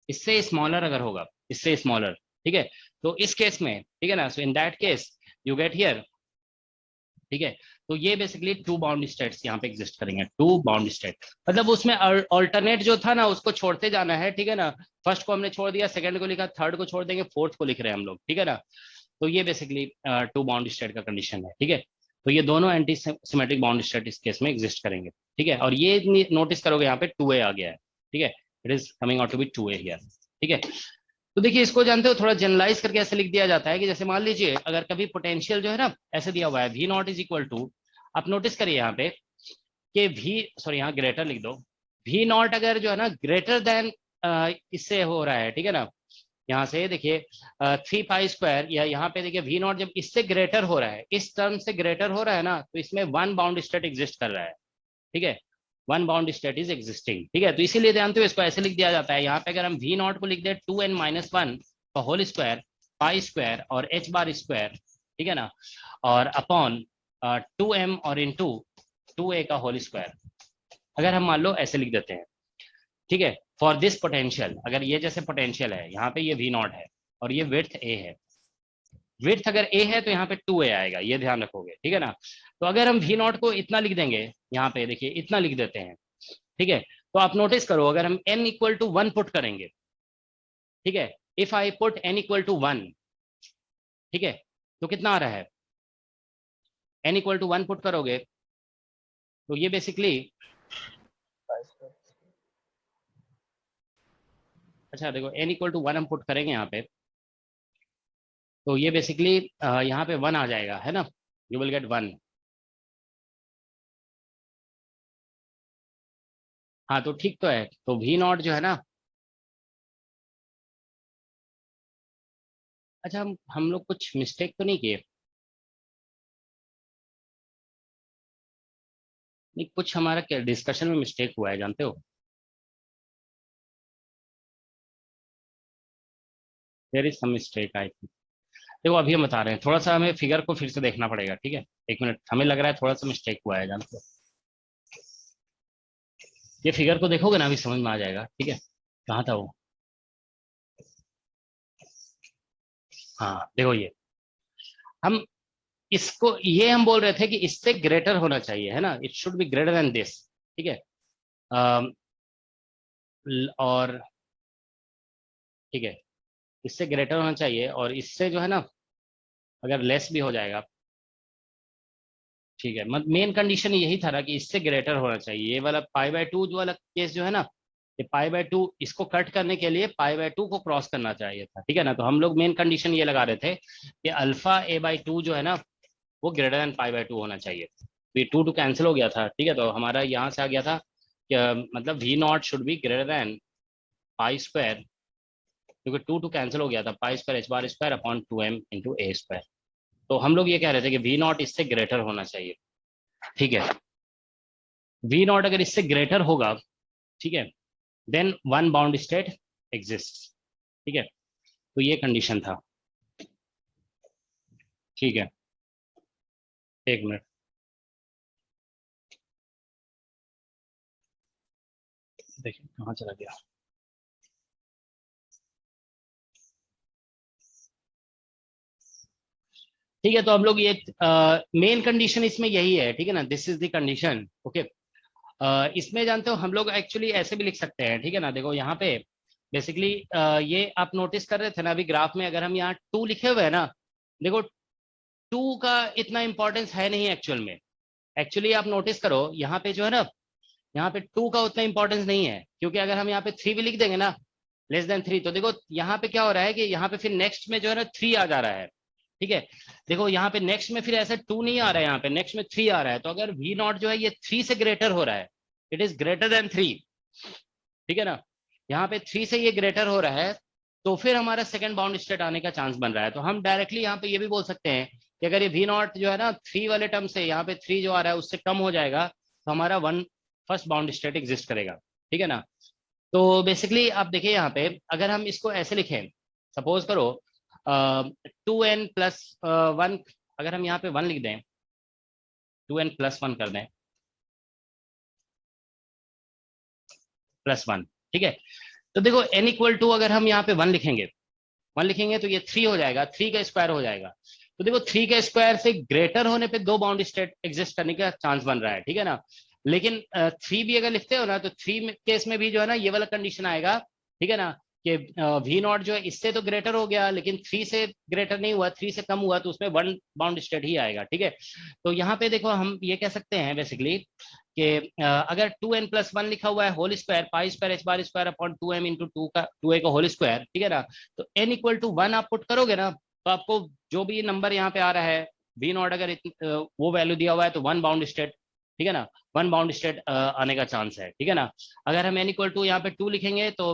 इससे स्मॉलर अगर होगा, इससे स्मॉलर, ठीक है। तो इस केस में, ठीक है ना, so in that case you get here, ठीक है। तो ये बेसिकली टू बाउंड स्टेट्स यहाँ पे एग्जिस्ट करेंगे, टू बाउंड स्टेट, मतलब उसमें अल्टरनेट जो था ना उसको छोड़ते जाना है, ठीक है ना। फर्स्ट को हमने छोड़ दिया, सेकंड को लिखा, थर्ड को छोड़ देंगे, फोर्थ को लिख रहे हैं हम लोग, ठीक है ना। तो ये बेसिकली टू बाउंड स्टेट का कंडीशन है, ठीक है। तो ये दोनों एंटी सिमेट्रिक बाउंड स्टेट इस केस में एग्जिस्ट करेंगे, ठीक है। और ये नोटिस करोगे यहाँ पे 2a आ गया है, ठीक है, it is coming out to be 2a here, ठीक है। तो देखिए इसको जानते हो, थोड़ा जनरलाइज करके ऐसे लिख दिया जाता है कि जैसे मान लीजिए अगर कभी पोटेंशियल जो है ना ऐसे दिया हुआ है V0 इज इक्वल टू, आप नोटिस करिए यहाँ पे कि यहाँ ग्रेटर लिख दो, V0 अगर जो है ना ग्रेटर देन इससे हो रहा है, ठीक है ना, यहाँ से देखिए 3π², या यहाँ पे देखिए V0 जब इससे ग्रेटर हो रहा है, इस टर्म से ग्रेटर हो रहा है ना, तो इसमें वन बाउंड स्टेट एग्जिस्ट कर रहा है, ठीक है, one bound state is existing, ठीक है। तो इसीलिए जानते हो इसको ऐसे लिख दिया जाता है। यहाँ पे अगर हम V0 को लिख दे 2n-1 का होल स्क्वायर π² और h², ठीक है ना, और अपॉन 2m और इंटू 2a का होल स्क्वायर, अगर हम मान लो ऐसे लिख देते हैं, ठीक है, फॉर दिस पोटेंशियल, अगर ये जैसे पोटेंशियल है, यहाँ पे ये V नॉट है और ये विड्थ A है, विड्थ अगर A है तो यहाँ पे 2A आएगा, ये ध्यान रखोगे, ठीक है ना। तो अगर हम V नॉट को इतना लिख देंगे, यहाँ पे देखिए इतना लिख देते हैं, ठीक है, तो आप नोटिस करो अगर हम n इक्वल टू 1 पुट करेंगे, ठीक है, if I put n equal to 1, ठीक है, तो कितना आ रहा है, n इक्वल टू 1 पुट करोगे तो ये बेसिकली, अच्छा देखो n इक्वल टू 1 हम पुट करेंगे यहाँ पे, तो ये बेसिकली यहाँ पे 1 आ जाएगा, है ना, यू विल गेट 1। हाँ तो ठीक तो है, तो V नॉट जो है ना, अच्छा हम लोग कुछ मिस्टेक तो नहीं किए, नहीं कुछ हमारा डिस्कशन में मिस्टेक हुआ है, जानते हो, there is some mistake I think. देखो अभी हम बता रहे हैं, थोड़ा सा हमें फिगर को फिर से देखना पड़ेगा, ठीक है, एक मिनट, हमें लग रहा है थोड़ा सा मिस्टेक हुआ है, जानते हो, ये फिगर को देखोगे ना अभी समझ में आ जाएगा, ठीक है, कहाँ था वो, हाँ देखो ये, हम इसको ये हम बोल रहे थे कि इससे ग्रेटर होना चाहिए, है ना, it should be greater than this, ठीक है, और ठीक है, इससे ग्रेटर होना चाहिए, और इससे जो है ना अगर लेस भी हो जाएगा, ठीक है, मतलब मेन कंडीशन यही था ना कि इससे ग्रेटर होना चाहिए, ये वाला π/2 जो वाला केस जो है ना, ये π/2 इसको कट करने के लिए π/2 को क्रॉस करना चाहिए था, ठीक है ना। तो हम लोग मेन कंडीशन ये लगा रहे थे कि अल्फा a/2 जो है ना वो ग्रेटर देन π/2 होना चाहिए, तो ये 2 कैंसिल हो गया था, ठीक है, तो हमारा यहाँ से आ गया था कि मतलब V nought should be greater than π², क्योंकि 2 कैंसिल हो गया था, π² h² / 2m × a², तो हम लोग ये कह रहे थे कि V नॉट इससे ग्रेटर होना चाहिए, ठीक है, V नॉट अगर इससे ग्रेटर होगा, ठीक है, देन 1 बाउंड स्टेट एग्जिस्ट, ठीक है, तो ये कंडीशन था, ठीक है, एक मिनट, देखिए कहाँ चला गया, ठीक है, तो हम लोग ये मेन कंडीशन इसमें यही है, ठीक है ना, this is the condition, okay. इसमें जानते हो हम लोग एक्चुअली ऐसे भी लिख सकते हैं, ठीक है ना, देखो यहाँ पे बेसिकली ये आप नोटिस कर रहे थे ना अभी ग्राफ में, अगर हम यहाँ 2 लिखे हुए हैं ना, देखो 2 का इतना इंपॉर्टेंस है नहीं एक्चुअल में, एक्चुअली आप नोटिस करो यहाँ पे जो है ना, यहाँ पे 2 का उतना इंपॉर्टेंस नहीं है, क्योंकि अगर हम यहाँ पे 3 भी लिख देंगे ना लेस देन 3, तो देखो यहाँ पे क्या हो रहा है कि यहाँ पे फिर नेक्स्ट में जो है ना 3 आ जा रहा है, ठीक है, देखो यहाँ पे नेक्स्ट में फिर ऐसे 2 नहीं आ रहा है, यहाँ पे नेक्स्ट में 3 आ रहा है, तो अगर V नॉट जो है ये 3 से ग्रेटर हो रहा है, इट इज ग्रेटर देन 3, ठीक है ना, यहाँ पे 3 से ये ग्रेटर हो रहा है, तो फिर हमारा सेकंड बाउंड स्टेट आने का चांस बन रहा है, तो हम डायरेक्टली यहाँ पे ये भी बोल सकते हैं कि अगर ये V नॉट जो है ना 3 वाले टर्म से यहाँ पे 3 जो आ रहा है उससे कम हो जाएगा, तो हमारा फर्स्ट बाउंड स्टेट एग्जिस्ट करेगा, ठीक है ना। तो बेसिकली आप देखिए यहाँ पे अगर हम इसको ऐसे लिखें, सपोज करो 2n + 1, अगर हम यहाँ पे 1 लिख दें, 2n + 1 कर दें, +1, ठीक है, तो देखो n इक्वल टू अगर हम यहाँ पे 1 लिखेंगे तो ये 3 हो जाएगा, 3 का स्क्वायर हो जाएगा, तो देखो 3 के स्क्वायर से ग्रेटर होने पे 2 बाउंड स्टेट एग्जिस्ट करने का चांस बन रहा है, ठीक है ना, लेकिन 3 भी अगर लिखते हो ना तो 3 केस में भी जो है ना ये वाला कंडीशन आएगा, ठीक है ना, कि V नॉट जो है इससे तो ग्रेटर हो गया, लेकिन 3 से ग्रेटर नहीं हुआ, 3 से कम हुआ, तो उसमें 1 बाउंड स्टेट ही आएगा, ठीक है। तो यहाँ पे देखो हम ये कह सकते हैं बेसिकली कि अगर 2n + 1 लिखा हुआ है whole square π² h² / 2m × 2a का होल स्क्वायर, ठीक है ना, तो n = 1 आप पुट करोगे ना, तो आपको जो भी नंबर यहाँ पे आ रहा है V नॉट अगर वो वैल्यू दिया हुआ है तो 1 बाउंड स्टेट, ठीक है ना, 1 बाउंड स्टेट आने का चांस है, ठीक है ना। अगर हम n = यहाँ पे 2 लिखेंगे तो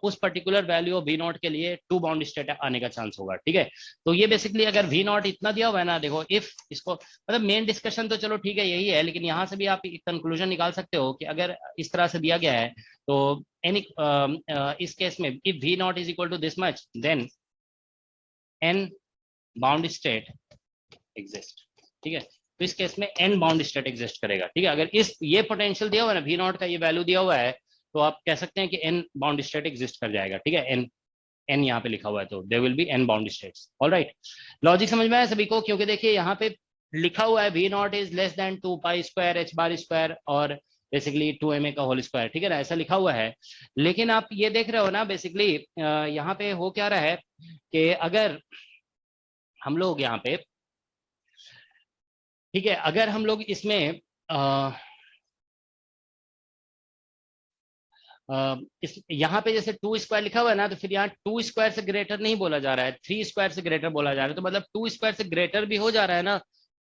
उस particular value of V not के लिए 2 बाउंड स्टेट आने का चांस होगा, ठीक है। तो ये बेसिकली अगर V नॉट इतना दिया हुआ है ना, देखो इफ इसको मतलब मेन डिस्कशन तो चलो ठीक है यही है, लेकिन यहाँ से भी आप एक कंक्लूजन निकाल सकते हो कि अगर इस तरह से दिया गया है तो इस केस में if V naught = this much then n bound state exist, ठीक है। तो इस केस में n बाउंड स्टेट एग्जिस्ट करेगा, ठीक है। अगर इस ये पोटेंशियल दिया हुआ है ना, V नॉट का ये वैल्यू दिया हुआ है, तो आप कह सकते हैं कि n बाउंड स्टेट एग्जिस्ट कर जाएगा, ठीक है। n यहाँ पे लिखा हुआ है, तो there will be n bound states. Alright, logic समझ में आया सभी को? क्योंकि देखिए यहाँ पे लिखा हुआ है V naught is less then 2 pi square h bar square और बेसिकली 2ma का होल स्क्वायर, ठीक है ना, ऐसा लिखा हुआ है। लेकिन आप ये देख रहे हो ना, बेसिकली यहाँ पे हो क्या रहा है कि अगर हम लोग यहाँ पे, ठीक है, अगर हम लोग इसमें इस यहाँ पे जैसे 2 स्क्वायर लिखा हुआ है ना, तो फिर यहाँ 2 स्क्वायर से ग्रेटर नहीं बोला जा रहा है, 3 स्क्वायर से ग्रेटर बोला जा रहा है। तो मतलब 2 स्क्वायर से ग्रेटर भी हो जा रहा है ना,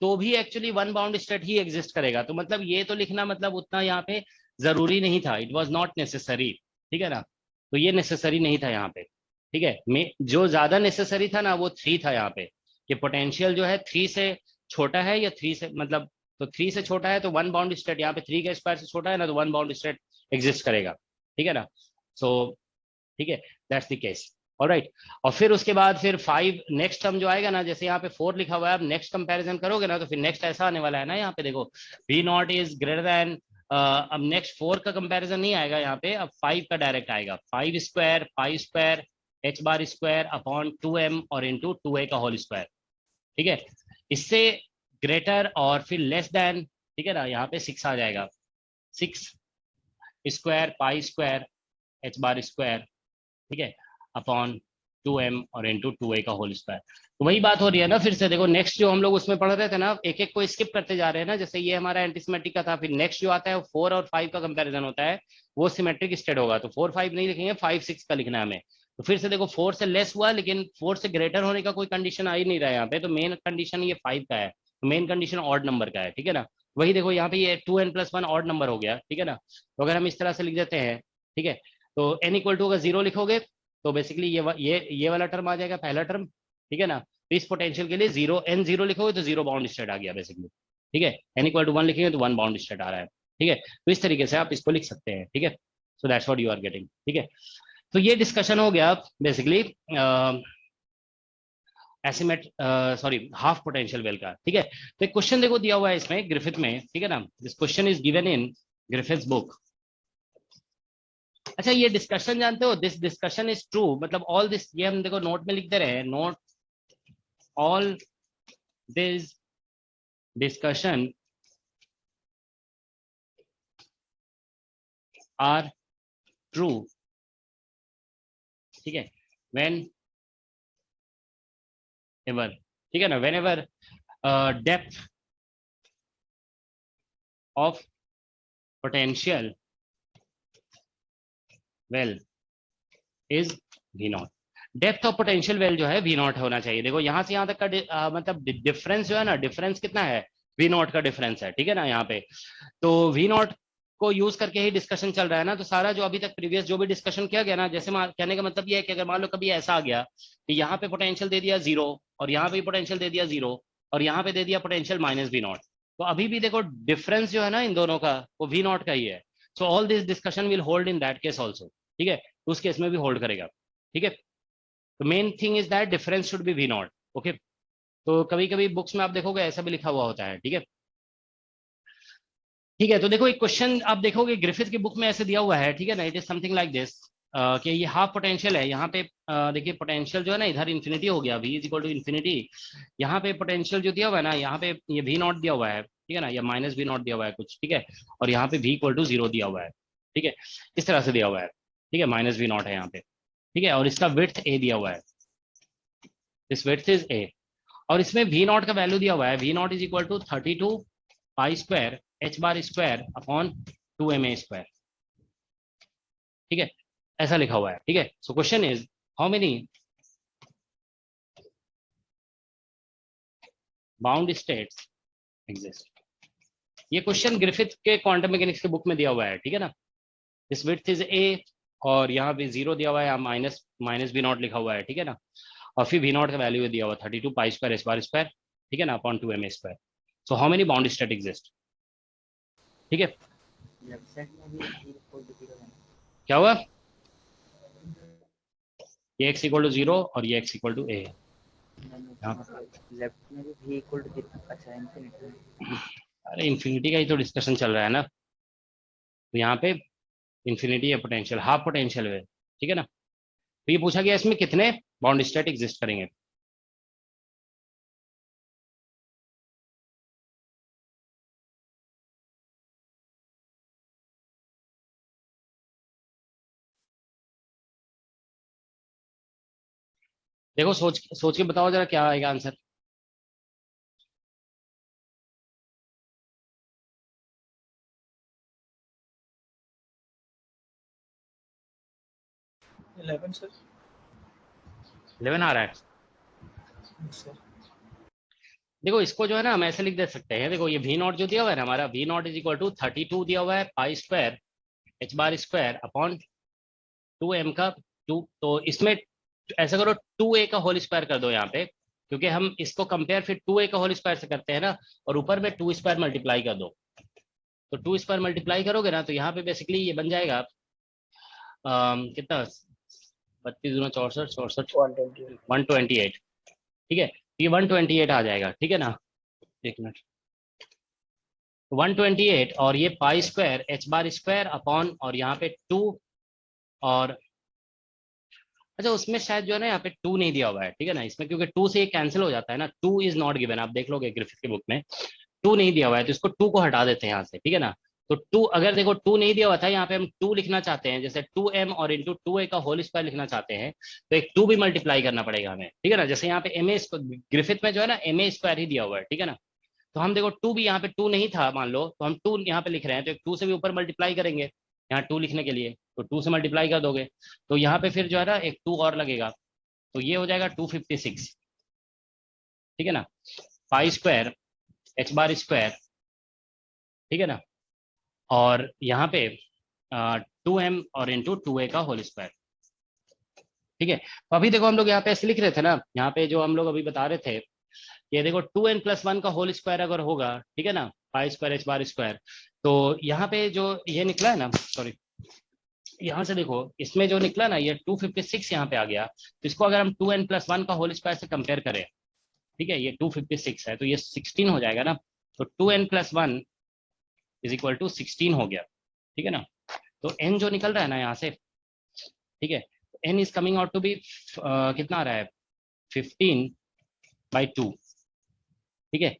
तो भी एक्चुअली 1 बाउंड स्टेट ही एग्जिस्ट करेगा। तो मतलब ये तो लिखना मतलब उतना यहाँ पे जरूरी नहीं था, इट वॉज नॉट नेसेसरी, ठीक है ना। तो ये नेसेसरी नहीं था यहाँ पे, ठीक है। जो ज्यादा नेसेसरी था ना वो 3 था यहाँ पे, कि पोटेंशियल जो है 3 से छोटा है या 3 से मतलब, तो 3 से छोटा है तो 1 बाउंड स्टेट, यहाँ पे 3 के स्क्वायर से छोटा है ना, तो 1 बाउंड स्टेट एग्जिस्ट करेगा, ठीक है ना। सो ठीक है, दैट्स द केस। ऑलराइट, और फिर उसके बाद फिर 5 नेक्स्ट टर्म जो आएगा ना, जैसे यहाँ पे 4 लिखा हुआ है, अब नेक्स्ट कंपैरिजन करोगे ना, तो फिर नेक्स्ट ऐसा आने वाला है ना, यहाँ पे देखो V naught is greater then, अब नेक्स्ट 4 का कंपैरिजन नहीं आएगा यहाँ पे, अब 5 का डायरेक्ट आएगा, 5 square h bar square upon 2m और इंटू 2a का होल स्क्वायर, ठीक है। इससे ग्रेटर और फिर लेस देन, ठीक है ना, यहाँ पे 6 आ जाएगा, 6 square pi square h bar square, ठीक है, अपॉन 2m और इंटू 2a का होल स्क्वायर। तो वही बात हो रही है ना, फिर से देखो नेक्स्ट जो हम लोग उसमें पढ़ रहे थे ना, एक एक को स्किप करते जा रहे हैं ना, जैसे ये हमारा एंटीसिमेट्रिक का था, फिर नेक्स्ट जो आता है 4 और 5 का कंपैरिजन होता है, वो सिमेट्रिक स्टेट होगा। तो 4 5 नहीं लिखेंगे, 5 6 का लिखना है हमें। तो फिर से देखो 4 से लेस हुआ, लेकिन 4 से ग्रेटर होने का कोई कंडीशन आ ही नहीं रहा है यहाँ पे, तो मेन कंडीशन ये 5 का है, तो मेन कंडीशन ऑड नंबर का है, ठीक है ना। वही देखो यहाँ पे ये 2n+1 ऑड नंबर हो गया, ठीक है ना। तो अगर हम इस तरह से लिख देते हैं, ठीक है, तो n इक्वल टू अगर 0 लिखोगे तो बेसिकली ये वाला टर्म आ जाएगा, पहला टर्म, ठीक है ना। तो इस पोटेंशियल के लिए n0 लिखोगे तो 0 बाउंड स्टेट आ गया बेसिकली, ठीक है। n इक्वल टू 1 लिखेंगे तो 1 बाउंड स्टेट आ रहा है, ठीक है। तो इस तरीके से आप इसको लिख सकते हैं, ठीक है। So that's what you are getting, ठीक है। तो ये डिस्कशन हो गया बेसिकली एसिमेट सॉरी हाफ पोटेंशियल वेल का, ठीक है। तो एक क्वेश्चन देखो दिया हुआ है इसमें ग्रिफिथ में, ठीक है ना। This question is given in Griffiths book. अच्छा, ये डिस्कशन जानते हो, दिस डिस्कशन इज ट्रू, मतलब ऑल दिस, ये हम देखो नोट में लिख दे रहे हैं, note all this discussion are true, ठीक है, व्हेन एवर, ठीक है ना, whenever depth of potential well is V naught. Depth of potential well जो है V नॉट होना चाहिए। देखो यहाँ से यहाँ तक का मतलब डिफरेंस जो है ना, डिफरेंस कितना है, V नॉट का डिफरेंस है, ठीक है ना यहाँ पे। तो V नॉट को यूज करके ही डिस्कशन चल रहा है ना। तो सारा जो अभी तक प्रीवियस जो भी डिस्कशन किया गया ना, जैसे कहने का मतलब ये है कि अगर मान लो कभी ऐसा आ गया कि यहाँ पे पोटेंशियल दे दिया 0 और यहाँ पे पोटेंशियल दे दिया 0 और यहाँ पे दे दिया पोटेंशियल -V नॉट, तो अभी भी देखो डिफरेंस जो है ना इन दोनों का वो V नॉट का ही है। So all this discussion will hold in that case also, ठीक है। तो उस केस में भी होल्ड करेगा, ठीक है। तो main thing is that difference should be V not, okay. तो कभी कभी बुक्स में आप देखोगे ऐसा भी लिखा हुआ होता है, ठीक है, ठीक है। तो देखो एक क्वेश्चन आप देखोगे ग्रिफिथ की बुक में ऐसे दिया हुआ है, ठीक है ना। It is something like this कि ये हाफ पोटेंशियल है, यहाँ पे देखिए पोटेंशियल जो है ना इधर इन्फिनिटी हो गया, V is equal to infinity. यहाँ पे पोटेंशियल जो दिया हुआ है ना, यहाँ पे ये V नॉट दिया हुआ है, ठीक है ना, या -V नॉट दिया हुआ है कुछ, ठीक है। और यहाँ पे V इक्वल टू 0 दिया हुआ है, ठीक है, इस तरह से दिया हुआ है, ठीक है, -V नॉट है यहाँ पे, ठीक है। और इसका विड्थ A दिया हुआ है, दिस विड्थ इज A। और इसमें V नॉट का वैल्यू दिया हुआ है, V naught is equal to 32 pi square h bar square upon 2ma square, ठीक है, ऐसा लिखा हुआ है, ठीक है। So question is how many bound states exist. ये क्वेश्चन ग्रिफिथ के क्वांटम मैकेनिक्स के बुक में दिया हुआ है, ठीक है ना। दिस विड्थ इज A और यहाँ पे 0 दिया हुआ है, -V नॉट लिखा हुआ है, ठीक है ना। और फिर V नॉट का वैल्यू दिया हुआ 32 pi square h bar square, ठीक है ना, upon 2ma square. So how many bound state exist, ठीक है। लेफ्ट साइड में भी E इक्वल टू 0 है। क्या हुआ, ये x इक्वल टू 0 और ये x इक्वल टू A है, हाँ। लेफ्ट में भी v इक्वल टू अच्छा इंफिनिटी। अरे इन्फिनिटी का ही तो डिस्कशन चल रहा है ना, तो यहाँ पे इन्फिनिटी है पोटेंशियल, हाफ पोटेंशियल है, ठीक है ना। तो ये पूछा गया इसमें कितने बाउंड स्टेट एग्जिस्ट करेंगे। देखो सोच सोच के बताओ जरा क्या आएगा आंसर। 11 सर। 11 आ रहा है। सर देखो इसको जो है ना हम ऐसे लिख दे सकते हैं, देखो ये वी नॉट जो दिया हुआ है ना हमारा, V naught is equal to 32 दिया हुआ है pi square h bar square upon 2m का 2, तो इसमें ऐसा करो 2a का होल स्क्वायर कर दो यहाँ पे, क्योंकि हम इसको कंपेयर फिर 2a का होल स्क्वायर से करते हैं ना, और ऊपर में 2 स्क्वायर मल्टीप्लाई कर दो, तो 2 स्क्वायर मल्टीप्लाई करोगे ना तो यहाँ पे बेसिकली ये बन जाएगा कितना 32 दूना 64 64 128, ठीक है, ये 128 आ जाएगा, ठीक है ना। एक मिनट, 128 और ये पाई square h bar square upon और यहाँ पे 2 और अच्छा उसमें शायद जो है ना यहाँ पे 2 नहीं दिया हुआ है, ठीक है ना इसमें, क्योंकि 2 से ये कैंसिल हो जाता है ना, 2 इज नॉट गिवन, आप देख लोगे ग्रिफिथ की बुक में 2 नहीं दिया हुआ है, तो इसको 2 को हटा देते हैं यहाँ से, ठीक है ना। तो 2 अगर देखो 2 नहीं दिया हुआ था, यहाँ पे हम 2 लिखना चाहते हैं, जैसे 2m और इंटू 2a का होल स्क्वायर लिखना चाहते हैं, तो एक 2 भी मल्टीप्लाई करना पड़ेगा हमें, ठीक है ना। जैसे यहाँ पे एम ग्रिफिथ में जो है ना ma स्क्वायर ही दिया हुआ है, ठीक है ना। तो हम देखो 2 भी यहाँ पे 2 नहीं था मान लो, तो हम 2 यहाँ पे लिख रहे हैं, तो एक 2 से भी ऊपर मल्टीप्लाई करेंगे यहाँ 2 लिखने के लिए, तो 2 से मल्टीप्लाई कर दोगे, तो यहाँ पे फिर जो है ना एक 2 और लगेगा, तो ये हो जाएगा 256, ठीक है ना, पाई स्क्वायर एच बार स्क्वायर, ठीक है ना, और यहाँ पे 2m और इंटू 2a का होल स्क्वायर, ठीक है। तो अभी देखो हम लोग यहाँ पे ऐसे लिख रहे थे ना, यहाँ पे जो हम लोग अभी बता रहे थे, ये देखो 2n+1 का होल स्क्वायर अगर होगा, ठीक है ना, पाई स्क्वायर एच बार स्क्वायर, तो यहाँ पे जो ये निकला है ना, सॉरी यहाँ से देखो इसमें जो निकला ना ये 256 यहाँ पे आ गया, तो इसको अगर हम 2n+1 का होल स्क्वायर से कंपेयर करें, ठीक है, ये 256 है तो ये 16 हो जाएगा ना, तो 2n+1 इज इक्वल टू 16 हो गया, ठीक है ना। तो n जो निकल रहा है ना यहाँ से, ठीक है, n is coming out to be कितना आ रहा है 15/2, ठीक है,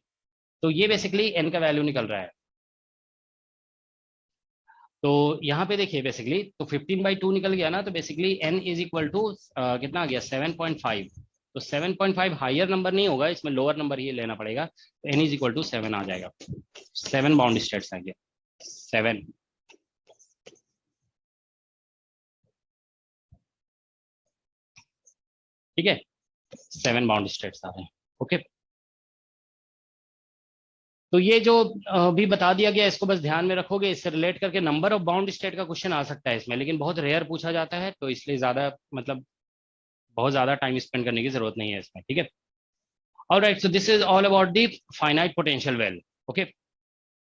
तो ये बेसिकली n का वैल्यू निकल रहा है। तो यहाँ पे देखिए बेसिकली तो 15/2 निकल गया ना, तो basically n is equal to कितना आ गया 7.5, तो 7.5 हायर नंबर नहीं होगा, इसमें लोअर नंबर ही लेना पड़ेगा, तो n इज इक्वल टू 7 आ जाएगा, 7 बाउंड स्टेट्स आ गया 7, ठीक है, 7 बाउंड स्टेट्स आ रहे हैं, ओके। तो ये जो भी बता दिया गया इसको बस ध्यान में रखोगे, इससे रिलेट करके नंबर ऑफ बाउंड स्टेट का क्वेश्चन आ सकता है इसमें, लेकिन बहुत रेयर पूछा जाता है, तो इसलिए ज्यादा मतलब बहुत ज्यादा टाइम स्पेंड करने की जरूरत नहीं है इसमें, ठीक है। Alright, so this is all about the finite potential well, okay,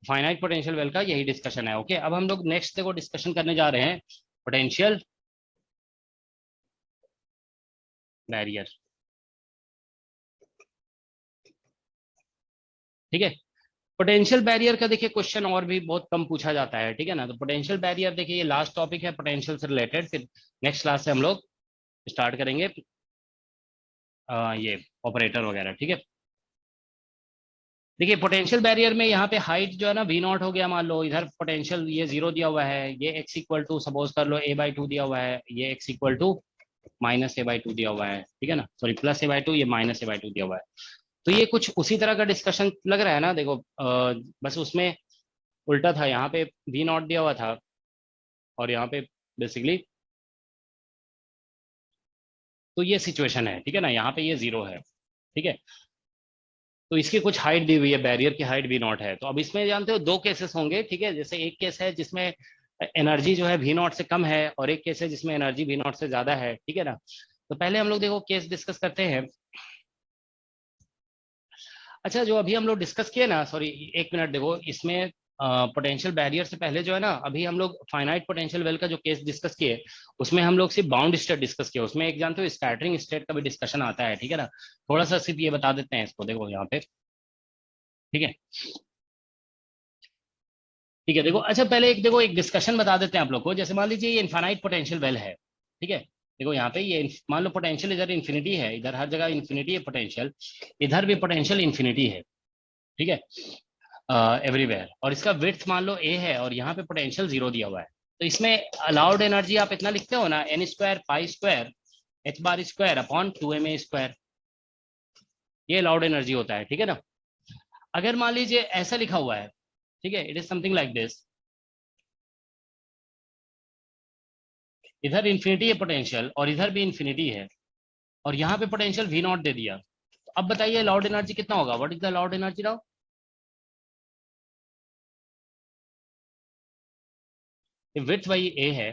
finite potential well का यही डिस्कशन है, ओके। अब हम लोग नेक्स्ट देखो डिस्कशन करने जा रहे हैं पोटेंशियल बैरियर, ठीक है। पोटेंशियल बैरियर का देखिए क्वेश्चन और भी बहुत कम पूछा जाता है, ठीक है ना। तो पोटेंशियल बैरियर देखिए ये लास्ट टॉपिक है पोटेंशियल से रिलेटेड, फिर नेक्स्ट क्लास से हम लोग स्टार्ट करेंगे ये ऑपरेटर वगैरह, ठीक है। देखिए पोटेंशियल बैरियर में यहाँ पे हाइट जो है ना वी नॉट हो गया, मान लो इधर पोटेंशियल ये 0 दिया हुआ है, ये x इक्वल टू सपोज कर लो a/2 दिया हुआ है, ये x इक्वल टू -a/2 दिया हुआ है, ठीक है ना, सॉरी +a/2 ये -a/2 दिया हुआ है। तो ये कुछ उसी तरह का डिस्कशन लग रहा है ना, देखो बस उसमें उल्टा था, यहाँ पे वी नॉट दिया हुआ था और यहाँ पे बेसिकली तो ये सिचुएशन है, ठीक है ना, यहाँ पे ये 0 है, ठीक है। तो इसकी कुछ हाइट दी हुई है, बैरियर की हाइट वी नॉट है, तो अब इसमें जानते हो 2 केसेस होंगे, ठीक है। जैसे एक केस है जिसमें एनर्जी जो है वी नॉट से कम है, और एक केस है जिसमें एनर्जी वी नॉट से ज्यादा है, ठीक है ना। तो पहले हम लोग देखो केस डिस्कस करते हैं। अच्छा जो अभी हम लोग डिस्कस किए ना, सॉरी एक मिनट, देखो इसमें पोटेंशियल बैरियर से पहले जो है ना, अभी हम लोग फाइनाइट पोटेंशियल वेल का जो केस डिस्कस किए उसमें हम लोग सिर्फ बाउंड स्टेट डिस्कस किए, उसमें एक जानते हो स्कैटरिंग स्टेट का भी डिस्कशन आता है, ठीक है ना। थोड़ा सा सिर्फ ये बता देते हैं इसको, देखो यहाँ पे, ठीक है ठीक है। देखो अच्छा, पहले एक देखो एक डिस्कशन बता देते हैं आप लोग को। जैसे मान लीजिए ये इनफाइनाइट पोटेंशियल वेल है, ठीक है। देखो यहाँ पे ये मान लो पोटेंशियल इधर इन्फिनिटी है, इधर हर जगह इन्फिनिटी है पोटेंशियल, इधर भी पोटेंशियल इन्फिनिटी है, ठीक है, एवरीवेयर। और इसका विड्थ मान लो ए है और यहाँ पे पोटेंशियल 0 दिया हुआ है। तो इसमें अलाउड एनर्जी आप इतना लिखते हो ना, n square pi square h bar square upon 2ma square, ये अलाउड एनर्जी होता है, ठीक है ना। अगर मान लीजिए ऐसा लिखा हुआ है, ठीक है, it is something like this, इधर इन्फिनिटी है पोटेंशियल और इधर भी इन्फिनिटी है और यहाँ पे पोटेंशियल v नॉट दे दिया, तो अब बताइए अलाउड एनर्जी कितना होगा, what is the allowed energy now. Width भाई ए है,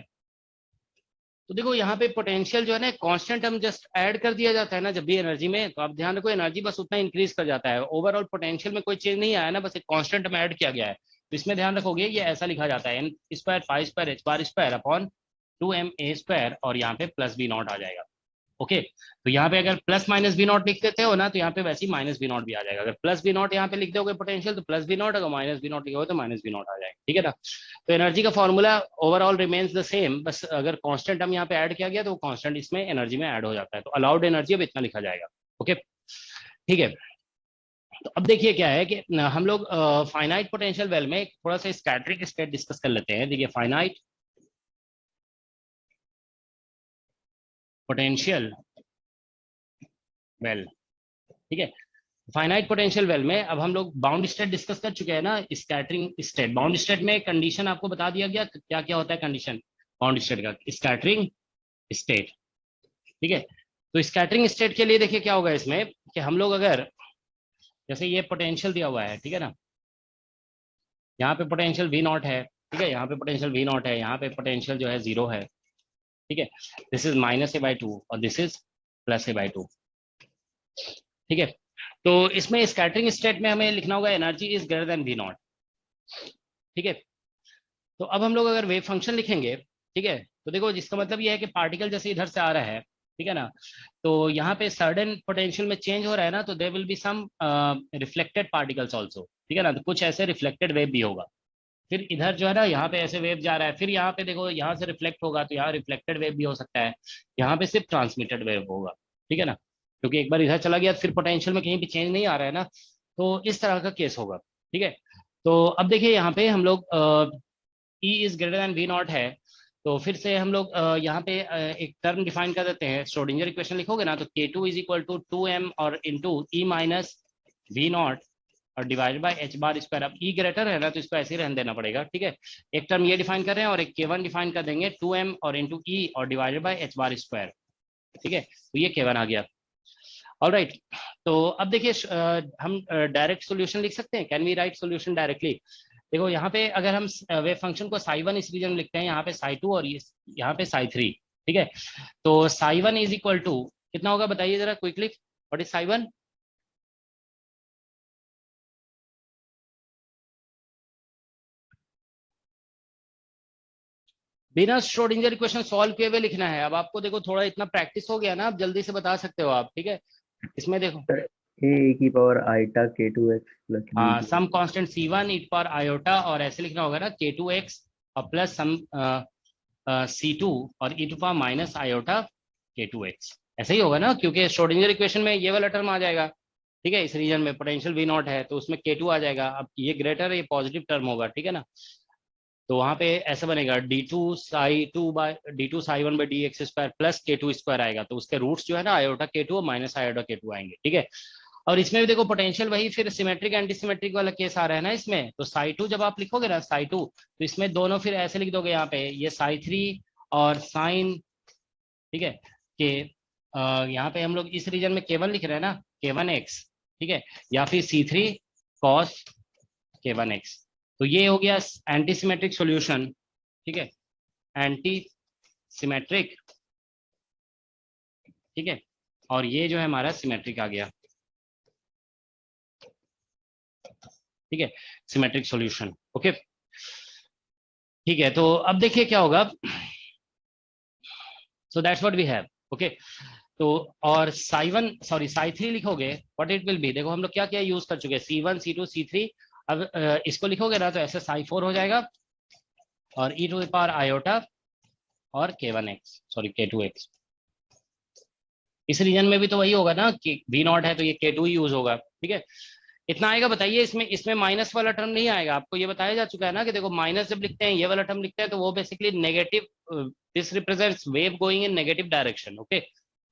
तो देखो यहाँ पे पोटेंशियल जो है ना कांस्टेंट हम जस्ट ऐड कर दिया जाता है ना जब भी एनर्जी में, तो आप ध्यान रखो एनर्जी बस उतना इंक्रीज कर जाता है, ओवरऑल पोटेंशियल में कोई चेंज नहीं आया ना, बस एक कांस्टेंट में ऐड किया गया है। तो इसमें ध्यान रखोगे ये ऐसा लिखा जाता है n square pi square h bar square upon 2ma square और यहाँ पे प्लस v नॉट आ जाएगा। ओके, तो यहाँ पे अगर प्लस माइनस वी नॉट लिख देते हो ना, तो यहाँ पे वैसे ही माइनस वी नॉट भी आ जाएगा। अगर प्लस वी नॉट यहाँ पे लिख दोगे पोटेंशियल तो प्लस वी नॉट, अगर माइनस वी नॉट लिखोगे तो माइनस वी नॉट आ जाएगा, ठीक है ना। तो एनर्जी का formula overall remains the same, बस अगर कांस्टेंट हम यहाँ पे ऐड किया गया तो वो कांस्टेंट इसमें एनर्जी में ऐड हो जाता है। तो अलाउड एनर्जी अब इतना लिखा जाएगा। ओके ठीक है, तो अब देखिए क्या है कि हम लोग फाइनाइट पोटेंशियल वेल में थोड़ा सा स्कैटरिंग स्टेट डिस्कस कर लेते हैं। देखिए फाइनाइट पोटेंशियल वेल, ठीक है, फाइनाइट पोटेंशियल वेल में अब हम लोग बाउंड स्टेट डिस्कस कर चुके हैं ना, स्कैटरिंग स्टेट। बाउंड स्टेट में कंडीशन आपको बता दिया गया, क्या क्या होता है कंडीशन बाउंड स्टेट का, स्कैटरिंग स्टेट, ठीक है। तो स्कैटरिंग स्टेट के लिए देखिए क्या होगा इसमें कि हम लोग अगर जैसे ये पोटेंशियल दिया हुआ है, ठीक है ना, यहाँ पे पोटेंशियल वी नॉट है, ठीक है, यहाँ पे पोटेंशियल वी नॉट है, यहाँ पे पोटेंशियल जो है 0 है, ठीक है, दिस इज माइनस a/2 और दिस इज प्लस a/2, ठीक है। तो इसमें स्कैटरिंग स्टेट में हमें लिखना होगा energy is greater than V naught, ठीक है। तो अब हम लोग अगर वेव फंक्शन लिखेंगे, ठीक है, तो देखो जिसका मतलब ये है कि पार्टिकल जैसे इधर से आ रहा है, ठीक है ना, तो यहाँ पे सडन पोटेंशियल में चेंज हो रहा है ना, तो there will be some reflected particles also, ठीक है ना, तो कुछ ऐसे रिफ्लेक्टेड वेव भी होगा। फिर इधर जो है ना यहाँ पे ऐसे वेव जा रहा है, फिर यहाँ पे देखो यहाँ से रिफ्लेक्ट होगा तो यहाँ रिफ्लेक्टेड वेव भी हो सकता है, यहाँ पे सिर्फ ट्रांसमिटेड वेव होगा, ठीक है ना, क्योंकि एक बार इधर चला गया फिर पोटेंशियल में कहीं भी चेंज नहीं आ रहा है ना, तो इस तरह का केस होगा, ठीक है। तो अब देखिए यहाँ पे हम लोग E is greater than V naught है, तो फिर से हम लोग यहाँ पे एक टर्म डिफाइन कर देते हैं। श्रोडिंगर इक्वेशन लिखोगे ना तो K2 is equal to 2m और into E minus v nought और divided by h bar square. अब E ग्रेटर है ना तो इसको ऐसे ही रहने देना पड़ेगा, ठीक है। एक टर्म ये डिफाइन कर रहे हैं और एक K1 डिफाइन कर देंगे 2m और इंटू E और divided by h bar square, ठीक है, तो ये K1 आ गया। ऑलराइट, तो अब देखिए हम डायरेक्ट सॉल्यूशन लिख सकते हैं, can we write solution directly. देखो यहाँ पे अगर हम वेव फंक्शन को psi1 इस रीजन में लिखते हैं, यहाँ पे psi2 और यहाँ पे psi3, ठीक है। तो psi1 इज इक्वल टू कितना होगा बताइए जरा क्विकली, व्हाट इज psi1। बिना श्रोडिंगर इक्वेशन सॉल्व किए हुए लिखना है। अब आपको देखो थोड़ा इतना प्रैक्टिस हो गया ना, आप जल्दी से बता सकते हो आप, ठीक है। इसमें देखो a की power iota k2x plus b some constant c1 e power iota और ऐसे लिखना होगा ना k2x और प्लस सम c2 और e to power minus iota k2x, ऐसे ही होगा ना, क्योंकि श्रोडिंगर इक्वेशन में ये वाला टर्म आ जाएगा, ठीक है। इस रीजन में पोटेंशियल v नॉट है तो उसमें k2 आ जाएगा। अब ये ग्रेटर ये पॉजिटिव टर्म होगा, ठीक है ना, तो वहां पे ऐसा बनेगा d2 psi1 by dx square plus k2 square आएगा, तो उसके रूट्स जो है ना आयोटा k2 और माइनस आयोटा k2 आएंगे, ठीक है। और इसमें भी देखो पोटेंशियल वही फिर सिमेट्रिक एंटी सिमेट्रिक वाला केस आ रहा है ना इसमें, तो psi2 जब आप लिखोगे ना psi2 तो इसमें दोनों फिर ऐसे लिख दोगे यहाँ पे ये psi3 और साइन, ठीक है, कि यहाँ पे हम लोग इस रीजन में k1 लिख रहे हैं ना k1x, ठीक है, या फिर c3 cos k1x। तो ये हो गया एंटी सिमेट्रिक सॉल्यूशन, ठीक है, एंटी सिमेट्रिक, ठीक है, और ये जो है हमारा सिमेट्रिक आ गया। ठीक है, सिमेट्रिक सॉल्यूशन। ओके, ठीक है, तो अब देखिए क्या होगा। So that's what we have. Okay, तो और साई 3 लिखोगे, व्हाट इट विल बी, देखो हम लोग क्या क्या यूज कर चुके हैं, C1 C2 C3। अब इसको लिखोगे ना तो ऐसे साई 4 हो जाएगा, और e to the power iota और K2x। इस रीजन में भी तो वही होगा ना कि V0 है तो ये K2 ही यूज होगा। ठीक है, इतना आएगा। बताइए इसमें माइनस वाला टर्म नहीं आएगा, आपको ये बताया जा चुका है ना कि देखो माइनस जब लिखते हैं, ये वाला टर्म लिखते हैं, तो वो basically negative, this represents wave going in negative direction. Okay,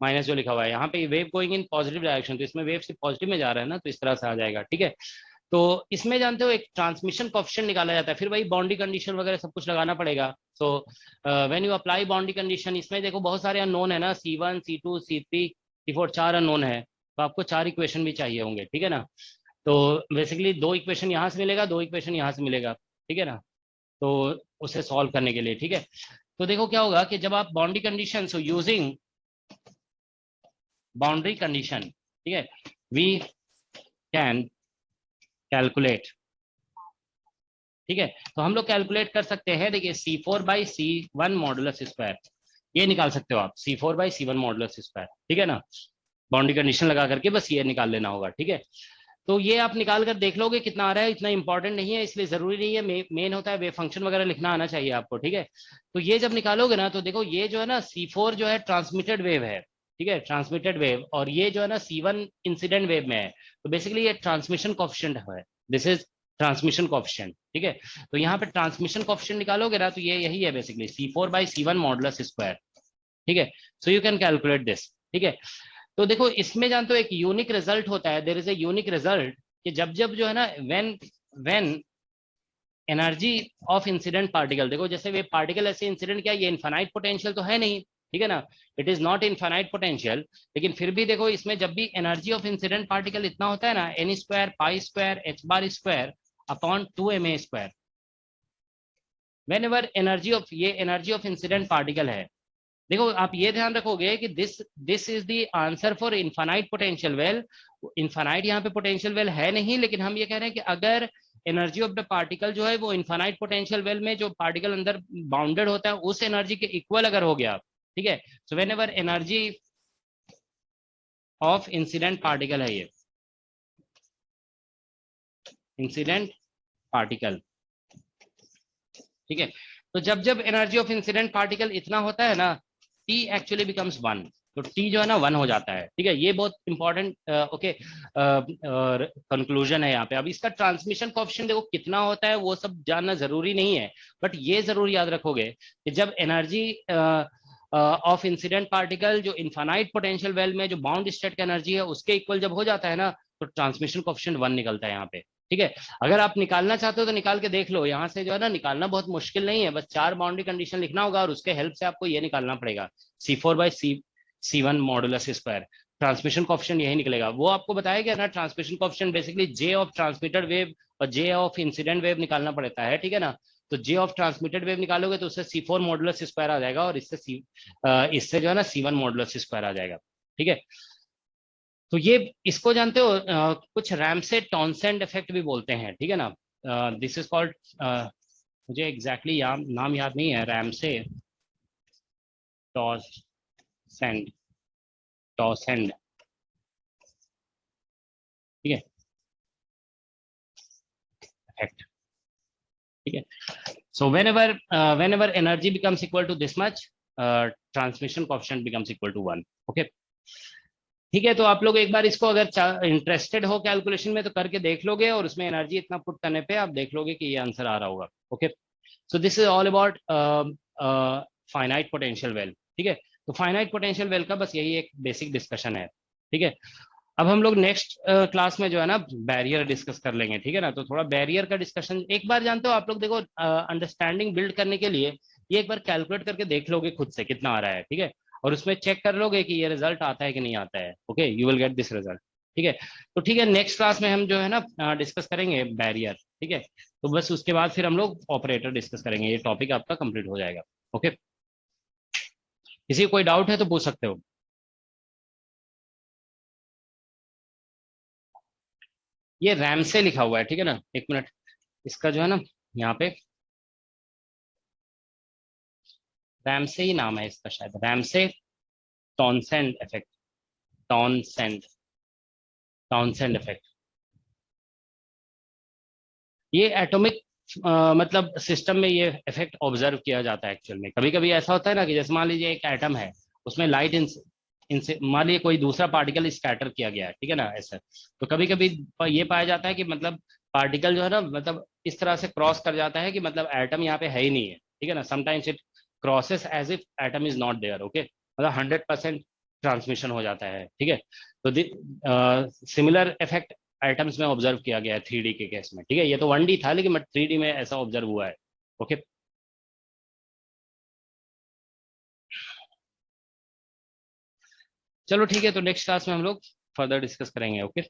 minus जो लिखा हुआ है यहाँ पे, wave going in positive direction, तो इसमें वेव सिर्फ पॉजिटिव में जा रहा है ना, तो इस तरह से आ जाएगा। ठीक है, तो इसमें जानते हो एक ट्रांसमिशन कोएफिशिएंट निकाला जाता है, फिर वही बाउंड्री कंडीशन वगैरह सब कुछ लगाना पड़ेगा। So when you apply boundary condition, इसमें देखो बहुत सारे अननोन है ना, C1 C2 C3 C4, 4 unknown है, तो आपको 4 इक्वेशन भी चाहिए होंगे। ठीक है ना, तो बेसिकली 2 इक्वेशन यहाँ से मिलेगा, 2 इक्वेशन यहाँ से मिलेगा। ठीक है ना, तो उसे सॉल्व करने के लिए। ठीक है, तो देखो क्या होगा कि जब आप boundary condition, so using boundary condition, ठीक है, वी कैन कैलकुलेट। ठीक है, तो हम लोग कैलकुलेट कर सकते हैं, देखिए C4/C1 मॉडुलस स्क्वायर, ये निकाल सकते हो आप, C4/C1 मॉडुलस स्क्वायर। ठीक है ना, बाउंड्री कंडीशन लगा करके बस ये निकाल लेना होगा। ठीक है, तो ये आप निकाल कर देख लोगे कितना आ रहा है, इतना इंपॉर्टेंट नहीं है, इसलिए जरूरी नहीं है, मेन होता है वेव फंक्शन वगैरह लिखना आना चाहिए आपको। ठीक है, तो ये जब निकालोगे ना तो देखो ये जो है ना C4 जो है ट्रांसमिटेड वेव है। ठीक है, ट्रांसमिटेड वेव, और ये जो है ना C1 इंसिडेंट वेव में है, तो बेसिकली ये ट्रांसमिशन कोएफिशिएंट है, दिस इज ट्रांसमिशन कोएफिशिएंट। ठीक है, तो यहाँ पे ट्रांसमिशन कोएफिशिएंट निकालोगे ना तो ये यही है बेसिकली C4/C1 मॉडुलस स्क्वायर। ठीक है, so you can calculate this. ठीक है, तो देखो इसमें जानते हो एक यूनिक रिजल्ट होता है, there is a unique result, कि जब जब जो है ना when energy of incident particle, देखो जैसे वे पार्टिकल ऐसे इंसिडेंट, क्या ये इनफाइनाइट पोटेंशियल तो है नहीं। ठीक है ना, it is not infinite potential, लेकिन फिर भी देखो इसमें जब भी एनर्जी ऑफ इंसिडेंट पार्टिकल इतना होता है ना, n² π² h² upon 2ma², when ever energy of, ये एनर्जी ऑफ इंसिडेंट पार्टिकल है। देखो आप ये ध्यान रखोगे कि this is the answer for infinite potential well. Infinite यहाँ पे पोटेंशियल वेल है नहीं, लेकिन हम ये कह रहे हैं कि अगर एनर्जी ऑफ द पार्टिकल जो है वो इनफाइनाइट पोटेंशियल वेल में जो पार्टिकल अंदर बाउंडेड होता है उस एनर्जी के इक्वल अगर हो गया, ठीक है, so when ever energy of incident particle है, ये इंसिडेंट पार्टिकल, ठीक है, तो जब जब एनर्जी ऑफ इंसिडेंट पार्टिकल इतना होता है ना, T एक्चुअली बिकम्स 1, तो T जो है ना 1 हो जाता है। ठीक है, ये बहुत इंपॉर्टेंट ओके कंक्लूजन है यहाँ पे। अब इसका ट्रांसमिशन कोएफिशिएंट देखो कितना होता है वो सब जानना जरूरी नहीं है, बट ये जरूर याद रखोगे कि जब एनर्जी ऑफ इंसिडेंट पार्टिकल जो इनफाइनाइट पोटेंशियल वेल में जो बाउंड स्टेट का एनर्जी है उसके इक्वल जब हो जाता है ना, तो ट्रांसमिशन कोएफिशिएंट 1 निकलता है यहाँ पे। ठीक है, अगर आप निकालना चाहते हो तो निकाल के देख लो, यहाँ से जो है ना निकालना बहुत मुश्किल नहीं है, बस 4 बाउंड्री कंडीशन लिखना होगा और उसके हेल्प से आपको ये निकालना पड़ेगा, C4/C1 modulus square, transmission coefficient यही निकलेगा। वो आपको बताया गया ना, transmission coefficient basically J of transmitted wave और J ऑफ इंसिडेंट वेव निकालना पड़ता है। ठीक है ना, तो J ऑफ ट्रांसमिटेड वेव निकालोगे तो उससे C4 मॉडुलस स्क्वायर आ जाएगा, और इससे जो है ना C1 मॉडुलस स्क्वायर आ जाएगा। ठीक है, तो ये इसको जानते हो कुछ रैमसे टॉनसेंट इफेक्ट भी बोलते हैं। ठीक है ना, दिस इज कॉल्ड, मुझे एग्जैक्टली नाम याद नहीं है, रैमसे टॉनसेंट ठीक है इफेक्ट। ठीक है, सो whenever energy becomes equal to this much, transmission coefficient becomes equal to 1. Okay, ठीक है, तो आप लोग एक बार इसको अगर इंटरेस्टेड हो कैलकुलेशन में तो करके देख लोगे, और उसमें एनर्जी इतना पुट करने पे आप देख लोगे कि ये आंसर आ रहा होगा। Okay, so this is all about finite potential well. ठीक है, तो फाइनाइट पोटेंशियल वेल का बस यही एक बेसिक डिस्कशन है। ठीक है, अब हम लोग नेक्स्ट क्लास में जो है ना बैरियर डिस्कस कर लेंगे। ठीक है ना, तो थोड़ा बैरियर का डिस्कशन एक बार जानते हो आप लोग, देखो अंडरस्टैंडिंग बिल्ड करने के लिए ये एक बार कैलकुलेट करके देख लोगे खुद से कितना आ रहा है। ठीक है, और उसमें चेक कर लोगे कि ये रिजल्ट आता है कि नहीं आता है। Okay, you will get this result. ठीक है, तो ठीक है, नेक्स्ट क्लास में हम जो है ना डिस्कस करेंगे बैरियर। ठीक है, तो बस उसके बाद फिर हम लोग ऑपरेटर डिस्कस करेंगे, ये टॉपिक आपका कंप्लीट हो जाएगा। ओके, किसी को कोई डाउट है तो पूछ सकते हो। ये रैम से लिखा हुआ है, ठीक है ना, एक मिनट, इसका जो है ना यहाँ पे रैम से ही नाम है इसका, शायद रैम से टॉनसेंट इफेक्ट, टॉनसेंट टॉनसेंट इफेक्ट। ये एटॉमिक मतलब सिस्टम में ये इफेक्ट ऑब्जर्व किया जाता है एक्चुअल में। कभी कभी ऐसा होता है ना कि जैसे मान लीजिए एक एटम है, उसमें लाइट इनसे मान लीजिए कोई दूसरा पार्टिकल स्कैटर किया गया है, ठीक है ना, ऐसा, तो कभी कभी ये पाया जाता है कि मतलब पार्टिकल जो है ना मतलब इस तरह से क्रॉस कर जाता है कि मतलब एटम यहाँ पे है ही नहीं है, ठीक है ना, sometimes it crosses as if atom is not there, okay, मतलब 100% ट्रांसमिशन हो जाता है, ठीक है। तो सिमिलर इफेक्ट आइटम्स में ऑब्जर्व किया गया है 3D के केस में, ठीक है। ये तो 1D था लेकिन 3D में ऐसा ऑब्जर्व हुआ है, ओके। चलो ठीक है, तो नेक्स्ट क्लास में हम लोग फर्दर डिस्कस करेंगे, ओके।